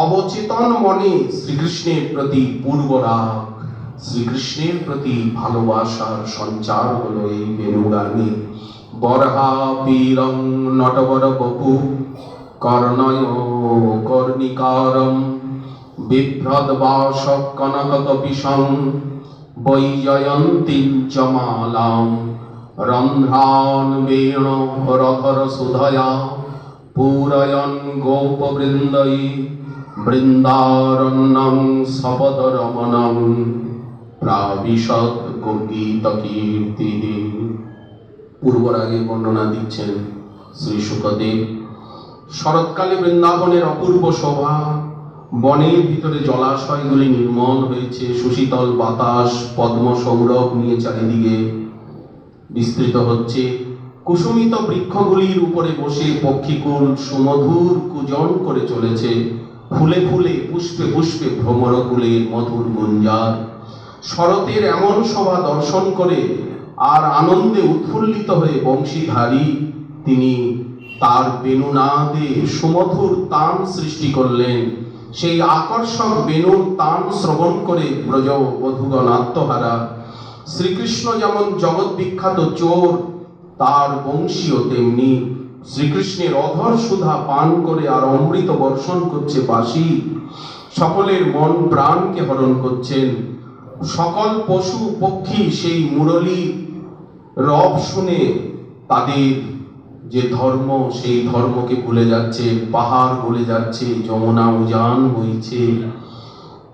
অবচেতন মনে শ্রীকৃষ্ণের প্রতি পূর্বরাগ, শ্রীকৃষ্ণের প্রতি ভালোবাসার সঞ্চার হলো এই বেণুগানে। বরহা পীরং নটবর বপু, কর্ণয় কর্ণিকারম, বিভ্রদ বাস কনক কপিশং, বৈজয়ন্তীং চ মালাম, রন্ধ্রান বেণ রথর সুধয়া, পূরয়ন গোপবৃন্দৈ, বৃন্দারণ্যং সপদ রমণং, প্রাবিশদ গীত কীর্তি। পূর্বরাগে বর্ণনা দিচ্ছেন শ্রী শুকদেব। শরৎকালে বৃন্দাবনের অপূর্ব শোভা, বনের ভিতরে জলাশয়গুলি নির্মল হয়েছে, সুশীতল বাতাস পদ্ম সৌরভ নিয়ে চারিদিকে বিস্তৃত হচ্ছে। কুসুমিত বৃক্ষগুলির উপরে বসে পক্ষীকুল সুমধুর কুজন করে চলেছে। ফুলে ফুলে পুষ্পে পুষ্পে ভ্রমরকুলের মধুর গুঞ্জার। শরতের এমন শোভা দর্শন করে আর আনন্দে উৎফুল্লিত হয়ে বংশীধারী তিনি তার বেণুনাদে সুমধুর তান সৃষ্টি করলেন। সেই আকর্ষক বেণুর তান শ্রবণ করে ব্রজবধূগণ আত্মহারা। শ্রীকৃষ্ণ যেমন জগৎ বিখ্যাত চোর, তার বংশীও তেমনি। শ্রীকৃষ্ণের অধর সুধা পান করে আর অমৃত বর্ষণ করছে বাঁশি। সকলের মন প্রাণকে হরণ করছেন। সকল পশু পক্ষী সেই মুরলী রব শুনে তাদের যে ধর্ম, সেই ধর্মকে ভুলে যাচ্ছে। পাহাড় গলে যাচ্ছে, যমুনা উজান বইছে।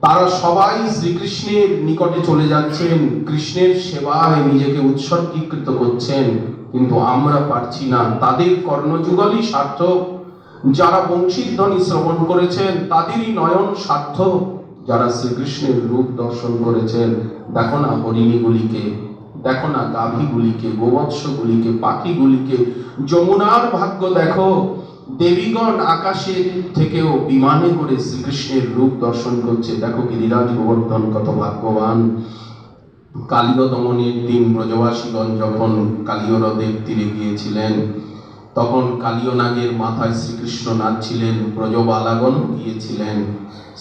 তারা সবাই শ্রীকৃষ্ণের নিকটে চলে যাচ্ছেন, কৃষ্ণের সেবায় নিজেকে উৎসর্গীকৃত করছেন, কিন্তু আমরা পারছি না। তাদের কর্ণযুগলই সার্থক। যারা বংশীধ্বনি শ্রবণ করেছেন তাদেরই নয়ন সার্থক। যারা শ্রীকৃষ্ণের রূপ দর্শন করেছেন, দেখো না হরিণীগুলিকে, দেখো না গাভীগুলিকে, গোবৎসগুলিকে, পাখিগুলিকে, যমুনার ভাগ্য দেখো। দেবীগণ আকাশে থেকেও বিমানে করে শ্রীকৃষ্ণের রূপ দর্শন করছে। দেখো গিরিরাজ গোবর্ধন কত ভাগ্যবান। কালীয় দমনের দিন ব্রজবাসীগণ যখন কালীয় হ্রদের তীরে গিয়েছিলেন, তখন কালীয় নাগের মাথায় শ্রীকৃষ্ণ নাচছিলেন। ব্রজবালাগণ গিয়েছিলেন,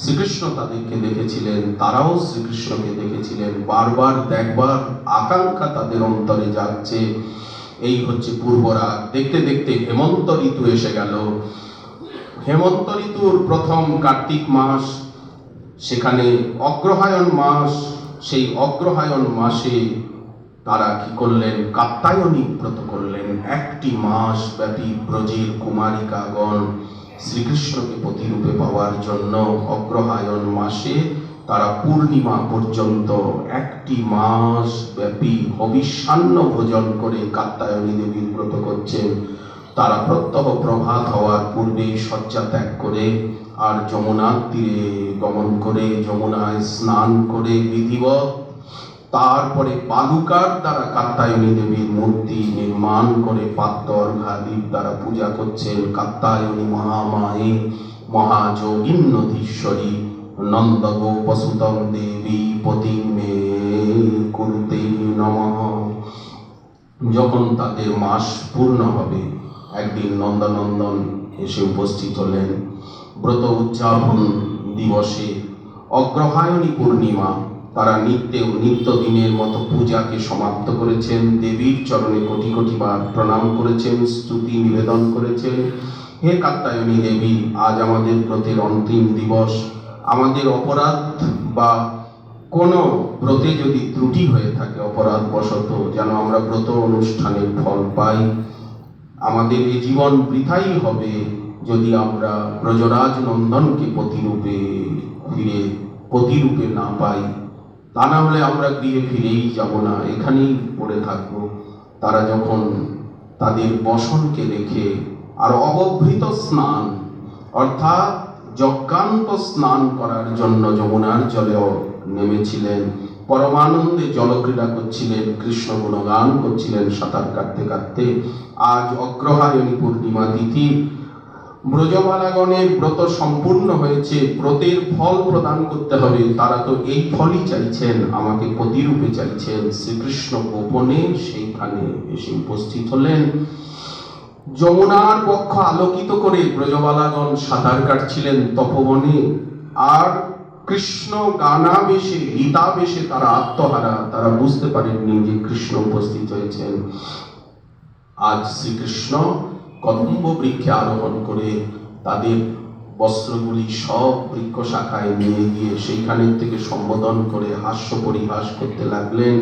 শ্রীকৃষ্ণ তাদেরকে দেখেছিলেন, তারাও শ্রীকৃষ্ণকে দেখেছিলেন। বারবার দেখবার আকাঙ্ক্ষা তাদের অন্তরে জাগছে। এই হচ্ছে পূর্বরাগ। দেখতে দেখতে হেমন্ত ঋতু এসে গেল। হেমন্ত ঋতুর প্রথম কার্তিক মাস, সেখানে অগ্রহায়ণ মাস। সেই অগ্রহায়ণ মাসে তারা কি করলেন? কাত্যায়নী ব্রত করলেন। একটি মাস ব্যাপী ব্রজের কুমারিকাগণ শ্রীকৃষ্ণকে প্রতিরূপে পাওয়ার জন্য অগ্রহায়ণ মাসে তারা পূর্ণিমা পর্যন্ত একটি মাস ব্যাপী হবিষ্যান্ন ভোজন করে কাত্যায়নী দেবীর ব্রত করছেন। তারা প্রত্যহ প্রভাত হওয়ার পূর্বেই শয্যা ত্যাগ করে আর যমুনার তীরে গমন করে যমুনায় স্নান করে বিধিবৎ তারপরে বালুকার দ্বারা কাত্যায়নী দেবীর মূর্তি নির্মাণ করে পাত্র অর্ঘ্যাদির দ্বারা পূজা করছেন। কাত্যায়নী মহামায়ে মহাযোগিন্নধীশ্বরী নন্দ গোপসুতং দেবী পতি মে কুরুতে নমঃ। যখন তাদের মাস পূর্ণ হবে, একদিন নন্দনন্দন এসে উপস্থিত হলেন। ব্রত উদযাপন দিবসে অগ্রহায়ণী পূর্ণিমা তারা নিত্য দিনের মতো পূজাকে সমাপ্ত করেছেন। দেবীর চরণে কোটি কোটি বার প্রণাম করেছেন, স্তুতি নিবেদন করেছেন। হে কাত্যায়নী দেবী, আজ আমাদের ব্রতের অন্তিম দিবস। আমাদের অপরাধ বা কোনো ব্রতে যদি ত্রুটি হয়ে থাকে অপরাধ বশত, যেন আমরা ব্রত অনুষ্ঠানের ফল পাই। আমাদের এই জীবন বৃথাই হবে যদি আমরা ব্রজরাজ নন্দনকে প্রতিরূপে না পাই। তা না হলে আমরা গৃহে ফিরেই যাব না, এখানেই পড়ে থাকবো। তারা যখন তাদের বসনকে দেখে আর অবভৃত স্নান অর্থাৎ যজ্ঞান্ত স্নান করার জন্য যমুনার জলেও নেমেছিলেন। পরমানন্দে জলক্রীড়া করছিলেন, কৃষ্ণ গুণগান করছিলেন সাঁতার কাটতে কাটতে। আজ অগ্রহায়ণী পূর্ণিমা তিথি। ব্রজবালাগণের ব্রত সম্পূর্ণ হয়েছে, ব্রতের ফল প্রদান করতে হবে। তারা তো এই ফলই চাইছেন, আমাকে প্রতিরূপে চাইছেন। শ্রীকৃষ্ণ গোপনে সেইখানে এসে উপস্থিত হলেন। যমুনার বক্ষ আলোকিত করে ব্রজবালাগণ সাঁতার কাটছিলেন তপবনে। আর কৃষ্ণ গানাবেশে গীতাবেশে তারা আত্মহারা, তারা বুঝতে পারেননি যে কৃষ্ণ উপস্থিত হয়েছেন। আজ শ্রীকৃষ্ণ কদম্ব বৃক্ষে আরোহণ করে তাদের বস্ত্রগুলি সব বৃক্ষ শাখায় নিয়ে গিয়ে সেইখানের থেকে সম্বোধন করে হাস্য পরিহাস করতে লাগলেন।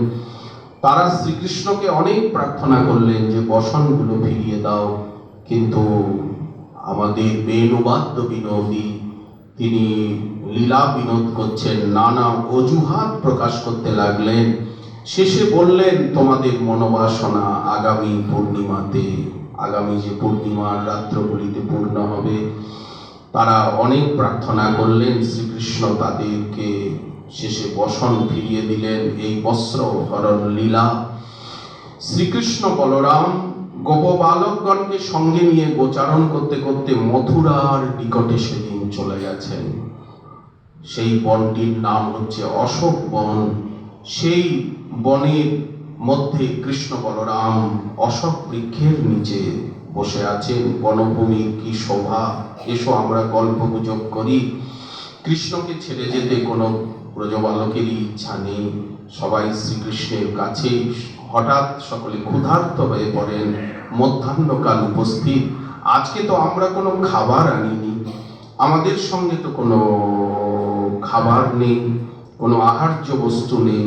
তারা শ্রীকৃষ্ণকে অনেক প্রার্থনা করলেন যে বসনগুলো ফিরিয়ে দাও, কিন্তু আমাদের বেণুবাদ্য বিনোদী তিনি লীলা বিনোদ করছেন, নানা অজুহাত প্রকাশ করতে লাগলেন। শেষে বললেন, তোমাদের মনোবাসনা আগামী পূর্ণিমাতে, আগামী যে পূর্ণিমার রাত্রগুলিতে পূর্ণ হবে, তারা অনেক প্রার্থনা করলেন, শ্রীকৃষ্ণ তাদেরকে শেষে বসন ফিরিয়ে দিলেন। এই বস্ত্র হরণ লীলা শ্রীকৃষ্ণ বলরাম গোপবালকগণকে সঙ্গে নিয়ে গোচারণ করতে করতে মথুরার নিকটে সেদিন চলে গেছেন। সেই বনটির নাম হচ্ছে অশোক বন। সেই বনের মধ্যে কৃষ্ণ বলরাম অশোক বৃক্ষের নিচে বসে আছেন। বনভূমির কি শোভা! এসো আমরা গল্প গুজব করি। কৃষ্ণকে ছেড়ে যেতে কোনো ব্রজবালকেরই ইচ্ছা নেই, সবাই শ্রীকৃষ্ণের কাছেই। হঠাৎ সকলে ক্ষুধার্ত হয়ে পড়েন। মধ্যাহ্নকাল উপস্থিত। আজকে তো আমরা কোনো খাবার আনিনি, আমাদের সঙ্গে তো কোনো খাবার নেই, কোনো আহার্য বস্তু নেই।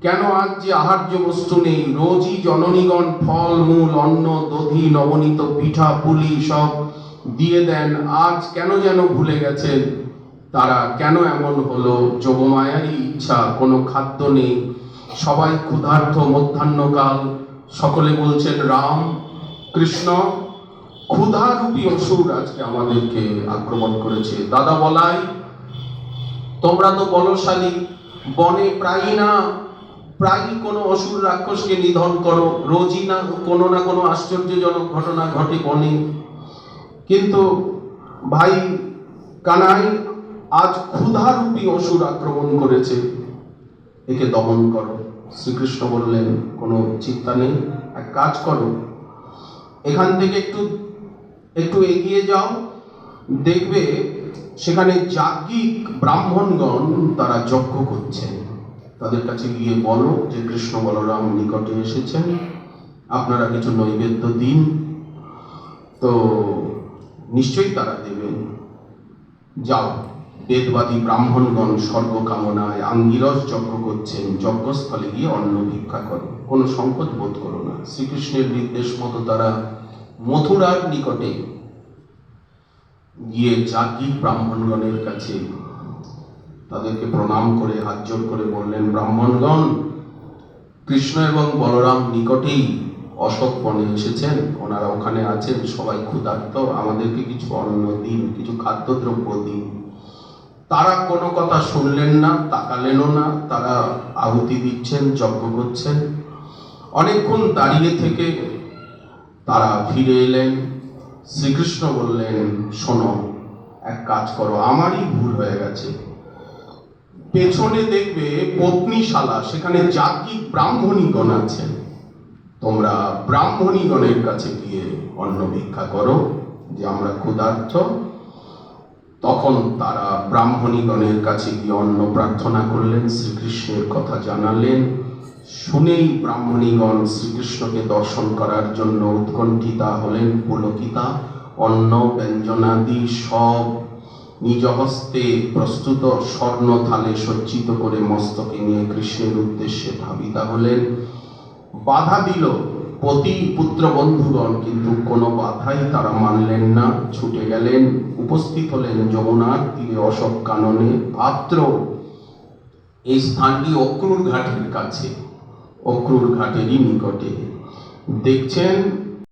কেন আজ যে আহার্য বস্তু নেই? রোজই জননীগণ ফল মূল অন্ন দধি নবনীত পিঠা পুলি সব দিয়ে দেন, আজ কেন যেন ভুলে গেছেন। তারা কেন এমন হলো? যোগমায়ারই ইচ্ছা, কোনো খাদ্য নেই, সবাই ক্ষুধার্ত। মধ্যাহ্নকাল, সকলে বলছেন রাম কৃষ্ণ ক্ষুধারূপী অসুর আজকে আমাদেরকে আক্রমণ করেছে। দাদা বলাই, তোমরা তো বলশালী, বনে প্রায়ই কোনো অসুর রাক্ষসকে নিধন করো, রোজই না কোনো আশ্চর্যজনক ঘটনা ঘটে বনে। কিন্তু ভাই কানাই, আজ ক্ষুধারূপী অসুর আক্রমণ করেছে, একে দমন করো। শ্রীকৃষ্ণ বললেন কোনো চিন্তা নেই, এক কাজ করো, এখান থেকে একটু এগিয়ে যাও, দেখবে সেখানে যাজ্ঞিক ব্রাহ্মণগণ তারা যজ্ঞ করছেন। তাদের কাছে গিয়ে বলো যে কৃষ্ণ বলরাম নিকটে এসেছেন, আপনারা কিছু নৈবেদ্য দিন। তো নিশ্চয়ই তারা দেবেন। যাও, বেদবাদী ব্রাহ্মণগণ স্বর্গ কামনায় আঙ্গিরস যজ্ঞ করছেন, যজ্ঞস্থলে গিয়ে অন্ন ভিক্ষা করো, কোনো সংকোচ বোধ করো না। শ্রীকৃষ্ণের নির্দেশ মতো তারা মথুরার নিকটে গিয়ে যাজ্ঞিক ব্রাহ্মণগণের কাছে তাদেরকে প্রণাম করে হাত জোড় করে বললেন, ব্রাহ্মণগণ, কৃষ্ণ এবং বলরাম নিকটেই অশোক বনে এসেছেন, ওনারা ওখানে আছেন, সবাই ক্ষুধার্ত, আমাদেরকে কিছু অন্ন দিন, কিছু খাদ্যদ্রব্য দিন। তারা কোনো কথা শুনলেন না, তাকালেনও না। তারা আহুতি দিচ্ছেন, যজ্ঞ করছেন। অনেকক্ষণ দাঁড়িয়ে থেকে তারা ফিরে এলেন। শ্রীকৃষ্ণ বললেন, শোনো, এক কাজ করো, আমারই ভুল হয়ে গেছে। পেছনে দেখবে পত্নীশালা, সেখানে যাজ্ঞিক ব্রাহ্মণীগণ আছেন, তোমরা ব্রাহ্মণীগণের কাছে গিয়ে অন্ন ভিক্ষা করো, যে আমরা ক্ষুধার্ত। তখন তারা ব্রাহ্মণীগণের কাছে গিয়ে অন্ন প্রার্থনা করলেন, শ্রীকৃষ্ণের কথা জানালেন। শুনেই ব্রাহ্মণীগণ শ্রীকৃষ্ণকে দর্শন করার জন্য উৎকণ্ঠিতা হলেন, পুলকিতা। অন্ন ব্যঞ্জনাদি সব নিজ হস্তে প্রস্তুত স্বর্ণ থালে সজ্জিত করে মস্তকে নিয়ে কৃষ্ণের উদ্দেশ্যে ধাবিতা হলেন। বাধা দিল পতি পুত্র বন্ধুগণ, কিন্তু কোনো বাধাই তারা মানলেন না, ছুটে গেলেন। উপস্থিত হলেন যমুনার তীরে অশোক কাননে। ভাদ্র, এই স্থানটি অক্রুর ঘাটের কাছে, অক্রুর ঘাটেরই নিকটে। দেখছেন